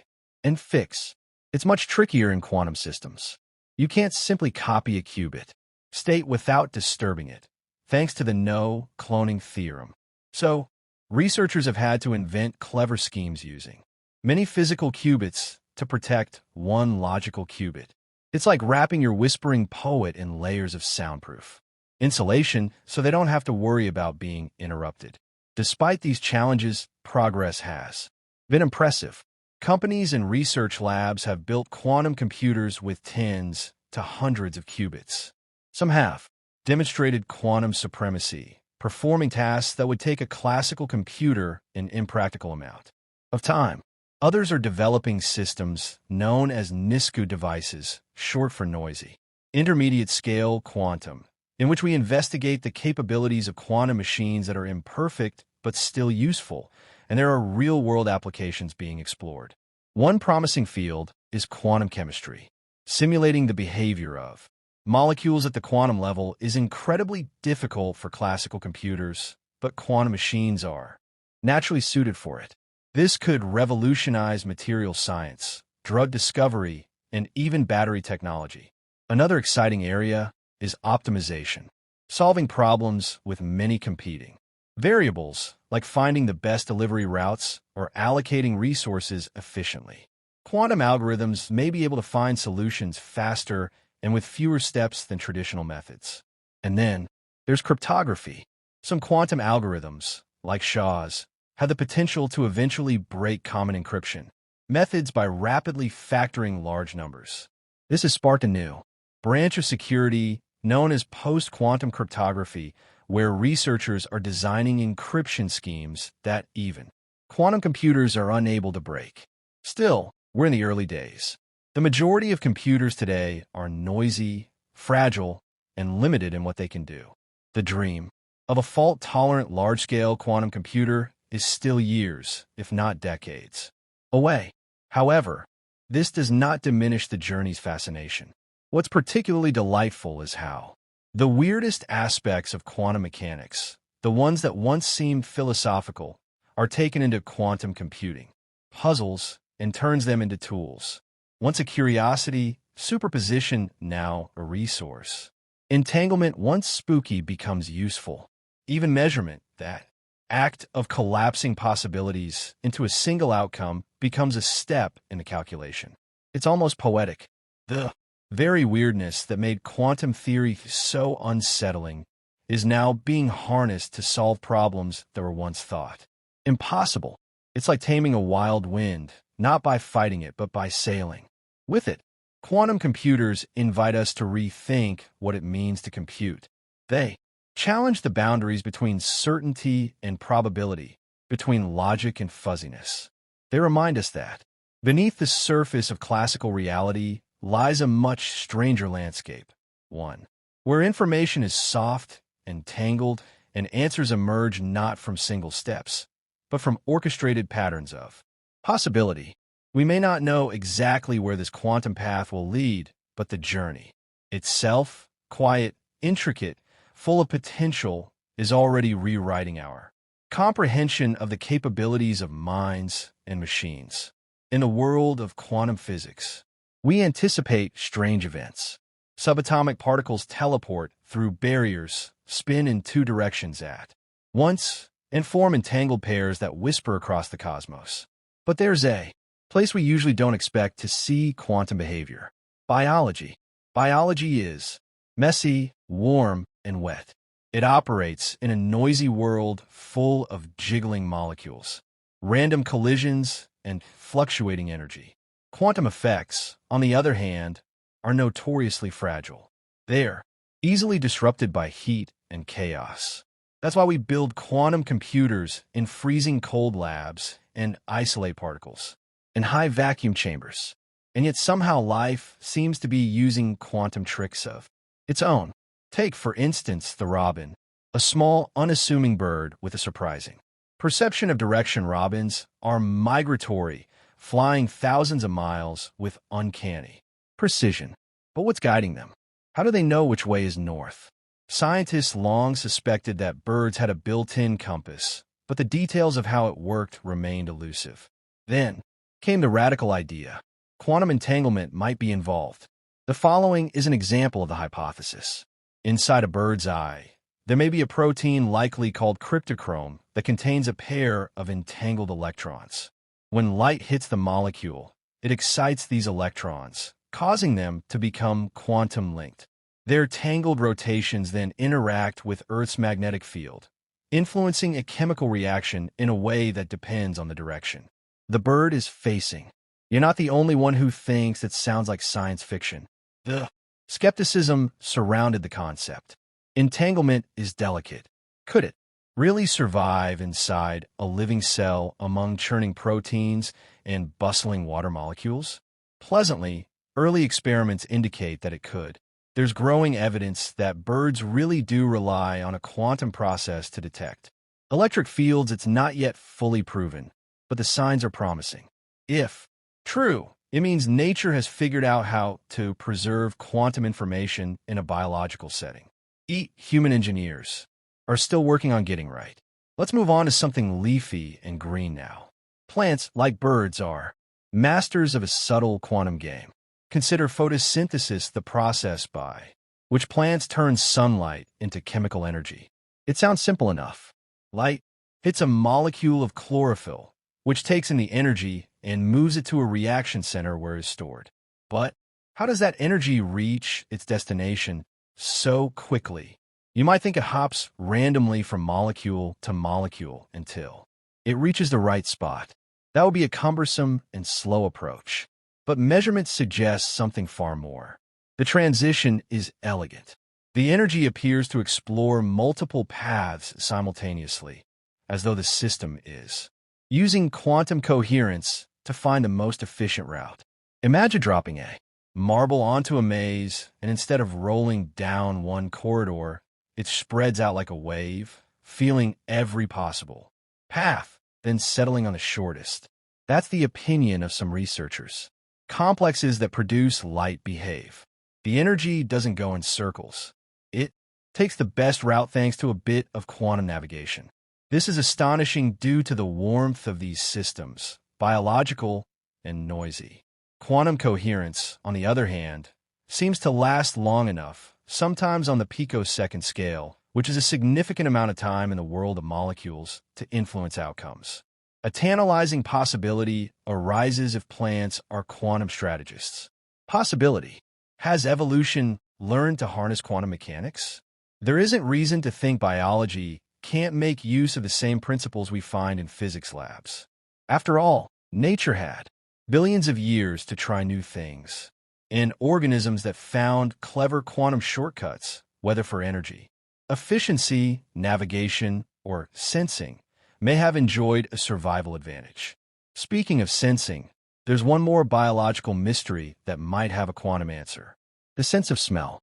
and fix. It's much trickier in quantum systems. You can't simply copy a qubit state without disturbing it, thanks to the no-cloning theorem. So, researchers have had to invent clever schemes using many physical qubits to protect one logical qubit. It's like wrapping your whispering poet in layers of soundproof insulation so they don't have to worry about being interrupted. Despite these challenges, progress has been impressive. Companies and research labs have built quantum computers with tens to hundreds of qubits. Some have demonstrated quantum supremacy, performing tasks that would take a classical computer an impractical amount of time. Others are developing systems known as NISQ devices, short for noisy intermediate-scale quantum, in which we investigate the capabilities of quantum machines that are imperfect but still useful, and there are real-world applications being explored. One promising field is quantum chemistry. Simulating the behavior of molecules at the quantum level is incredibly difficult for classical computers, but quantum machines are naturally suited for it. This could revolutionize material science, drug discovery, and even battery technology. Another exciting area is optimization, solving problems with many competing variables, like finding the best delivery routes or allocating resources efficiently. Quantum algorithms may be able to find solutions faster and with fewer steps than traditional methods. And then there's cryptography. Some quantum algorithms, like SHA's, have the potential to eventually break common encryption methods by rapidly factoring large numbers. This has sparked a new branch of security known as post-quantum cryptography, where researchers are designing encryption schemes that even quantum computers are unable to break. Still, we're in the early days. The majority of computers today are noisy, fragile, and limited in what they can do. The dream of a fault-tolerant large-scale quantum computer is still years, if not decades, away. However, this does not diminish the journey's fascination. What's particularly delightful is how the weirdest aspects of quantum mechanics, the ones that once seemed philosophical, are taken into quantum computing puzzles and turns them into tools. Once a curiosity, superposition now a resource. Entanglement once spooky becomes useful. Even measurement, that act of collapsing possibilities into a single outcome, becomes a step in the calculation. It's almost poetic. The very weirdness that made quantum theory so unsettling is now being harnessed to solve problems that were once thought impossible. It's like taming a wild wind, not by fighting it, but by sailing with it. Quantum computers invite us to rethink what it means to compute. They challenge the boundaries between certainty and probability, between logic and fuzziness. They remind us that beneath the surface of classical reality lies a much stranger landscape, one where information is soft and tangled and answers emerge not from single steps, but from orchestrated patterns of possibility. We may not know exactly where this quantum path will lead, but the journey itself, quiet, intricate, full of potential, is already rewriting our comprehension of the capabilities of minds and machines. In the world of quantum physics, we anticipate strange events. Subatomic particles teleport through barriers, spin in two directions at once, and form entangled pairs that whisper across the cosmos. But there's a place we usually don't expect to see quantum behavior. Biology. Biology is messy, warm, and wet. It operates in a noisy world full of jiggling molecules, random collisions, and fluctuating energy. Quantum effects, on the other hand, are notoriously fragile. They're easily disrupted by heat and chaos. That's why we build quantum computers in freezing cold labs and isolate particles in high vacuum chambers. And yet somehow life seems to be using quantum tricks of its own. Take, for instance, the robin, a small, unassuming bird with a surprising perception of direction. Robins are migratory, flying thousands of miles with uncanny precision. But what's guiding them? How do they know which way is north? Scientists long suspected that birds had a built-in compass, but the details of how it worked remained elusive. Then came the radical idea. Quantum entanglement might be involved. The following is an example of the hypothesis. Inside a bird's eye, there may be a protein likely called cryptochrome that contains a pair of entangled electrons. When light hits the molecule, it excites these electrons, causing them to become quantum linked. Their tangled rotations then interact with Earth's magnetic field, influencing a chemical reaction in a way that depends on the direction the bird is facing. You're not the only one who thinks it sounds like science fiction. The skepticism surrounded the concept. Entanglement is delicate. Could it really survive inside a living cell among churning proteins and bustling water molecules? Pleasantly, early experiments indicate that it could. There's growing evidence that birds really do rely on a quantum process to detect electric fields. It's not yet fully proven, but the signs are promising. If true, it means nature has figured out how to preserve quantum information in a biological setting. Human engineers are still working on getting right. Let's move on to something leafy and green now. Plants, like birds, are masters of a subtle quantum game. Consider photosynthesis, the process by which plants turn sunlight into chemical energy. It sounds simple enough. Light hits a molecule of chlorophyll, which takes in the energy and moves it to a reaction center where it is stored. But how does that energy reach its destination so quickly? You might think it hops randomly from molecule to molecule until it reaches the right spot. That would be a cumbersome and slow approach. But measurements suggest something far more. The transition is elegant. The energy appears to explore multiple paths simultaneously, as though the system is using quantum coherence to find the most efficient route. Imagine dropping a marble onto a maze, and instead of rolling down one corridor, it spreads out like a wave, feeling every possible path, then settling on the shortest. That's the opinion of some researchers. Complexes that produce light behave. The energy doesn't go in circles. It takes the best route thanks to a bit of quantum navigation. This is astonishing due to the warmth of these systems, biological and noisy. Quantum coherence, on the other hand, seems to last long enough, sometimes on the picosecond scale, which is a significant amount of time in the world of molecules, to influence outcomes. A tantalizing possibility arises if plants are quantum strategists. Possibility. Has evolution learned to harness quantum mechanics? There isn't reason to think biology can't make use of the same principles we find in physics labs. After all, nature had billions of years to try new things, and organisms that found clever quantum shortcuts, whether for energy, efficiency, navigation, or sensing, may have enjoyed a survival advantage. Speaking of sensing, there's one more biological mystery that might have a quantum answer. The sense of smell.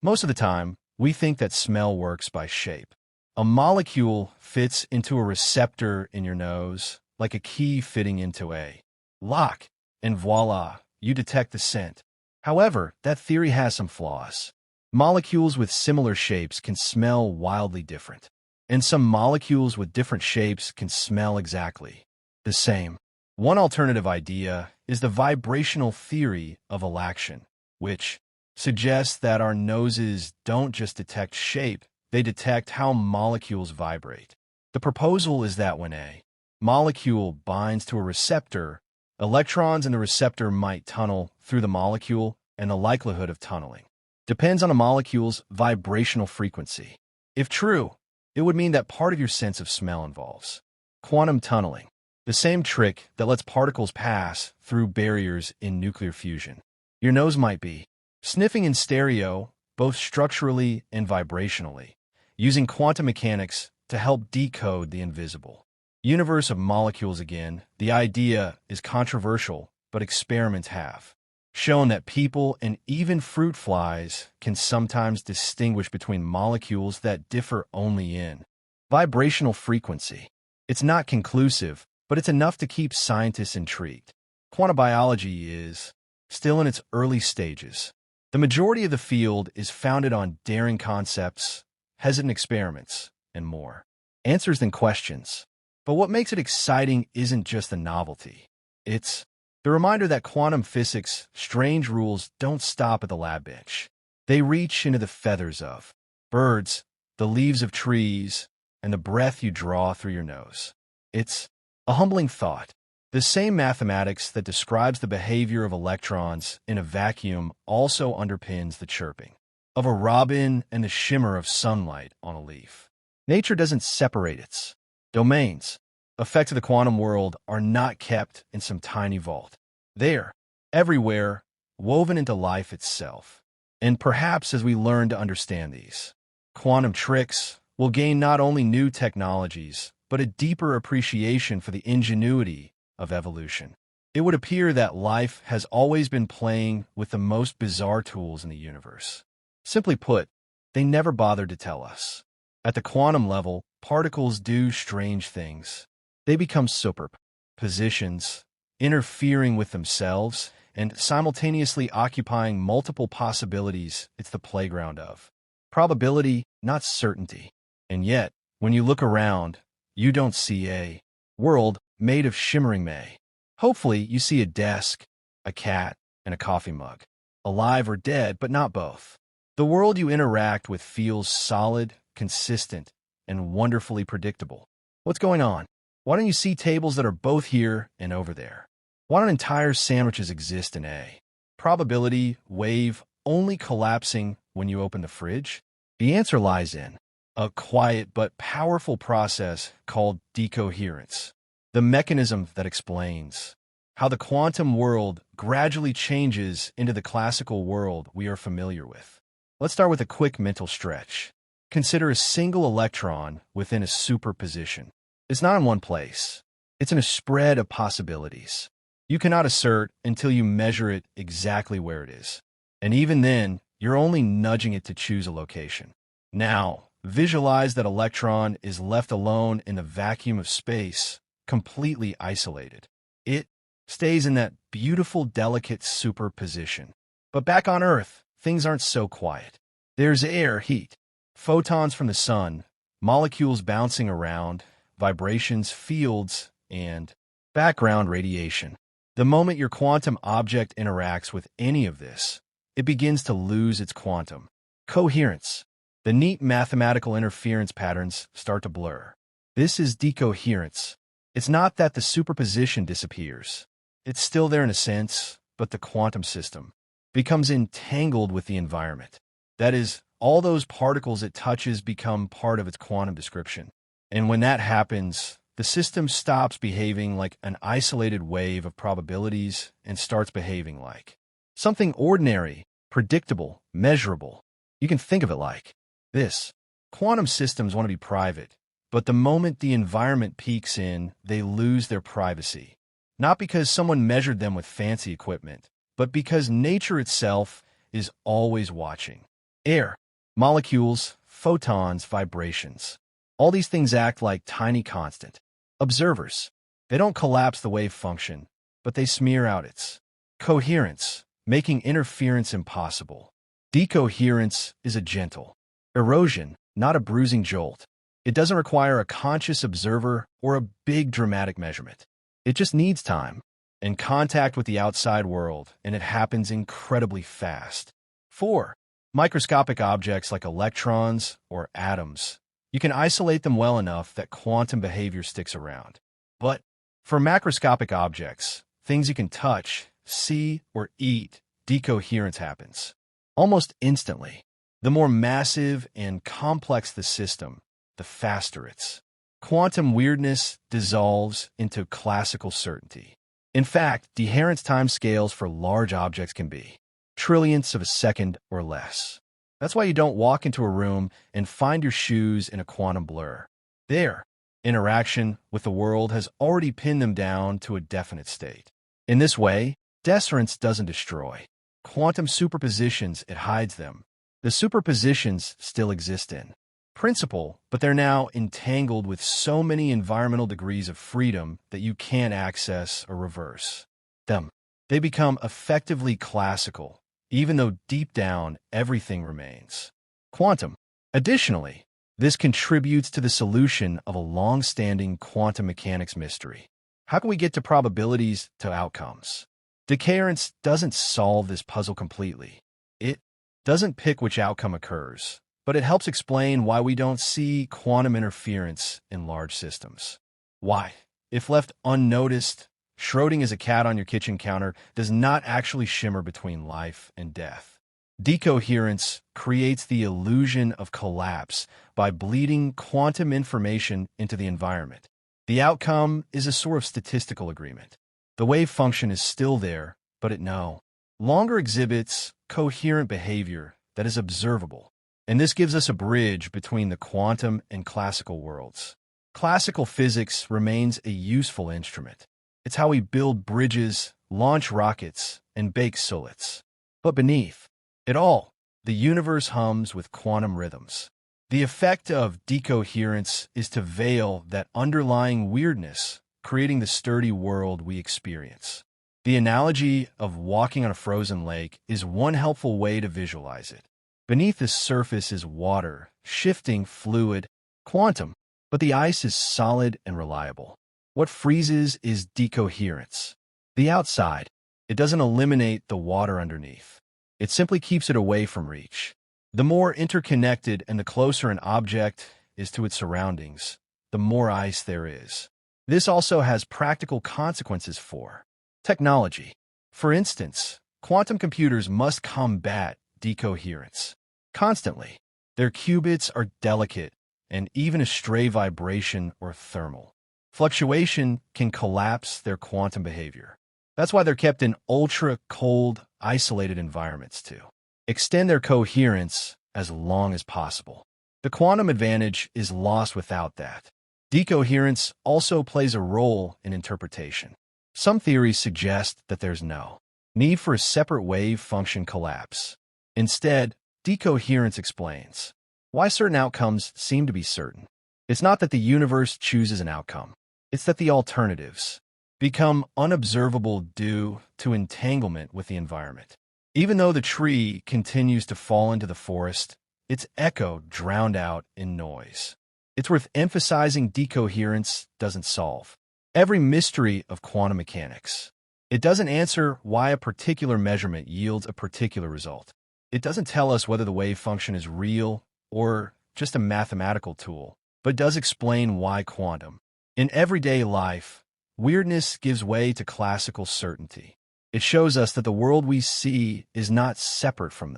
Most of the time, we think that smell works by shape. A molecule fits into a receptor in your nose, like a key fitting into a lock, and voila, you detect the scent. However, that theory has some flaws. Molecules with similar shapes can smell wildly different, and some molecules with different shapes can smell exactly the same. One alternative idea is the vibrational theory of alaction, which suggests that our noses don't just detect shape, they detect how molecules vibrate. The proposal is that when a molecule binds to a receptor, electrons in the receptor might tunnel through the molecule, and the likelihood of tunneling depends on a molecule's vibrational frequency. If true, it would mean that part of your sense of smell involves quantum tunneling, the same trick that lets particles pass through barriers in nuclear fusion. Your nose might be sniffing in stereo, both structurally and vibrationally. using quantum mechanics to help decode the invisible. Universe of molecules again, the idea is controversial, but experiments have shown that people and even fruit flies can sometimes distinguish between molecules that differ only in vibrational frequency. It's not conclusive, but it's enough to keep scientists intrigued. Quantum biology is still in its early stages. The majority of the field is founded on daring concepts, hesitant experiments, and more answers than questions. But what makes it exciting isn't just the novelty. It's the reminder that quantum physics' strange rules don't stop at the lab bench. They reach into the feathers of birds, the leaves of trees, and the breath you draw through your nose. It's a humbling thought. The same mathematics that describes the behavior of electrons in a vacuum also underpins the chirping of a robin and the shimmer of sunlight on a leaf. Nature doesn't separate its domains. Effects of the quantum world are not kept in some tiny vault. They're everywhere, woven into life itself. And perhaps as we learn to understand these quantum tricks, we'll gain not only new technologies, but a deeper appreciation for the ingenuity of evolution. It would appear that life has always been playing with the most bizarre tools in the universe. Simply put, they never bothered to tell us. At the quantum level, particles do strange things. They become superpositions, interfering with themselves and simultaneously occupying multiple possibilities. It's the playground of probability, not certainty. And yet, when you look around, you don't see a world made of shimmering may. Hopefully, you see a desk, a cat, and a coffee mug. Alive or dead, but not both. The world you interact with feels solid, consistent, and wonderfully predictable. What's going on? Why don't you see tables that are both here and over there? Why don't entire sandwiches exist in a probability wave only collapsing when you open the fridge? The answer lies in a quiet but powerful process called decoherence, the mechanism that explains how the quantum world gradually changes into the classical world we are familiar with. Let's start with a quick mental stretch. Consider a single electron within a superposition. It's not in one place. It's in a spread of possibilities. You cannot assert until you measure it exactly where it is. And even then, you're only nudging it to choose a location. Now, visualize that electron is left alone in the vacuum of space, completely isolated. It stays in that beautiful, delicate superposition. But back on Earth, things aren't so quiet. There's air, heat, photons from the sun, molecules bouncing around, vibrations, fields, and background radiation. The moment your quantum object interacts with any of this, it begins to lose its quantum coherence. The neat mathematical interference patterns start to blur. This is decoherence. It's not that the superposition disappears. It's still there in a sense, but the quantum system becomes entangled with the environment. That is, all those particles it touches become part of its quantum description. And when that happens, the system stops behaving like an isolated wave of probabilities and starts behaving like something ordinary, predictable, measurable. You can think of it like this. Quantum systems want to be private, but the moment the environment peeks in, they lose their privacy. Not because someone measured them with fancy equipment, but because nature itself is always watching. Air, molecules, photons, vibrations. All these things act like tiny constant observers. They don't collapse the wave function, but they smear out its coherence, making interference impossible. Decoherence is a gentle erosion, not a bruising jolt. It doesn't require a conscious observer or a big dramatic measurement. It just needs time and contact with the outside world, and it happens incredibly fast. 4. Microscopic objects like electrons or atoms. You can isolate them well enough that quantum behavior sticks around. But for macroscopic objects, things you can touch, see, or eat, decoherence happens almost instantly. The more massive and complex the system, the faster its quantum weirdness dissolves into classical certainty. In fact, deherence time scales for large objects can be trillionths of a second or less. That's why you don't walk into a room and find your shoes in a quantum blur. Their interaction with the world has already pinned them down to a definite state. In this way, deference doesn't destroy quantum superpositions, it hides them. The superpositions still exist in principle, but they're now entangled with so many environmental degrees of freedom that you can't access or reverse them. They become effectively classical, even though deep down everything remains quantum. Additionally, this contributes to the solution of a long-standing quantum mechanics mystery. How can we get to probabilities to outcomes? Decoherence doesn't solve this puzzle completely. It doesn't pick which outcome occurs, but it helps explain why we don't see quantum interference in large systems. Why, if left unnoticed, Schroding as a cat on your kitchen counter does not actually shimmer between life and death. Decoherence creates the illusion of collapse by bleeding quantum information into the environment. The outcome is a sort of statistical agreement. The wave function is still there, but it no longer exhibits coherent behavior that is observable. And this gives us a bridge between the quantum and classical worlds. Classical physics remains a useful instrument. It's how we build bridges, launch rockets, and bake solids. But beneath it all, the universe hums with quantum rhythms. The effect of decoherence is to veil that underlying weirdness, creating the sturdy world we experience. The analogy of walking on a frozen lake is one helpful way to visualize it. Beneath the surface is water, shifting, fluid, quantum, but the ice is solid and reliable. What freezes is decoherence. The outside, it doesn't eliminate the water underneath. It simply keeps it away from reach. The more interconnected and the closer an object is to its surroundings, the more ice there is. This also has practical consequences for technology. For instance, quantum computers must combat decoherence constantly. Their qubits are delicate, and even a stray vibration or thermal fluctuation can collapse their quantum behavior. That's why they're kept in ultra-cold, isolated environments to extend their coherence as long as possible. The quantum advantage is lost without that. Decoherence also plays a role in interpretation. Some theories suggest that there's no need for a separate wave function collapse. Instead, decoherence explains why certain outcomes seem to be certain. It's not that the universe chooses an outcome. It's that the alternatives become unobservable due to entanglement with the environment. Even though the tree continues to fall into the forest, its echo drowned out in noise. It's worth emphasizing decoherence doesn't solve every mystery of quantum mechanics. It doesn't answer why a particular measurement yields a particular result. It doesn't tell us whether the wave function is real or just a mathematical tool, but does explain why quantum. In everyday life, weirdness gives way to classical certainty. It shows us that the world we see is not separate from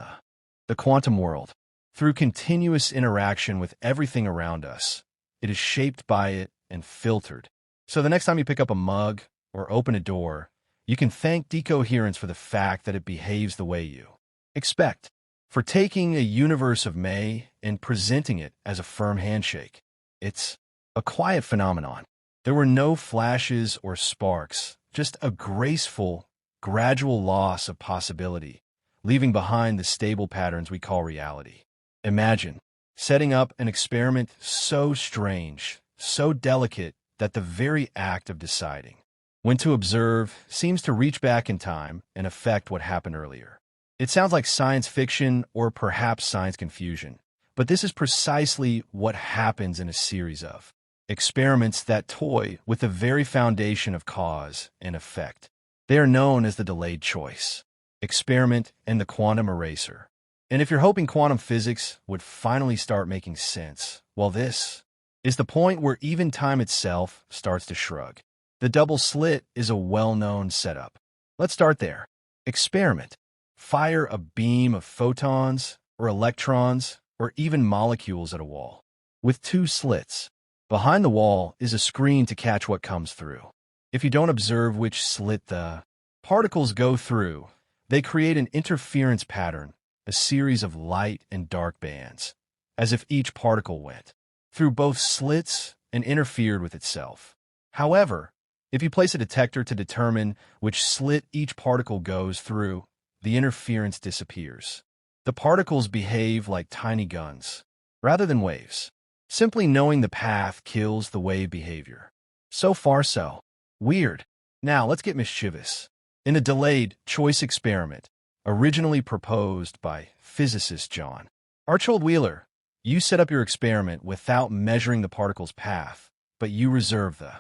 the quantum world. Through continuous interaction with everything around us, it is shaped by it and filtered. So the next time you pick up a mug or open a door, you can thank decoherence for the fact that it behaves the way you expect, for taking a universe of May and presenting it as a firm handshake. It's a quiet phenomenon. There were no flashes or sparks, just a graceful, gradual loss of possibility, leaving behind the stable patterns we call reality. Imagine setting up an experiment so strange, so delicate, that the very act of deciding when to observe seems to reach back in time and affect what happened earlier. It sounds like science fiction or perhaps science confusion, but this is precisely what happens in a series of experiments that toy with the very foundation of cause and effect. They are known as the delayed choice experiment and the quantum eraser. And if you're hoping quantum physics would finally start making sense, well, this is the point where even time itself starts to shrug. The double slit is a well-known setup. Let's start there. Experiment. Fire a beam of photons or electrons or even molecules at a wall with two slits. Behind the wall is a screen to catch what comes through. If you don't observe which slit the particles go through, they create an interference pattern a series of light and dark bands, as if each particle went through both slits and interfered with itself. However, if you place a detector to determine which slit each particle goes through, the interference disappears. The particles behave like tiny guns, rather than waves. Simply knowing the path kills the wave behavior. So far so. Weird. Now let's get mischievous. In a delayed choice experiment, originally proposed by physicist John Archibald Wheeler, you set up your experiment without measuring the particle's path, but you reserve the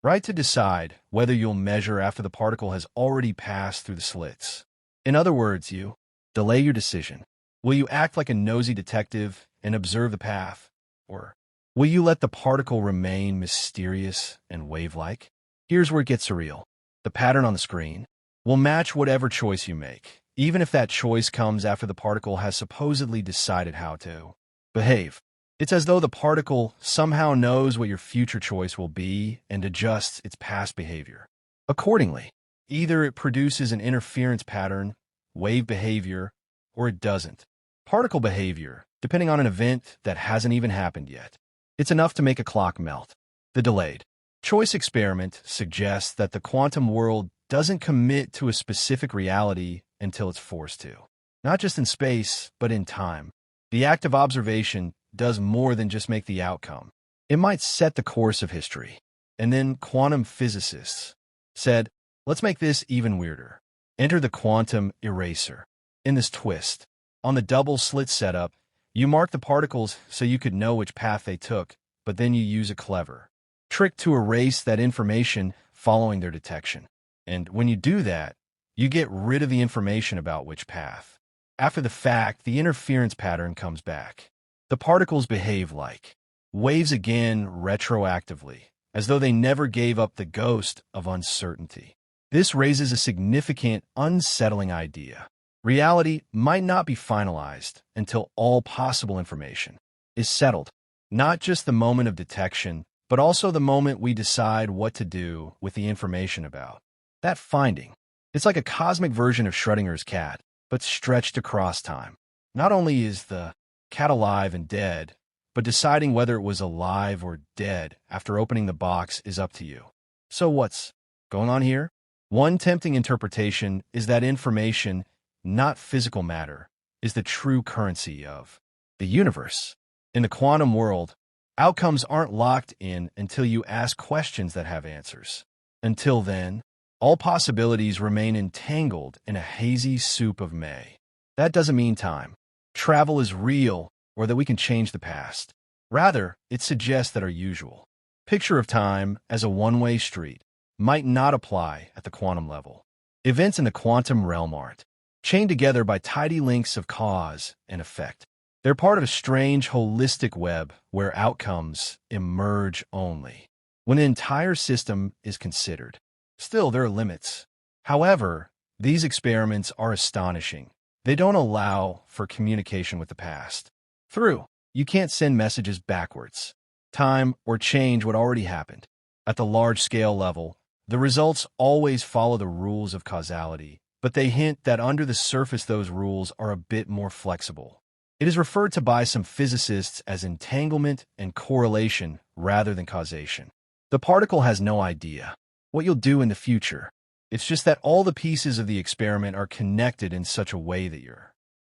right to decide whether you'll measure after the particle has already passed through the slits. In other words, you delay your decision. Will you act like a nosy detective and observe the path, or will you let the particle remain mysterious and wave-like? Here's where it gets surreal. The pattern on the screen will match whatever choice you make, even if that choice comes after the particle has supposedly decided how to behave. It's as though the particle somehow knows what your future choice will be and adjusts its past behavior accordingly. Either it produces an interference pattern, wave behavior, or it doesn't. Particle behavior, depending on an event that hasn't even happened yet. It's enough to make a clock melt. The delayed choice experiment suggests that the quantum world doesn't commit to a specific reality until it's forced to. Not just in space, but in time. The act of observation does more than just make the outcome. It might set the course of history. And then quantum physicists said, let's make this even weirder. Enter the quantum eraser. In this twist, on the double slit setup, you mark the particles so you could know which path they took, but then you use a clever trick to erase that information following their detection. And when you do that, you get rid of the information about which path. After the fact, the interference pattern comes back. The particles behave like waves again retroactively, as though they never gave up the ghost of uncertainty. This raises a significant, unsettling idea. Reality might not be finalized until all possible information is settled. Not just the moment of detection, but also the moment we decide what to do with the information about that finding. It's like a cosmic version of Schrödinger's cat, but stretched across time. Not only is the cat alive and dead, but deciding whether it was alive or dead after opening the box is up to you. So what's going on here? One tempting interpretation is that information, not physical matter, is the true currency of the universe. In the quantum world, outcomes aren't locked in until you ask questions that have answers. Until then, all possibilities remain entangled in a hazy soup of May. That doesn't mean time travel is real or that we can change the past. Rather, it suggests that our usual picture of time as a one-way street might not apply at the quantum level. Events in the quantum realm aren't chained together by tidy links of cause and effect. They're part of a strange, holistic web where outcomes emerge only when the entire system is considered. Still, there are limits. However, these experiments are astonishing. They don't allow for communication with the past. You can't send messages backwards. Time or change what already happened. At the large-scale level, the results always follow the rules of causality, but they hint that under the surface those rules are a bit more flexible. It is referred to by some physicists as entanglement and correlation rather than causation. The particle has no idea what you'll do in the future. It's just that all the pieces of the experiment are connected in such a way that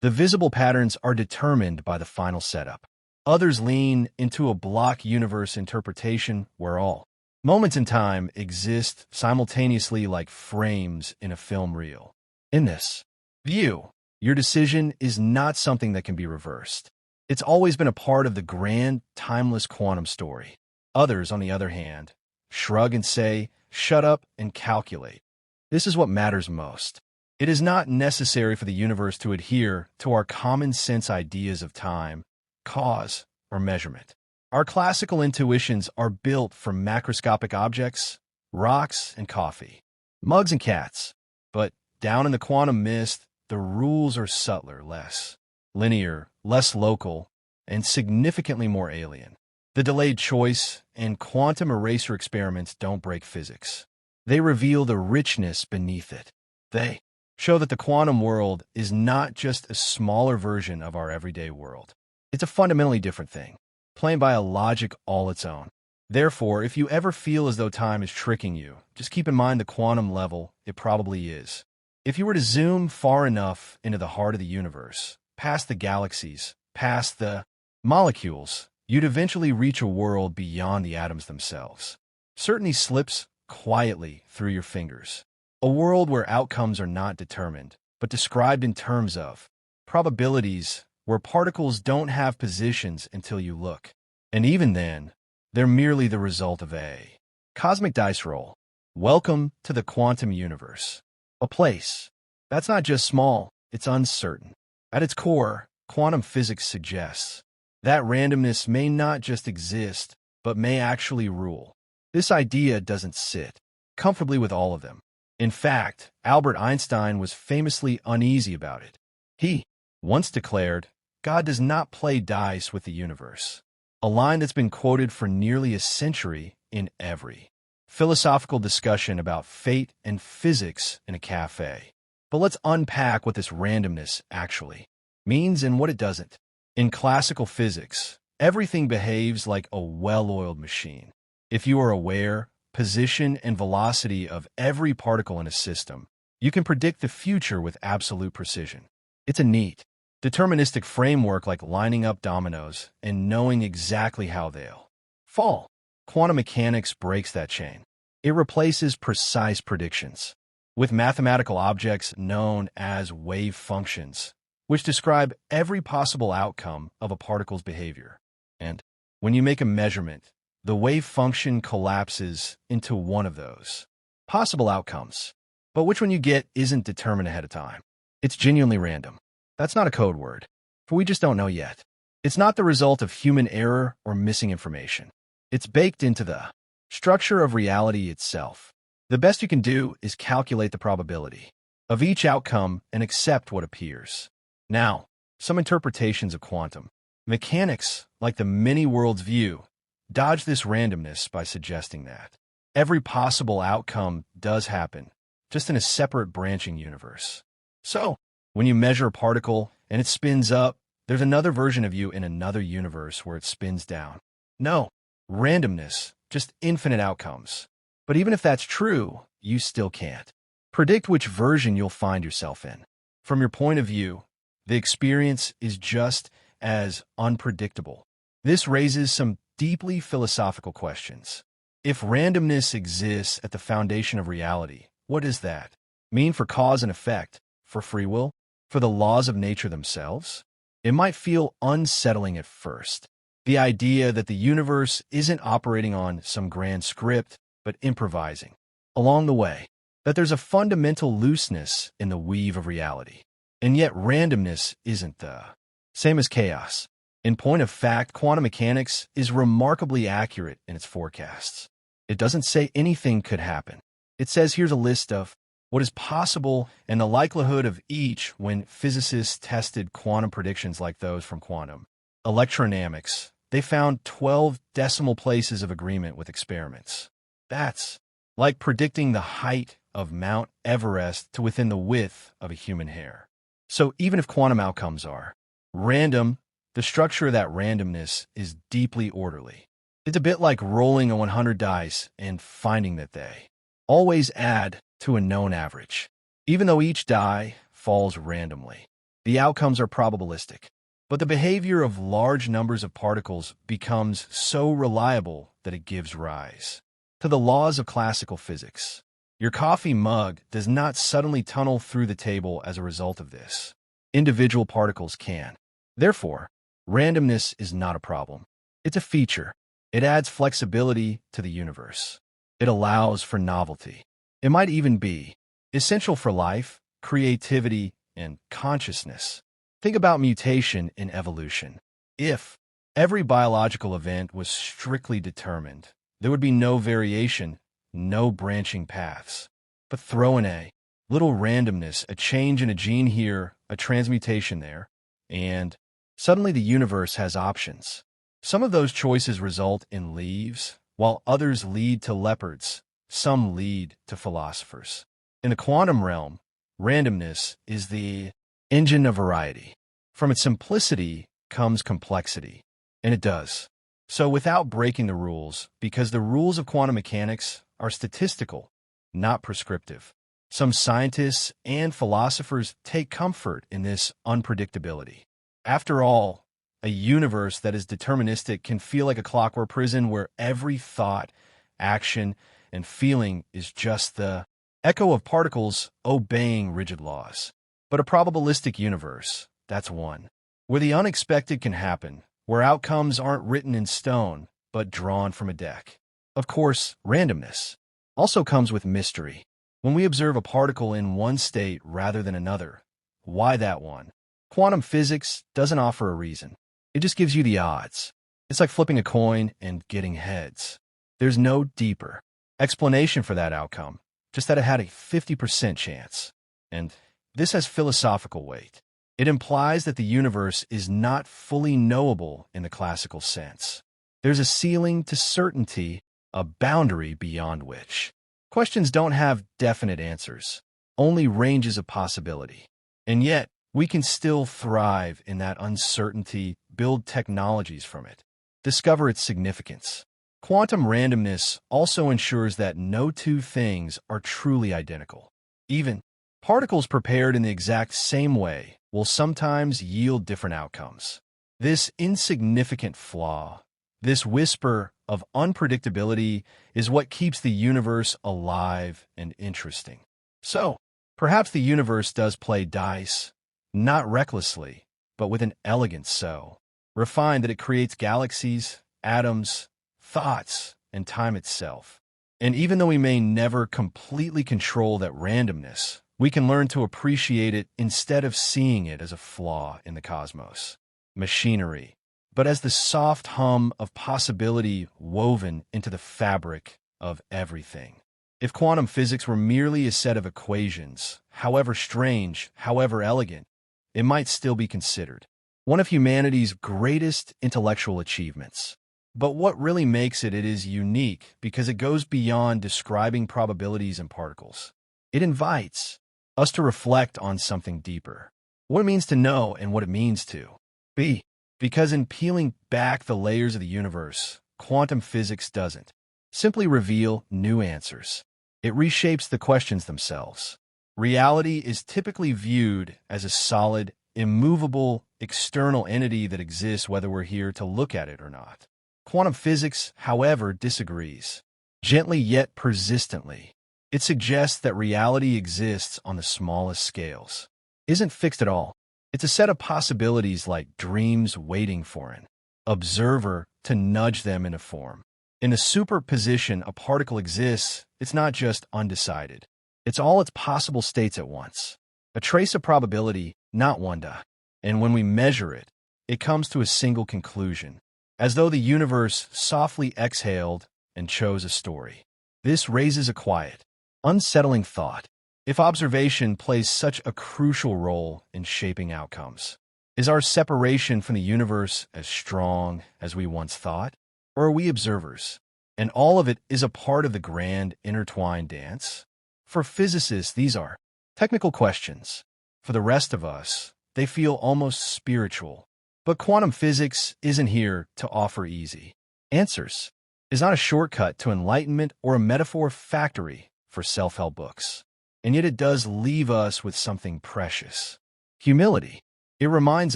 the visible patterns are determined by the final setup. Others lean into a block universe interpretation where all moments in time exist simultaneously like frames in a film reel. In this view, your decision is not something that can be reversed. It's always been a part of the grand, timeless quantum story. Others, on the other hand, shrug and say, shut up and calculate. This is what matters most. It is not necessary for the universe to adhere to our common sense ideas of time, cause, or measurement. Our classical intuitions are built from macroscopic objects, rocks and coffee, mugs and cats. But down in the quantum mist, the rules are subtler, less linear, less local, and significantly more alien. The delayed choice and quantum eraser experiments don't break physics. They reveal the richness beneath it. They show that the quantum world is not just a smaller version of our everyday world. It's a fundamentally different thing, playing by a logic all its own. Therefore, if you ever feel as though time is tricking you, just keep in mind the quantum level it probably is. If you were to zoom far enough into the heart of the universe, past the galaxies, past the molecules, you'd eventually reach a world beyond the atoms themselves. Certainty slips quietly through your fingers. A world where outcomes are not determined, but described in terms of probabilities, where particles don't have positions until you look. And even then, they're merely the result of a cosmic dice roll. Welcome to the quantum universe. A place that's not just small, it's uncertain. At its core, quantum physics suggests that randomness may not just exist, but may actually rule. This idea doesn't sit comfortably with all of them. In fact, Albert Einstein was famously uneasy about it. He once declared, "God does not play dice with the universe," a line that's been quoted for nearly a century in every philosophical discussion about fate and physics in a cafe. But let's unpack what this randomness actually means and what it doesn't. In classical physics, everything behaves like a well-oiled machine. If you are aware, position, and velocity of every particle in a system, you can predict the future with absolute precision. It's a neat, deterministic framework, like lining up dominoes and knowing exactly how they'll fall. Quantum mechanics breaks that chain. It replaces precise predictions with mathematical objects known as wave functions, which describe every possible outcome of a particle's behavior. And when you make a measurement, the wave function collapses into one of those possible outcomes. But which one you get isn't determined ahead of time. It's genuinely random. That's not a code word, for we just don't know yet. It's not the result of human error or missing information. It's baked into the structure of reality itself. The best you can do is calculate the probability of each outcome and accept what appears. Now, some interpretations of quantum mechanics, like the many worlds view, dodge this randomness by suggesting that every possible outcome does happen, just in a separate branching universe. So, when you measure a particle and it spins up, there's another version of you in another universe where it spins down. No randomness, just infinite outcomes. But even if that's true, you still can't predict which version you'll find yourself in. From your point of view, the experience is just as unpredictable. This raises some deeply philosophical questions. If randomness exists at the foundation of reality, what does that mean for cause and effect, for free will, for the laws of nature themselves? It might feel unsettling at first. The idea that the universe isn't operating on some grand script, but improvising along the way. That there's a fundamental looseness in the weave of reality. And yet randomness isn't the same as chaos. In point of fact, quantum mechanics is remarkably accurate in its forecasts. It doesn't say anything could happen. It says here's a list of what is possible and the likelihood of each. When physicists tested quantum predictions like those from quantum electrodynamics, they found 12 decimal places of agreement with experiments. That's like predicting the height of Mount Everest to within the width of a human hair. So even if quantum outcomes are random, the structure of that randomness is deeply orderly. It's a bit like rolling a 100 dice and finding that they always add to a known average. Even though each die falls randomly, the outcomes are probabilistic. But the behavior of large numbers of particles becomes so reliable that it gives rise to the laws of classical physics. Your coffee mug does not suddenly tunnel through the table as a result of this. Individual particles can. Therefore, randomness is not a problem. It's a feature. It adds flexibility to the universe. It allows for novelty. It might even be essential for life, creativity, and consciousness. Think about mutation in evolution. If every biological event was strictly determined, there would be no variation, no branching paths. But throw in a little randomness, a change in a gene here, a transmutation there, and suddenly the universe has options. Some of those choices result in leaves, while others lead to leopards. Some lead to philosophers. In the quantum realm, Randomness is the engine of variety. From its simplicity comes complexity, and it does. So without breaking the rules, because the rules of quantum mechanics are statistical, not prescriptive. Some scientists and philosophers take comfort in this unpredictability. After all, a universe that is deterministic can feel like a clockwork prison where every thought, action, and feeling is just the echo of particles obeying rigid laws. But a probabilistic universe, that's one, where the unexpected can happen, where outcomes aren't written in stone, but drawn from a deck. Of course, randomness also comes with mystery. When we observe a particle in one state rather than another, why that one? Quantum physics doesn't offer a reason. It just gives you the odds. It's like flipping a coin and getting heads. There's no deeper explanation for that outcome, just that it had a 50% chance. And this has philosophical weight. It implies that the universe is not fully knowable in the classical sense. There's a ceiling to certainty, a boundary beyond which questions don't have definite answers, only ranges of possibility. And yet, we can still thrive in that uncertainty, build technologies from it, discover its significance. Quantum randomness also ensures that no two things are truly identical. Even particles prepared in the exact same way will sometimes yield different outcomes. This insignificant flaw, this whisper of unpredictability, is what keeps the universe alive and interesting. So, perhaps the universe does play dice, not recklessly, but with an elegance so refined that it creates galaxies, atoms, thoughts, and time itself. And even though we may never completely control that randomness, we can learn to appreciate it instead of seeing it as a flaw in the cosmos, machinery, but as the soft hum of possibility woven into the fabric of everything. If quantum physics were merely a set of equations, however strange, however elegant, it might still be considered one of humanity's greatest intellectual achievements. But what really makes it is unique because it goes beyond describing probabilities and particles. It invites us to reflect on something deeper, what it means to know and what it means to be. Because in peeling back the layers of the universe, quantum physics doesn't simply reveal new answers. It reshapes the questions themselves. Reality is typically viewed as a solid, immovable, external entity that exists whether we're here to look at it or not. Quantum physics, however, disagrees, gently yet persistently. It suggests that reality exists on the smallest scales, isn't fixed at all. It's a set of possibilities like dreams waiting for an observer to nudge them into form. In the superposition a particle exists, it's not just undecided. It's all its possible states at once. A trace of probability, not one to. And when we measure it, it comes to a single conclusion, as though the universe softly exhaled and chose a story. This raises a quiet, unsettling thought. If observation plays such a crucial role in shaping outcomes, is our separation from the universe as strong as we once thought? Or are we observers, and all of it is a part of the grand intertwined dance? For physicists, these are technical questions. For the rest of us, they feel almost spiritual. But quantum physics isn't here to offer easy answers. It's not a shortcut to enlightenment or a metaphor factory for self-help books. And yet it does leave us with something precious. Humility. It reminds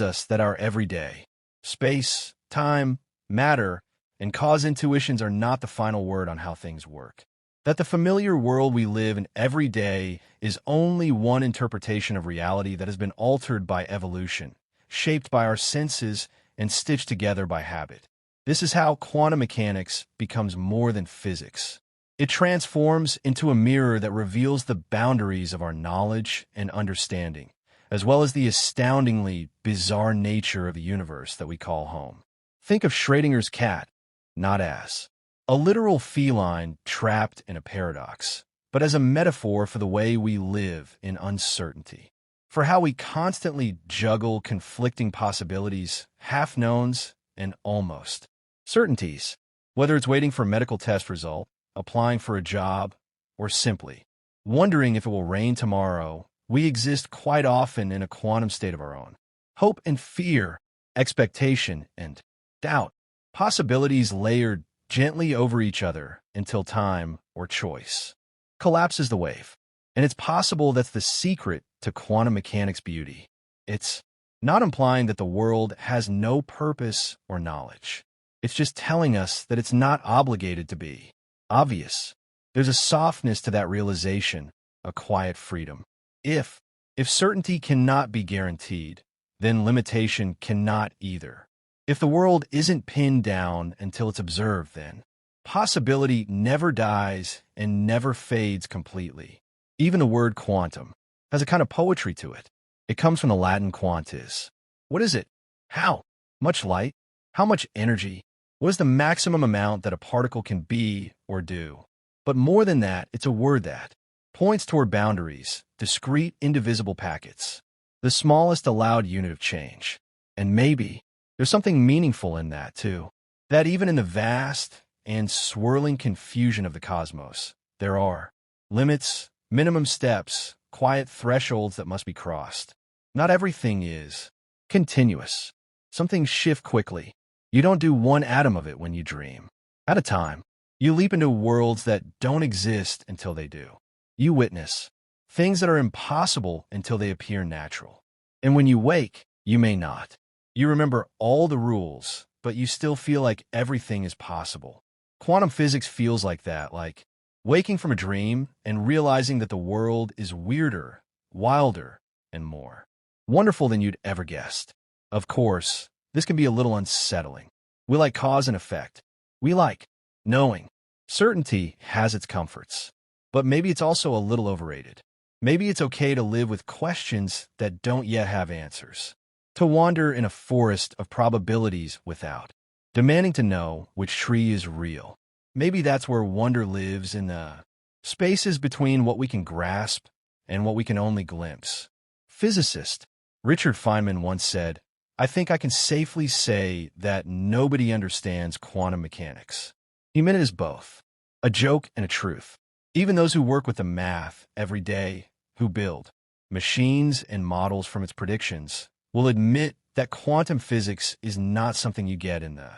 us that our everyday, space, time, matter, and cause intuitions are not the final word on how things work. That the familiar world we live in every day is only one interpretation of reality that has been altered by evolution, shaped by our senses, and stitched together by habit. This is how quantum mechanics becomes more than physics. It transforms into a mirror that reveals the boundaries of our knowledge and understanding, as well as the astoundingly bizarre nature of the universe that we call home. Think of Schrödinger's cat, not as a literal feline trapped in a paradox, but as a metaphor for the way we live in uncertainty, for how we constantly juggle conflicting possibilities, half-knowns, and almost certainties, whether it's waiting for a medical test result, applying for a job, or simply wondering if it will rain tomorrow we exist quite often in a quantum state of our own. Hope and fear, expectation and doubt, possibilities layered gently over each other until time or choice collapses the wave. And it's possible that's the secret to quantum mechanics' beauty. It's not implying that the world has no purpose or knowledge. It's just telling us that it's not obligated to be obvious. There's a softness to that realization, a quiet freedom. If certainty cannot be guaranteed, then limitation cannot either. If the world isn't pinned down until it's observed, then possibility never dies and never fades completely. Even the word quantum has a kind of poetry to it. It comes from the Latin quantis. What is it? How much light? How much energy? What is the maximum amount that a particle can be or do? But more than that, it's a word that points toward boundaries, discrete, indivisible packets, the smallest allowed unit of change. And maybe there's something meaningful in that, too. That even in the vast and swirling confusion of the cosmos, there are limits, minimum steps, quiet thresholds that must be crossed. Not everything is continuous. Some things shift quickly. You don't do one atom of it when you dream. At a time, you leap into worlds that don't exist until they do. You witness things that are impossible until they appear natural. And when you wake, you may not. You remember all the rules, but you still feel like everything is possible. Quantum physics feels like that, like waking from a dream and realizing that the world is weirder, wilder, and more wonderful than you'd ever guessed. Of course, this can be a little unsettling. We like cause and effect. We like knowing. Certainty has its comforts, but maybe it's also a little overrated. Maybe it's okay to live with questions that don't yet have answers, to wander in a forest of probabilities without demanding to know which tree is real. Maybe that's where wonder lives, in the spaces between what we can grasp and what we can only glimpse. Physicist Richard Feynman once said, "I think I can safely say that nobody understands quantum mechanics." He meant it as both a joke and a truth. Even those who work with the math every day, who build machines and models from its predictions, will admit that quantum physics is not something you get in the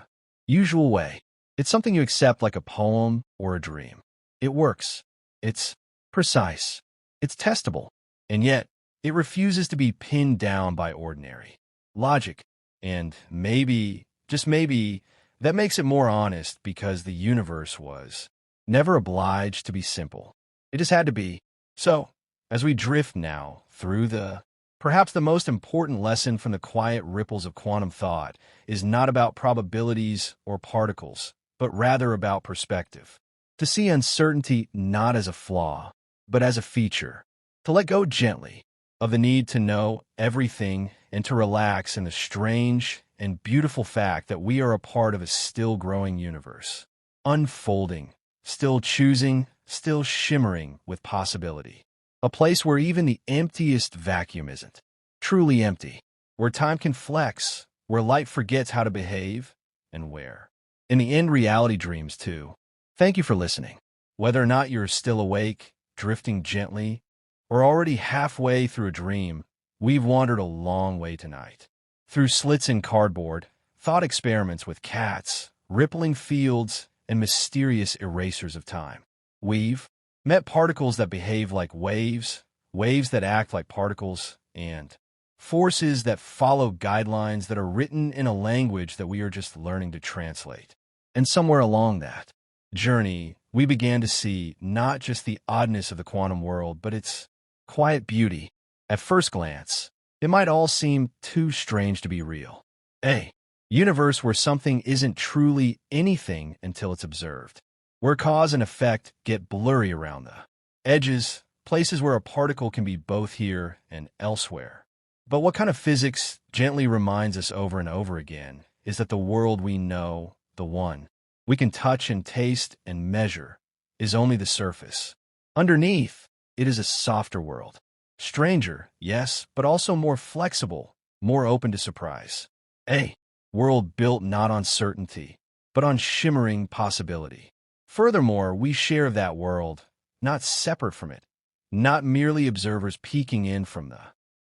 usual way. It's something you accept like a poem or a dream. It works. It's precise. It's testable. And yet, it refuses to be pinned down by ordinary logic. And maybe, just maybe, that makes it more honest because the universe was never obliged to be simple. It just had to be. So, as we drift now through perhaps the most important lesson from the quiet ripples of quantum thought is not about probabilities or particles, but rather about perspective. To see uncertainty not as a flaw, but as a feature. To let go gently of the need to know everything and to relax in the strange and beautiful fact that we are a part of a still growing universe. Unfolding, still choosing, still shimmering with possibility. A place where even the emptiest vacuum isn't truly empty. Where time can flex, where light forgets how to behave, and where in the end, reality dreams too. Thank you for listening. Whether or not you're still awake, drifting gently, or already halfway through a dream, we've wandered a long way tonight. Through slits in cardboard, thought experiments with cats, rippling fields, and mysterious erasers of time. We've met particles that behave like waves, waves that act like particles, and forces that follow guidelines that are written in a language that we are just learning to translate. And somewhere along that journey, we began to see not just the oddness of the quantum world, but its quiet beauty. At first glance, it might all seem too strange to be real. A universe where something isn't truly anything until it's observed, where cause and effect get blurry around the edges, places where a particle can be both here and elsewhere. But what kind of physics gently reminds us over and over again is that the world we know, the one we can touch and taste and measure, is only the surface. Underneath, it is a softer world. Stranger, yes, but also more flexible, more open to surprise. A world built not on certainty, but on shimmering possibility. Furthermore, we share that world, not separate from it, not merely observers peeking in from the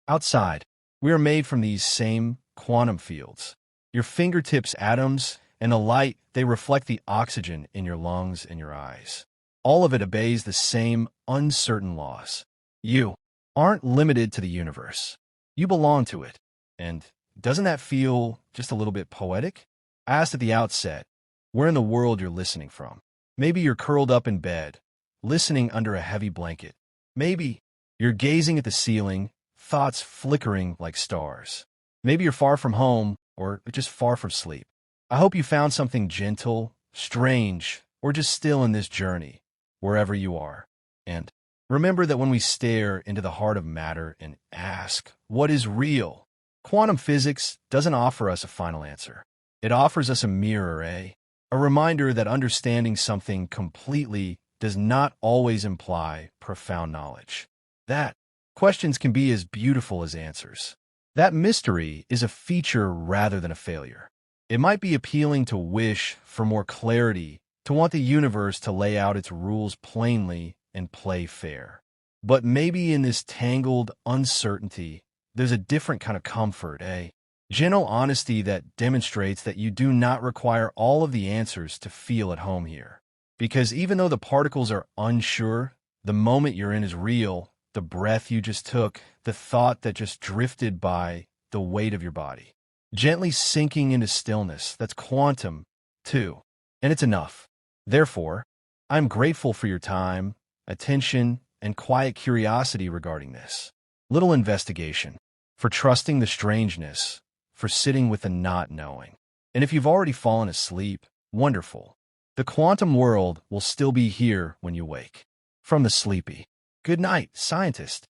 outside. We are made from these same quantum fields. Your fingertips' atoms and the light, they reflect the oxygen in your lungs and your eyes. All of it obeys the same uncertain laws. You aren't limited to the universe. You belong to it. And doesn't that feel just a little bit poetic? I asked at the outset, where in the world you're listening from. Maybe you're curled up in bed, listening under a heavy blanket. Maybe you're gazing at the ceiling, thoughts flickering like stars. Maybe you're far from home or just far from sleep. I hope you found something gentle, strange, or just still in this journey, wherever you are. And remember that when we stare into the heart of matter and ask, what is real? Quantum physics doesn't offer us a final answer. It offers us a mirror, a reminder that understanding something completely does not always imply profound knowledge. That questions can be as beautiful as answers. That mystery is a feature rather than a failure. It might be appealing to wish for more clarity, to want the universe to lay out its rules plainly and play fair. But maybe in this tangled uncertainty, there's a different kind of comfort, a gentle honesty that demonstrates that you do not require all of the answers to feel at home here. Because even though the particles are unsure, the moment you're in is real, the breath you just took, the thought that just drifted by, the weight of your body. Gently sinking into stillness, that's quantum, too. And it's enough. Therefore, I'm grateful for your time, attention, and quiet curiosity regarding this little investigation, for trusting the strangeness, for sitting with the not knowing. And if you've already fallen asleep, wonderful. The quantum world will still be here when you wake. From the sleepy. Good night, scientist.